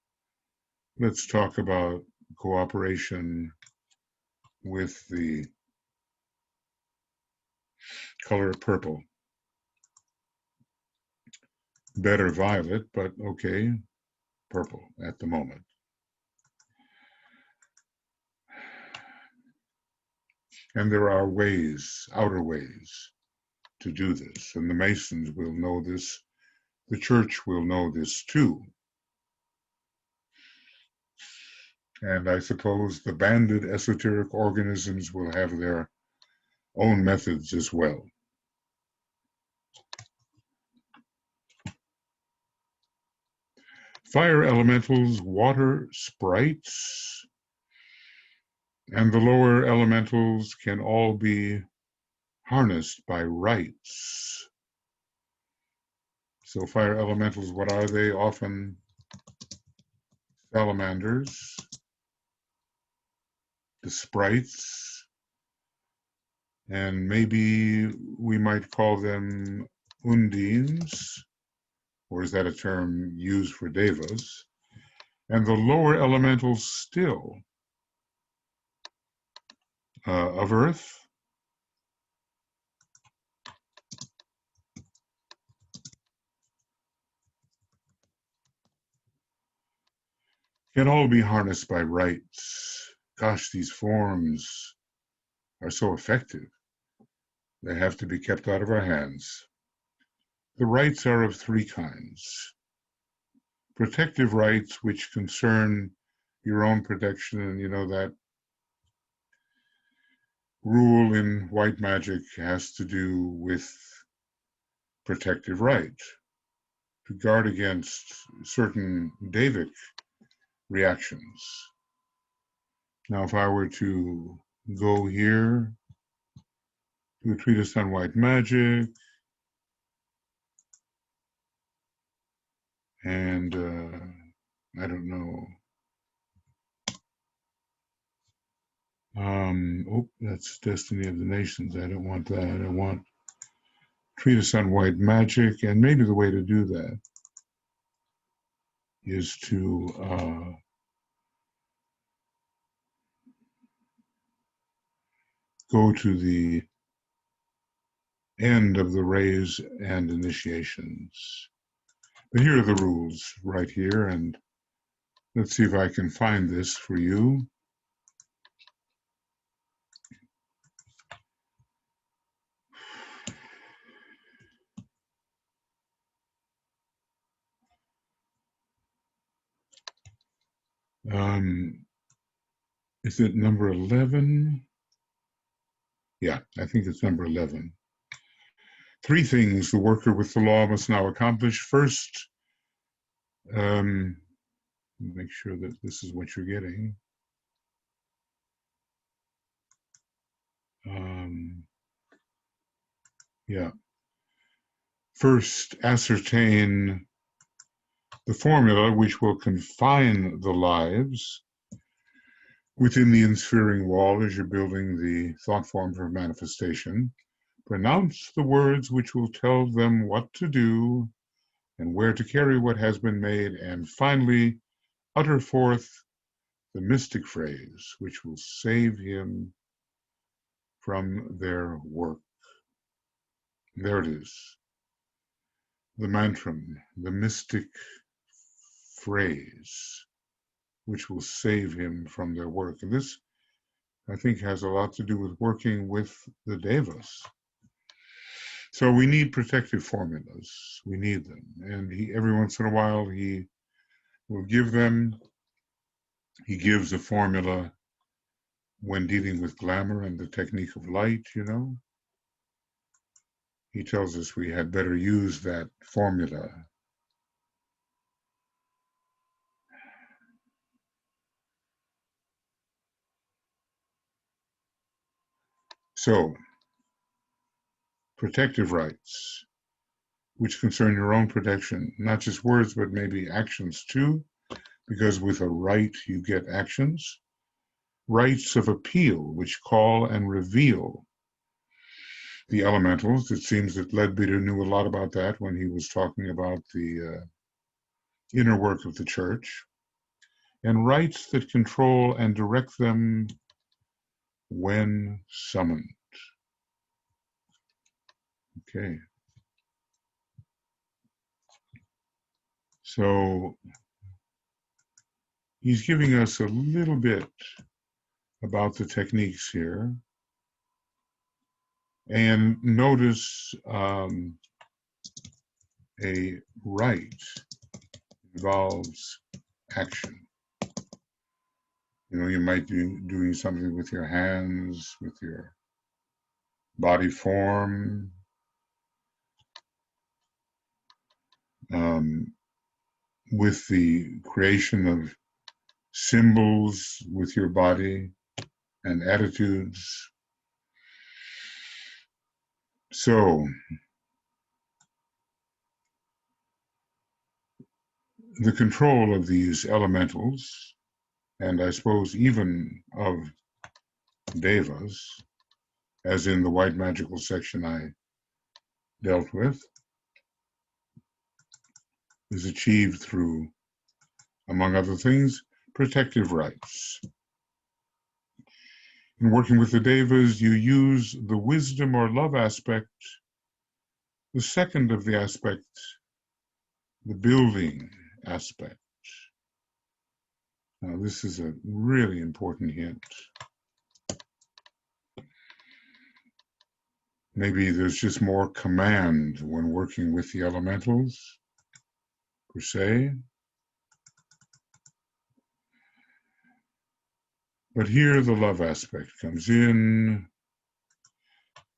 S1: let's talk about cooperation with the color purple. Better violet, but okay, purple at the moment. And there are ways, outer ways, to do this. And the Masons will know this. The Church will know this too. And I suppose the banded esoteric organisms will have their own methods as well. Fire elementals, water sprites, and the lower elementals can all be harnessed by rites. So fire elementals, what are they? Often salamanders, the sprites, and maybe we might call them undines, or is that a term used for devas? And the lower elementals still of earth, can all be harnessed by rites. Gosh, these forms are so effective. They have to be kept out of our hands. The rites are of three kinds. Protective rites, which concern your own protection, and you know that rule in white magic has to do with protective right, to guard against certain Devic reactions. Now, if I were to go here to a treatise on white magic, and I don't know. That's Destiny of the Nations. I don't want that. I want treatise on white magic, and maybe the way to do that is to go to the end of the rays and initiations. But here are the rules right here, and let's see if I can find this for you. Is it number 11? Yeah, I think it's number 11. 3 things the worker with the law must now accomplish. First, make sure that this is what you're getting. Yeah. First, ascertain the formula which will confine the lives within the ensphering wall as you're building the thought form for manifestation. Pronounce the words which will tell them what to do and where to carry what has been made. And finally, utter forth the mystic phrase which will save him from their work. There it is. The mantram, the mystic phrase which will save him from their work. And this, I think, has a lot to do with working with the devas. So we need protective formulas. We need them. And every once in a while, he will give them. He gives a formula when dealing with glamour and the technique of light, he tells us we had better use that formula. So, protective rites, which concern your own protection, not just words, but maybe actions too, because with a rite you get actions. Rites of appeal, which call and reveal the elementals. It seems that Leadbeater knew a lot about that when he was talking about the inner work of the church. And rites that control and direct them when summoned. Okay. So he's giving us a little bit about the techniques here. And notice a rite involves action. You might be doing something with your hands, with your body form, with the creation of symbols with your body and attitudes. So, the control of these elementals, and I suppose even of devas, as in the white magical section I dealt with, is achieved through, among other things, protective rites. In working with the devas, you use the wisdom or love aspect, the second of the aspects, the building aspect. Now, this is a really important hint. Maybe there's just more command when working with the elementals, per se. But here the love aspect comes in.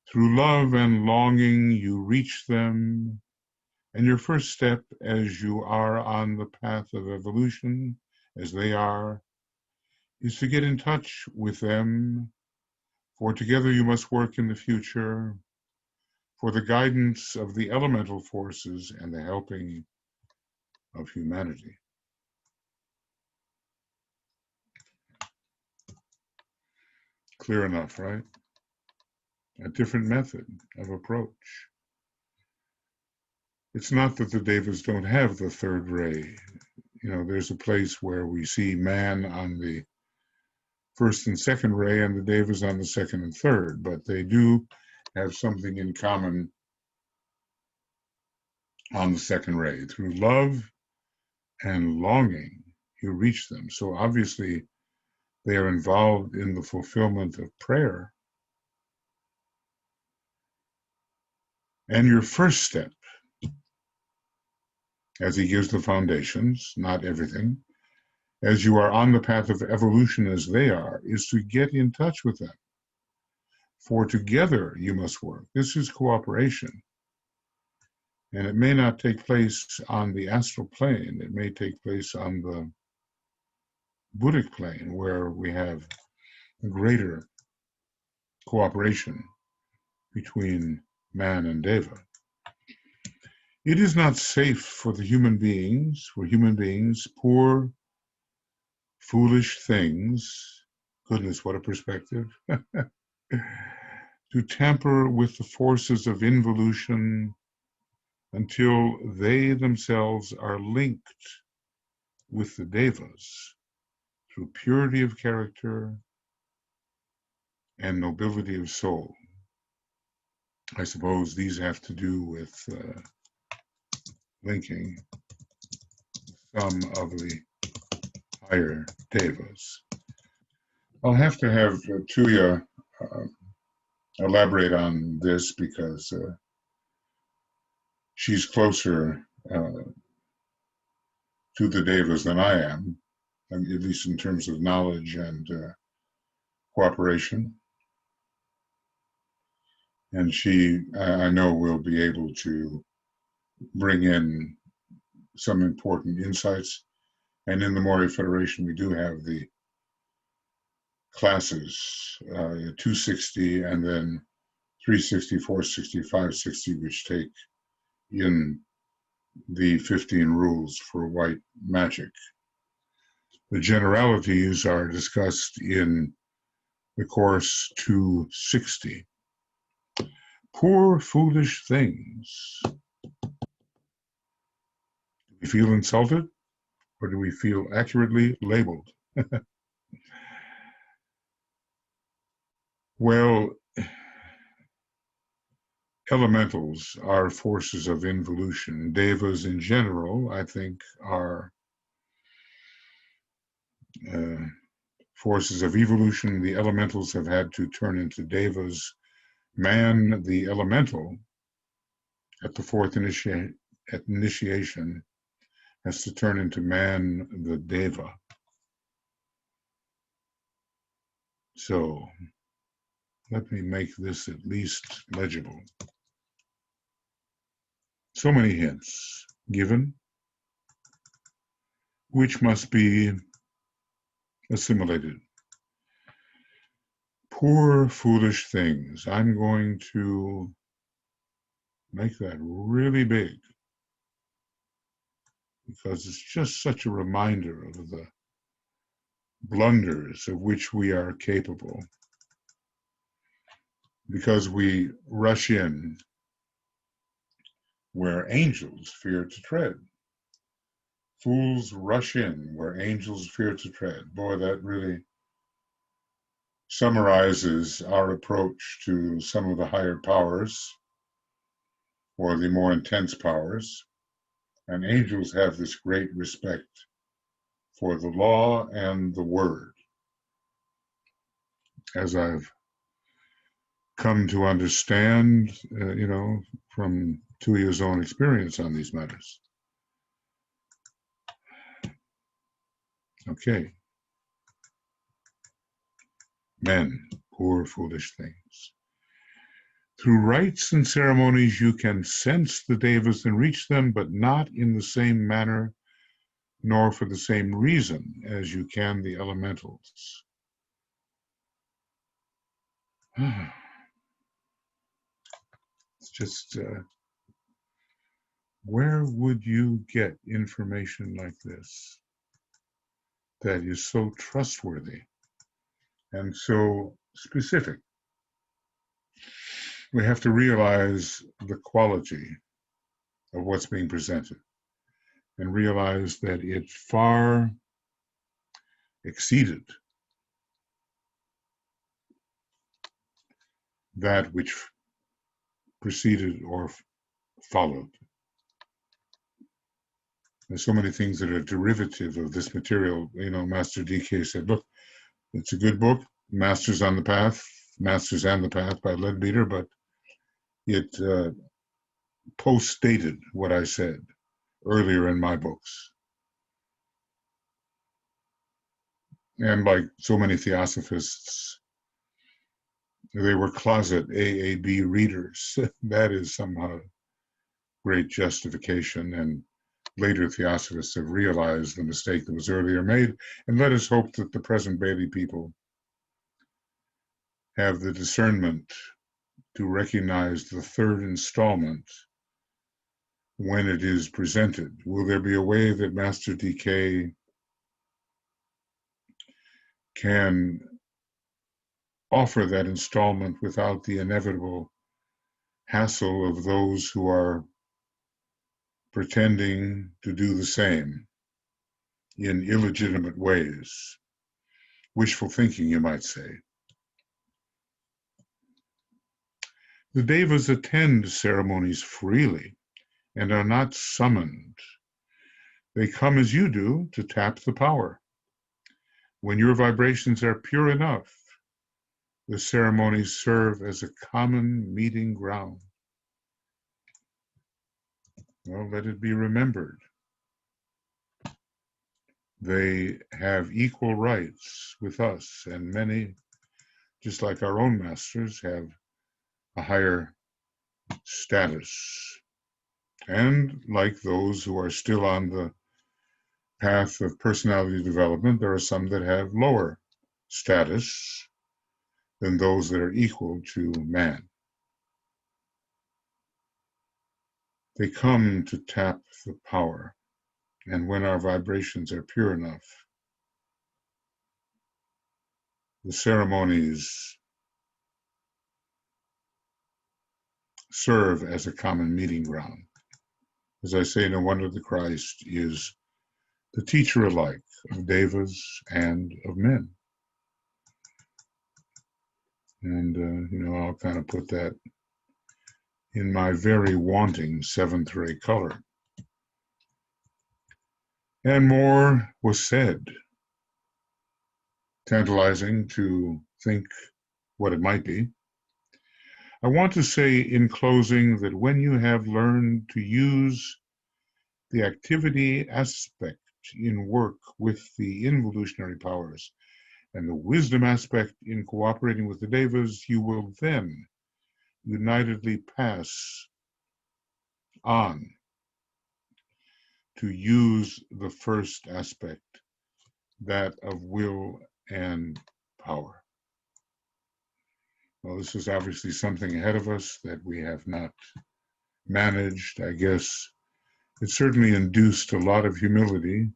S1: Through love and longing, you reach them. And your first step, as you are on the path of evolution, as they are, is to get in touch with them, for together you must work in the future for the guidance of the elemental forces and the helping of humanity. Clear enough, right? A different method of approach. It's not that the devas don't have the third ray. There's a place where we see man on the first and second ray and the devas on the second and third, but they do have something in common on the second ray. Through love and longing, you reach them. So obviously, they are involved in the fulfillment of prayer. And your first step, as he gives the foundations, not everything, as you are on the path of evolution as they are, is to get in touch with them. For together you must work. This is cooperation. And it may not take place on the astral plane. It may take place on the Buddhic plane, where we have greater cooperation between man and deva. It is not safe for human beings, poor, foolish things, goodness, what a perspective, to tamper with the forces of involution until they themselves are linked with the devas through purity of character and nobility of soul. I suppose these have to do with linking some of the higher devas. I'll have to have Tuya elaborate on this because she's closer to the devas than I am, at least in terms of knowledge and cooperation. And she, I know, will be able to bring in some important insights. And in the Mori Federation, we do have the classes, 260 and then 360, 460, 560, which take in the 15 rules for white magic. The generalities are discussed in the course 260. Poor, foolish things. Do we feel insulted, or do we feel accurately labeled? Well, elementals are forces of involution. Devas in general, I think, are forces of evolution. The elementals have had to turn into devas. Man, the elemental, at the fourth initiation, has to turn into man, the deva. So let me make this at least legible. So many hints given, which must be assimilated. Poor, foolish things. I'm going to make that really big because it's just such a reminder of the blunders of which we are capable. Because we rush in where angels fear to tread. Fools rush in where angels fear to tread. Boy, that really summarizes our approach to some of the higher powers or the more intense powers. And angels have this great respect for the law and the word, as I've come to understand, from Tuya's own experience on these matters. Okay. Men, poor, foolish things. Through rites and ceremonies, you can sense the devas and reach them, but not in the same manner, nor for the same reason as you can the elementals. It's just, where would you get information like this that is so trustworthy and so specific? We have to realize the quality of what's being presented and realize that it far exceeded that which preceded or followed. There's so many things that are derivative of this material. Master DK said, look, it's a good book, Masters and the Path by Leadbeater, but it post-stated what I said earlier in my books. And like so many theosophists, they were closet AAB readers. That is somehow great justification, and later theosophists have realized the mistake that was earlier made, and let us hope that the present Bailey people have the discernment to recognize the third installment when it is presented. Will there be a way that Master DK can offer that installment without the inevitable hassle of those who are pretending to do the same in illegitimate ways? Wishful thinking, you might say. The devas attend ceremonies freely and are not summoned. They come as you do to tap the power. When your vibrations are pure enough, the ceremonies serve as a common meeting ground. Well, let it be remembered. They have equal rights with us and many just like our own masters have a higher status. And like those who are still on the path of personality development, there are some that have lower status than those that are equal to man. They come to tap the power, and when our vibrations are pure enough, the ceremonies serve as a common meeting ground. As I say, no wonder the Christ is the teacher alike of devas and of men. And, I'll kind of put that in my very wanting seventh ray color. And more was said, tantalizing to think what it might be. I want to say in closing that when you have learned to use the activity aspect in work with the involutionary powers and the wisdom aspect in cooperating with the devas, you will then unitedly pass on to use the first aspect, that of will and power. Well, this is obviously something ahead of us that we have not managed. I guess it certainly induced a lot of humility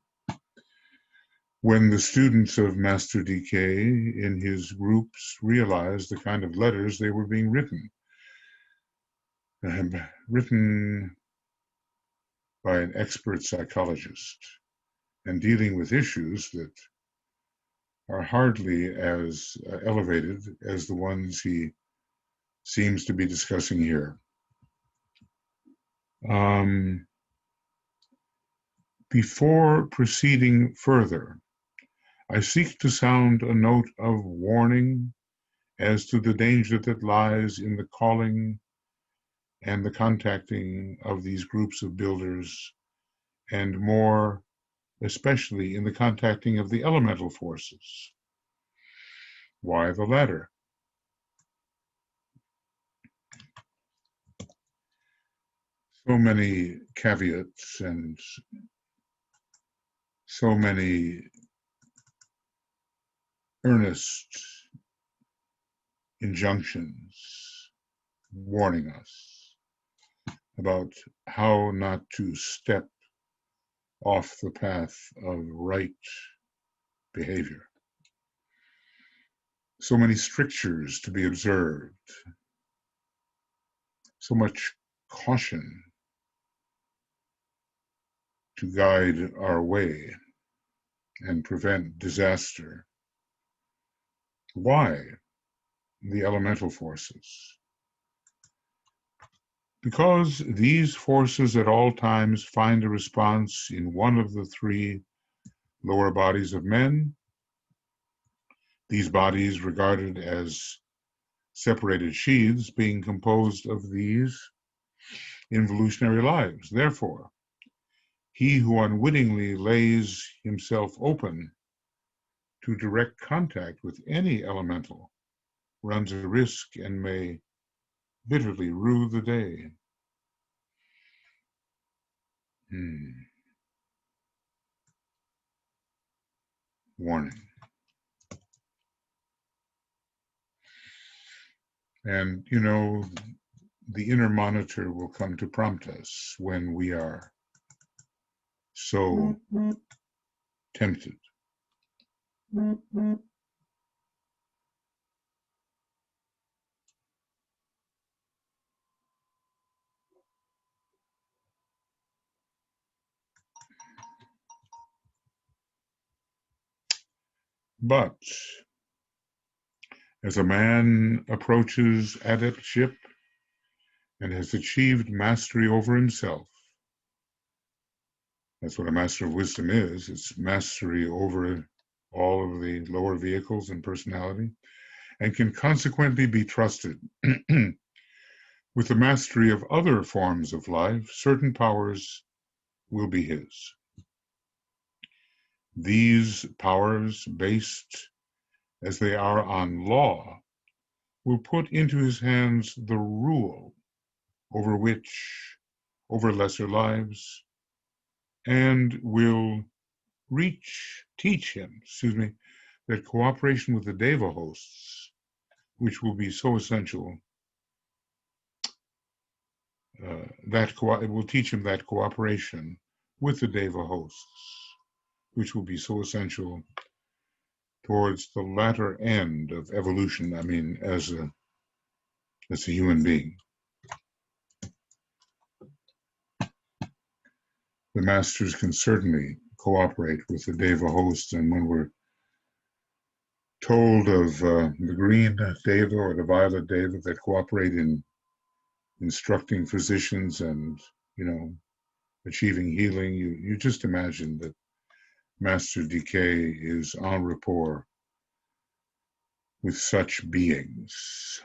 S1: when the students of Master DK in his groups realized the kind of letters they were being written. Written by an expert psychologist and dealing with issues that are hardly as elevated as the ones he seems to be discussing here. Before proceeding further, I seek to sound a note of warning as to the danger that lies in the calling and the contacting of these groups of builders, and more especially in the contacting of the elemental forces. Why the latter? So many caveats and so many earnest injunctions warning us about how not to step off the path of right behavior. So many strictures to be observed, so much caution to guide our way and prevent disaster. Why the elemental forces? Because these forces at all times find a response in one of the three lower bodies of men, these bodies regarded as separated sheaths being composed of these involutionary lives. Therefore, he who unwittingly lays himself open to direct contact with any elemental runs a risk and may bitterly rue the day. Warning. And, the inner monitor will come to prompt us when we are so tempted. But as a man approaches adeptship and has achieved mastery over himself, that's what a master of wisdom is. It's mastery over all of the lower vehicles and personality, and can consequently be trusted. With the mastery of other forms of life, certain powers will be his. These powers, based as they are on law, will put into his hands the rule over lesser lives, and will teach him, that cooperation with the deva hosts, which will be so essential, it will teach him that cooperation with the deva hosts, which will be so essential towards the latter end of evolution, I mean, as a human being. The masters can certainly cooperate with the deva hosts, and when we're told of the green deva or the violet deva that cooperate in instructing physicians and, achieving healing, you just imagine that Master DK is en rapport with such beings.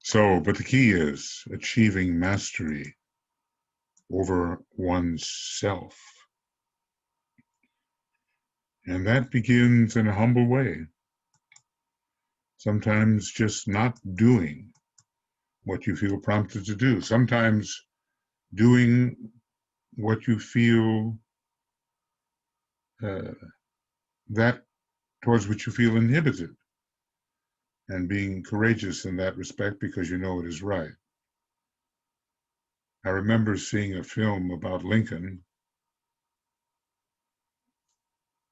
S1: So, but the key is achieving mastery over one's self. And that begins in a humble way. Sometimes just not doing what you feel prompted to do. Sometimes doing what you feel, that towards which you feel inhibited, and being courageous in that respect because you know it is right. I remember seeing a film about Lincoln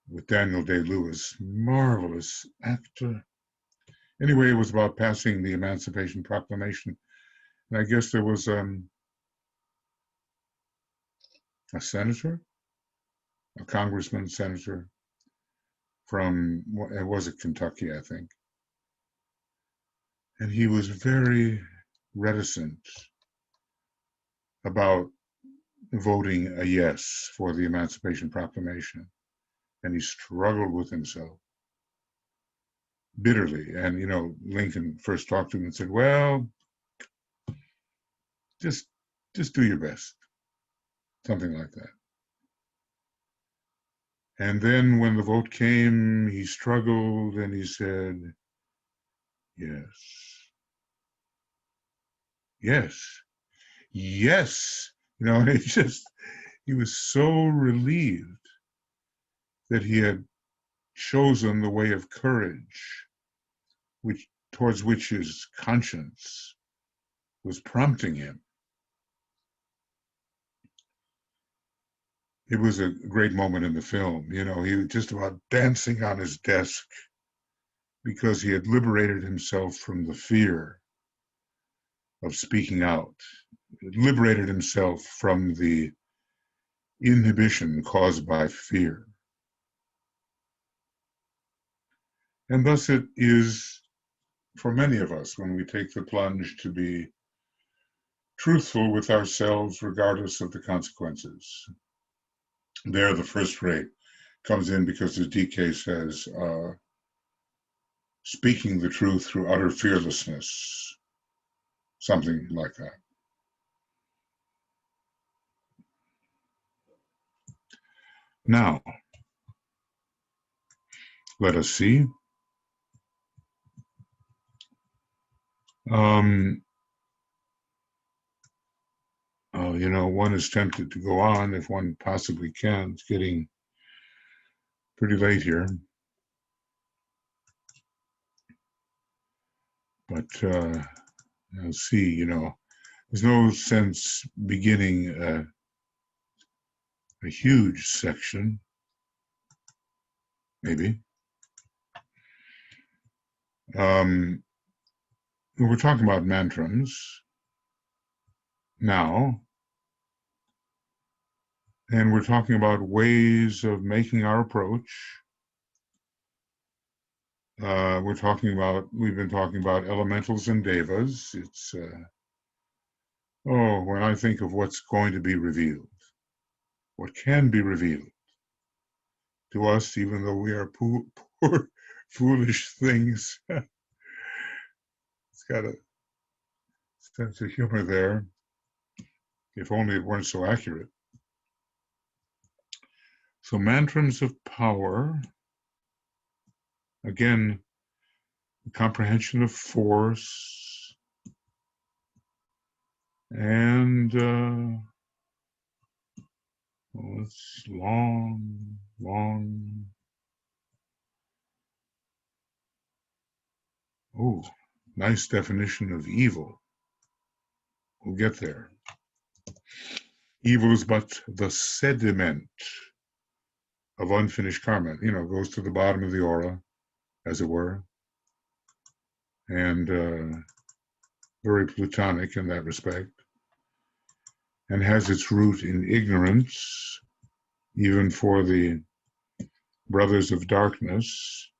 S1: with Daniel Day-Lewis, marvelous actor. Anyway, it was about passing the Emancipation Proclamation. And I guess there was a senator, a congressman, senator from, was it Kentucky, I think. And he was very reticent about voting a yes for the Emancipation Proclamation. And he struggled with himself bitterly. And, Lincoln first talked to him and said, well, just do your best. Something like that. And then when the vote came, he struggled and he said, yes, yes, yes. He was so relieved that he had chosen the way of courage, towards which his conscience was prompting him. It was a great moment in the film. He was just about dancing on his desk because he had liberated himself from the fear of speaking out, liberated himself from the inhibition caused by fear. And thus it is for many of us when we take the plunge to be truthful with ourselves regardless of the consequences. There, the first rate comes in because, as DK says, speaking the truth through utter fearlessness, something like that. Now, let us see. One is tempted to go on if one possibly can. It's getting pretty late here. But let's see, there's no sense beginning a huge section, maybe. We're talking about mantrams now, and we're talking about ways of making our approach. We've been talking about elementals and devas. It's, when I think of what's going to be revealed, what can be revealed to us, even though we are poor foolish things. It's got a sense of humor there, if only it weren't so accurate. So mantrams of power, again, comprehension of force, and it's long. Oh, nice definition of evil. We'll get there. Evil is but the sediment of unfinished karma. Goes to the bottom of the aura, as it were, and very Platonic in that respect, and has its root in ignorance, even for the brothers of darkness.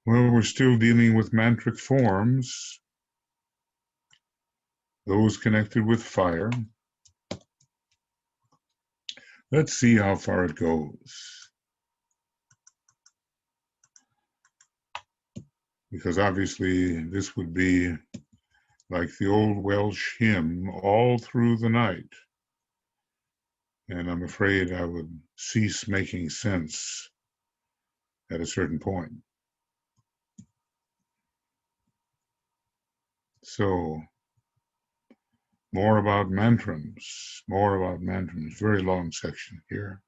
S1: Well, we're still dealing with mantric forms, those connected with fire. Let's see how far it goes. Because obviously this would be like the old Welsh hymn, all through the night. And I'm afraid I would cease making sense at a certain point. So, more about mantrams, very long section here.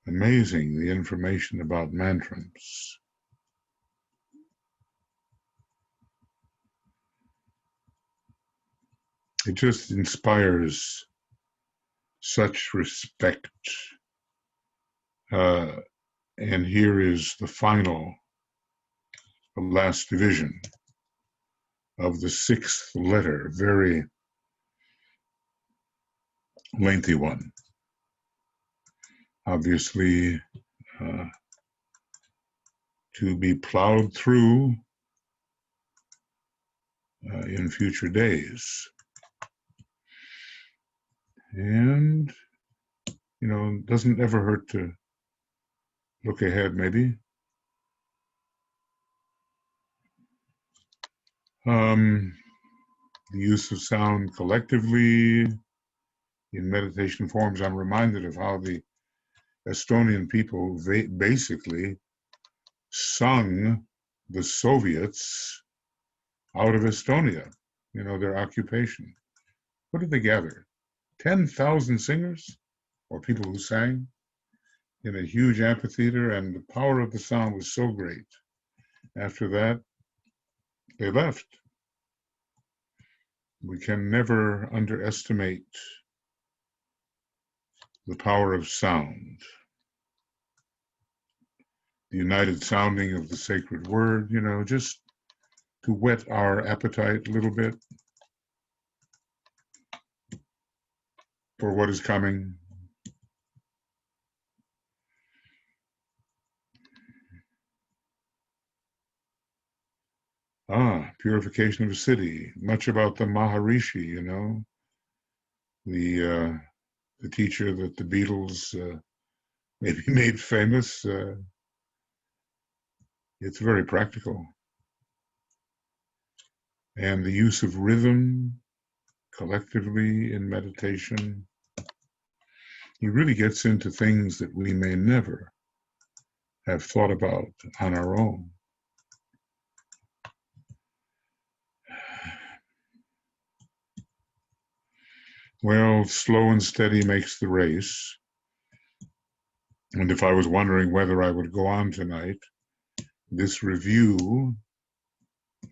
S1: Amazing, the information about mantrams. It just inspires such respect. And here is the last division of the sixth letter, very lengthy one. Obviously, to be plowed through in future days. And, doesn't ever hurt to look ahead, maybe. The use of sound collectively in meditation forms. I'm reminded of how the Estonian people basically sung the Soviets out of Estonia, their occupation. What did they gather? 10,000 singers or people who sang in a huge amphitheater, and the power of the sound was so great. After that, they left. We can never underestimate the power of sound. The united sounding of the sacred word, just to whet our appetite a little bit for what is coming. Purification of a city. Much about the Maharishi, the teacher that the Beatles maybe made famous. It's very practical. And the use of rhythm collectively in meditation. He really gets into things that we may never have thought about on our own. Well, slow and steady makes the race. And if I was wondering whether I would go on tonight, this review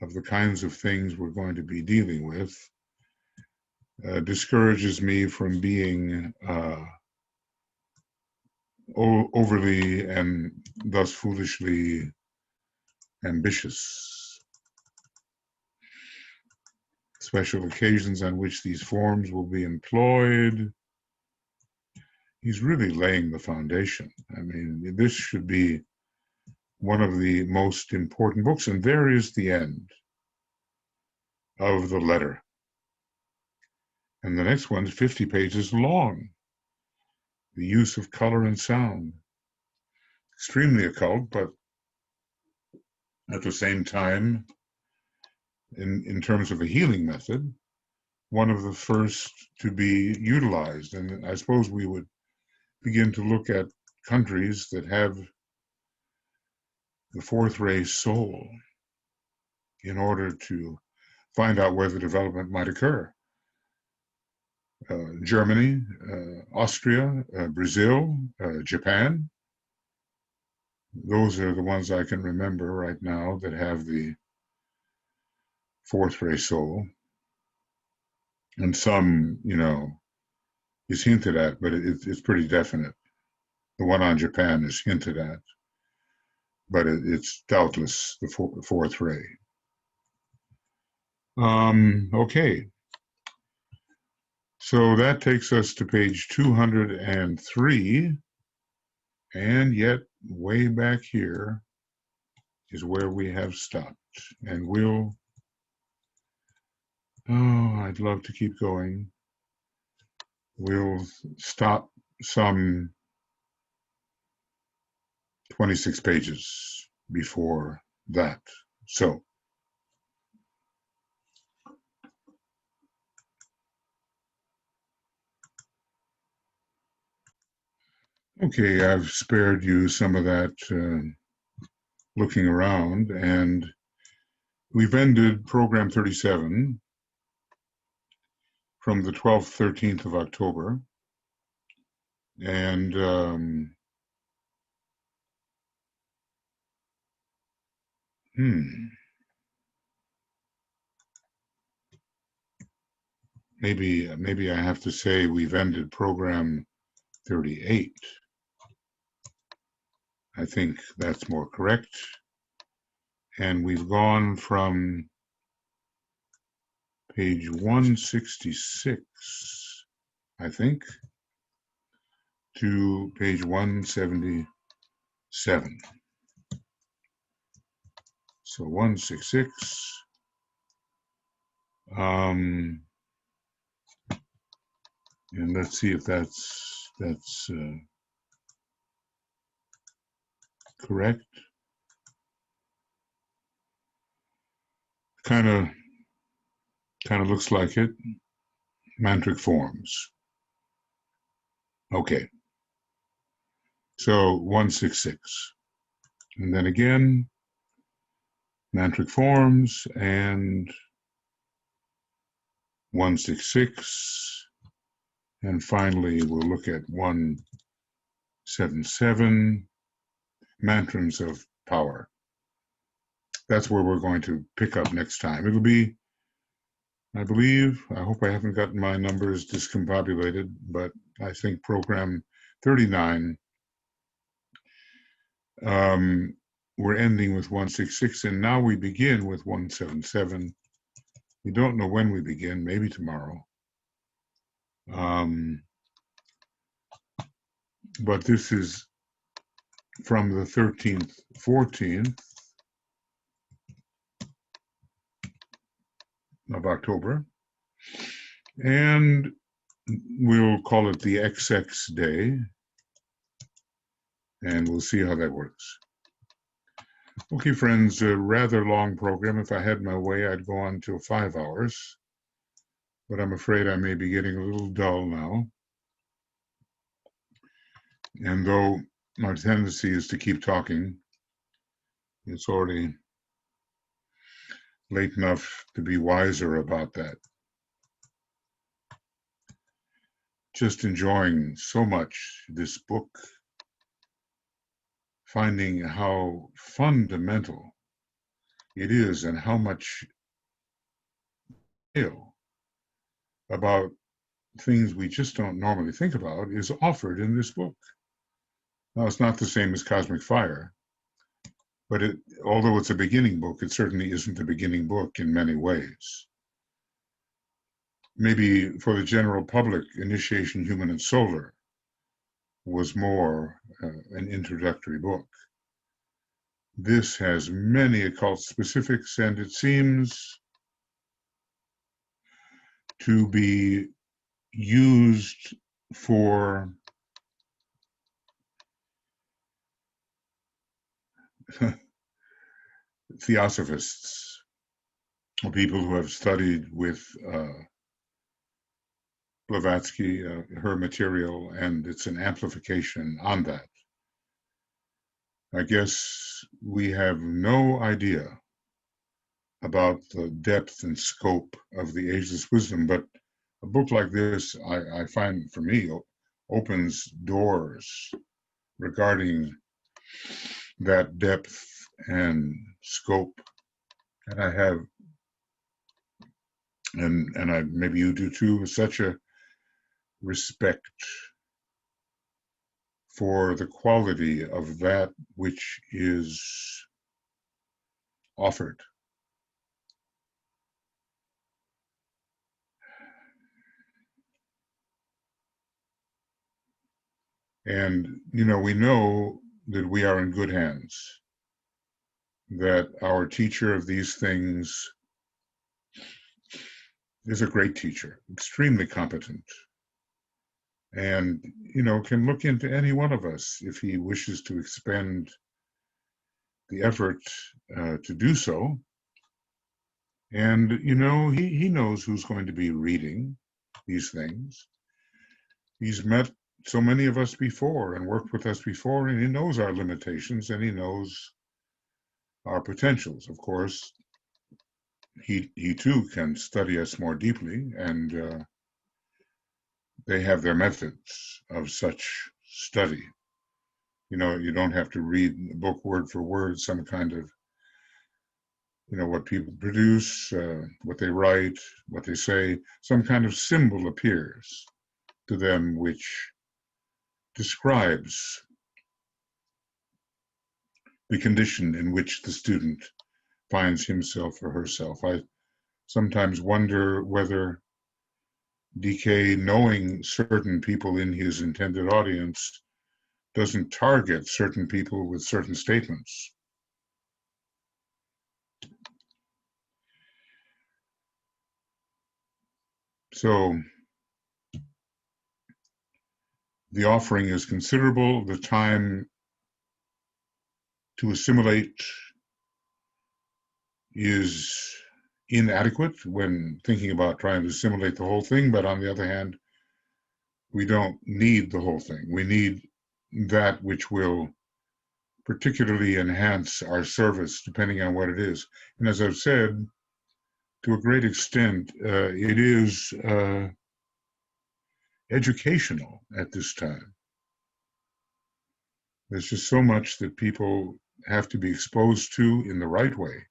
S1: of the kinds of things we're going to be dealing with discourages me from being overly and thus foolishly ambitious. Special occasions on which these forms will be employed. He's really laying the foundation. I mean, this should be one of the most important books, and there is the end of the letter. And the next one's 50 pages long. The use of color and sound. Extremely occult, but at the same time, in terms of a healing method, one of the first to be utilized. And I suppose we would begin to look at countries that have the fourth ray soul in order to find out where the development might occur. Germany, Austria, Brazil, Japan. Those are the ones I can remember right now that have the fourth ray soul. And some, is hinted at, but it's pretty definite. The one on Japan is hinted at, but it's doubtless the fourth ray. Okay. So that takes us to page 203, and yet way back here is where we have stopped. And I'd love to keep going. We'll stop some 26 pages before that. So, okay, I've spared you some of that looking around, and we've ended program 37 from the 12th, 13th of October. And maybe I have to say we've ended program 38. I think that's more correct. And we've gone from page 166, I think, to page 177. So 166. And let's see if that's correct. Kind of looks like it. Mantric forms. Okay. So 166. And then again, mantric forms, and 166. And finally, we'll look at 177, mantras of power. That's where we're going to pick up next time. It'll be, I believe, I hope I haven't gotten my numbers discombobulated, but I think program 39, we're ending with 166, and now we begin with 177. We don't know when we begin, maybe tomorrow. But this is from the 13th, 14th of October, and we'll call it the XX day, and we'll see how that works. Okay, friends, a rather long program. If I had my way, I'd go on till 5 hours, but I'm afraid I may be getting a little dull now. And though our tendency is to keep talking, it's already late enough to be wiser about that. Just enjoying so much this book, finding how fundamental it is and how much about things we just don't normally think about is offered in this book. Now, it's not the same as Cosmic Fire, but although it's a beginning book, it certainly isn't a beginning book in many ways. Maybe for the general public, Initiation Human and Solar was more an introductory book. This has many occult specifics, and it seems to be used for theosophists, or people who have studied with Blavatsky, her material, and it's an amplification on that. I guess we have no idea about the depth and scope of the ageless wisdom, but a book like this, I find, for me, opens doors regarding that depth and scope. And I have, and I maybe you do too, such a respect for the quality of that which is offered. And, we know that we are in good hands, that our teacher of these things is a great teacher, extremely competent, and, can look into any one of us if he wishes to expend the effort to do so. And, he knows who's going to be reading these things. He's met so many of us before and worked with us before, and he knows our limitations and he knows our potentials. Of course, he too can study us more deeply, and they have their methods of such study. You don't have to read the book word for word, some kind of, what people produce, what they write, what they say, some kind of symbol appears to them which describes the condition in which the student finds himself or herself. I sometimes wonder whether DK, knowing certain people in his intended audience, doesn't target certain people with certain statements. So the offering is considerable. The time to assimilate is inadequate when thinking about trying to assimilate the whole thing, but on the other hand, we don't need the whole thing. We need that which will particularly enhance our service, depending on what it is. And as I've said, to a great extent, it is educational at this time. There's just so much that people have to be exposed to in the right way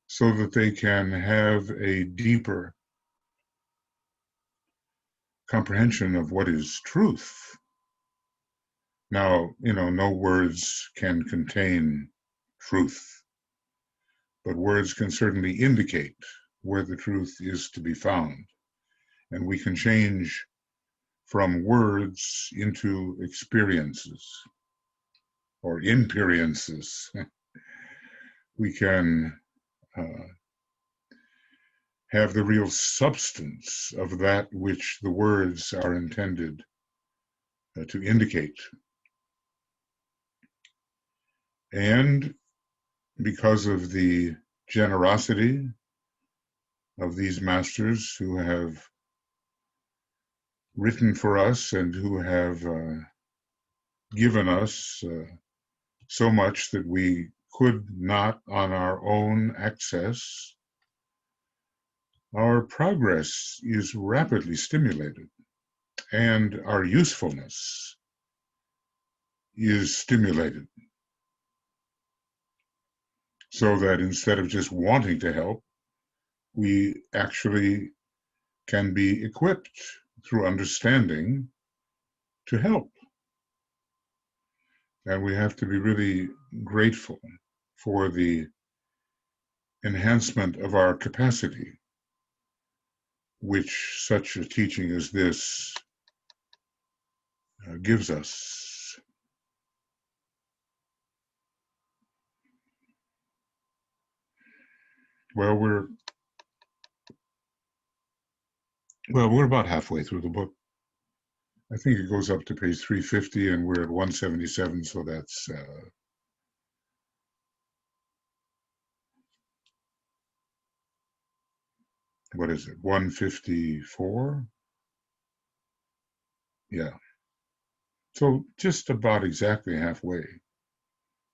S1: so that they can have a deeper comprehension of what is truth. Now, no words can contain truth, but words can certainly indicate where the truth is to be found. And we can change from words into experiences or imperiences. We can have the real substance of that which the words are intended to indicate. And because of the generosity of these masters who have written for us and who have given us so much that we could not on our own access, our progress is rapidly stimulated and our usefulness is stimulated, so that instead of just wanting to help, we actually can be equipped through understanding to help. And we have to be really grateful for the enhancement of our capacity, which such a teaching as this gives us. Well, we're about halfway through the book. I think it goes up to page 350, and we're at 177, so that's what is it, 154? Yeah. So just about exactly halfway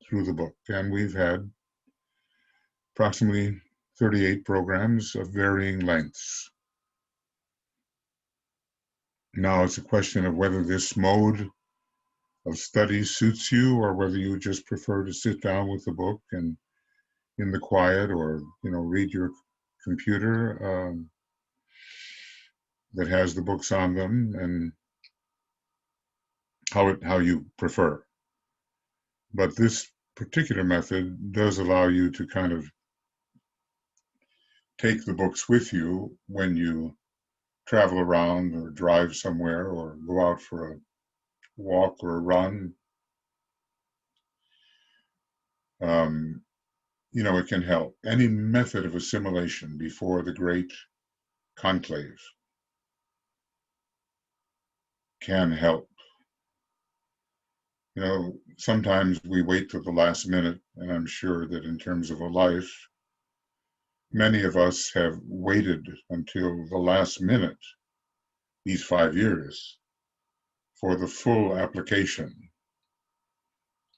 S1: through the book. And we've had approximately 38 programs of varying lengths. Now it's a question of whether this mode of study suits you or whether you just prefer to sit down with the book and in the quiet or, read your computer that has the books on them, and how you prefer. But this particular method does allow you to kind of take the books with you when you travel around or drive somewhere or go out for a walk or a run. It can help. Any method of assimilation before the great conclave can help. Sometimes we wait till the last minute, and I'm sure that in terms of a life, many of us have waited until the last minute, these 5 years, for the full application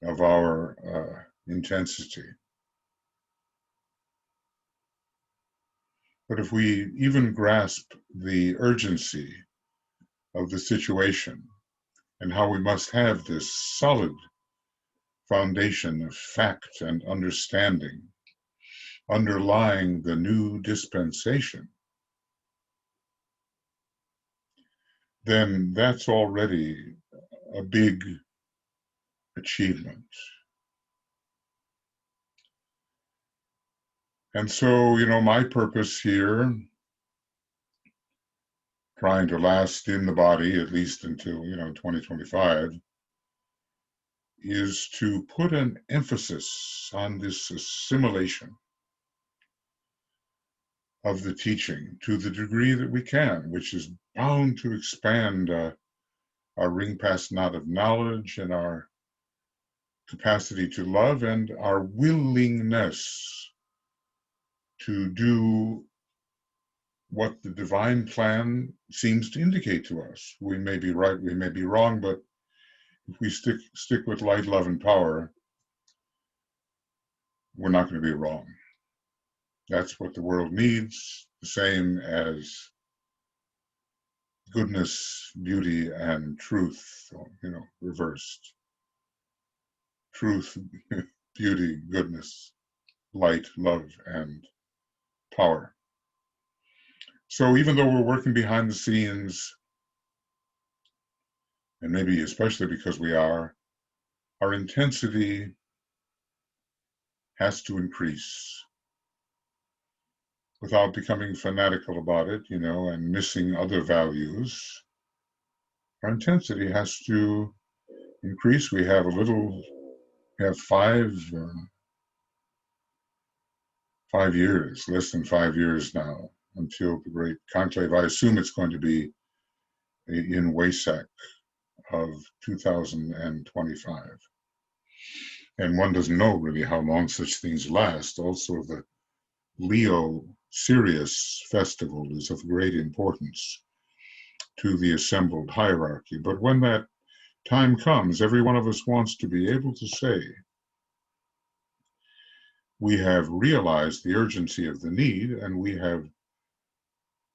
S1: of our intensity. But if we even grasp the urgency of the situation and how we must have this solid foundation of fact and understanding underlying the new dispensation, then that's already a big achievement. And so, my purpose here, trying to last in the body at least until, 2025, is to put an emphasis on this assimilation of the teaching to the degree that we can, which is bound to expand our ring past knot of knowledge and our capacity to love and our willingness to do what the divine plan seems to indicate to us. We may be right, we may be wrong, but if we stick with light, love, and power, we're not going to be wrong. That's what the world needs, the same as goodness, beauty, and truth, reversed. Truth, beauty, goodness, light, love, and power. So even though we're working behind the scenes, and maybe especially because we are, our intensity has to increase without becoming fanatical about it, and missing other values. Our intensity has to increase. We have 5 years, less than 5 years now, until the great conclave. I assume it's going to be in Wesak of 2025. And one doesn't know really how long such things last. Also, the Leo Sirius festival is of great importance to the assembled hierarchy. But when that time comes, every one of us wants to be able to say, we have realized the urgency of the need and we have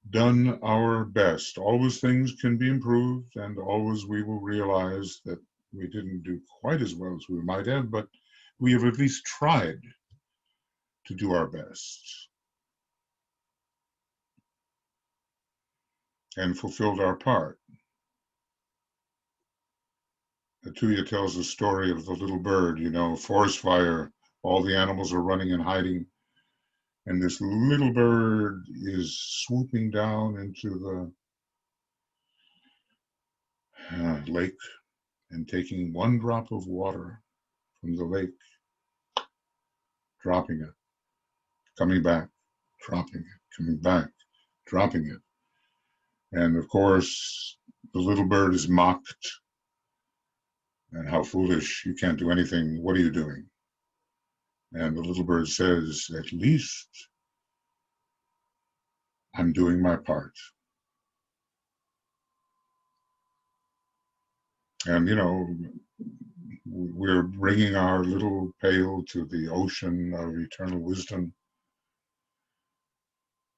S1: done our best. Always things can be improved, and always we will realize that we didn't do quite as well as we might have, but we have at least tried to do our best and fulfilled our part. Atuya tells the story of the little bird, forest fire, all the animals are running and hiding, and this little bird is swooping down into the lake and taking one drop of water from the lake, dropping it, coming back, dropping it, coming back, dropping it. And of course, the little bird is mocked. And how foolish, you can't do anything, what are you doing? And the little bird says, at least I'm doing my part. And, we're bringing our little pail to the ocean of eternal wisdom,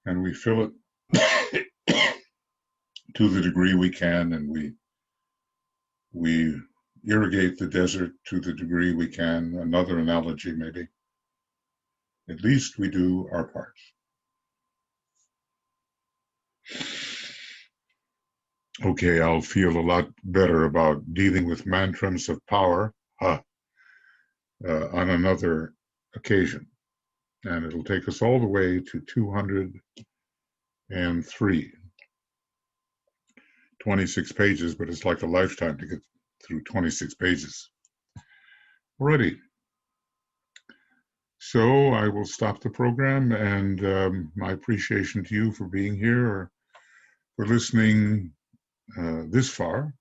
S1: and we fill it to the degree we can, and we irrigate the desert to the degree we can. Another analogy, maybe. At least we do our part. Okay, I'll feel a lot better about dealing with mantrams of power on another occasion. And it'll take us all the way to 203. 26 pages, but it's like a lifetime to get through 26 pages. Alrighty. So I will stop the program, and my appreciation to you for being here or for listening this far,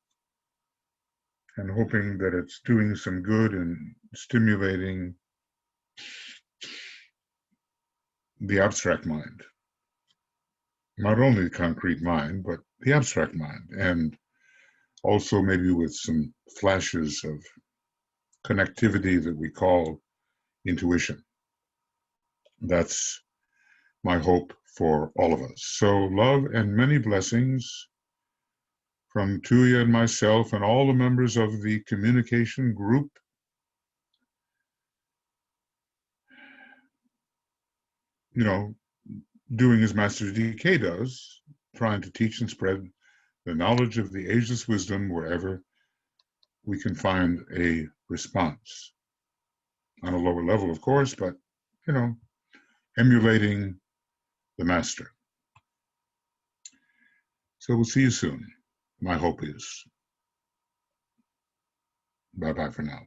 S1: and hoping that it's doing some good and stimulating the abstract mind. Not only the concrete mind, but the abstract mind, and also maybe with some flashes of connectivity that we call intuition. That's my hope for all of us. So love and many blessings from Tuya and myself and all the members of the communication group. Doing as Master DK does, trying to teach and spread the knowledge of the ageless wisdom wherever we can find a response. On a lower level, of course, but, emulating the Master. So we'll see you soon. My hope is. Bye-bye for now.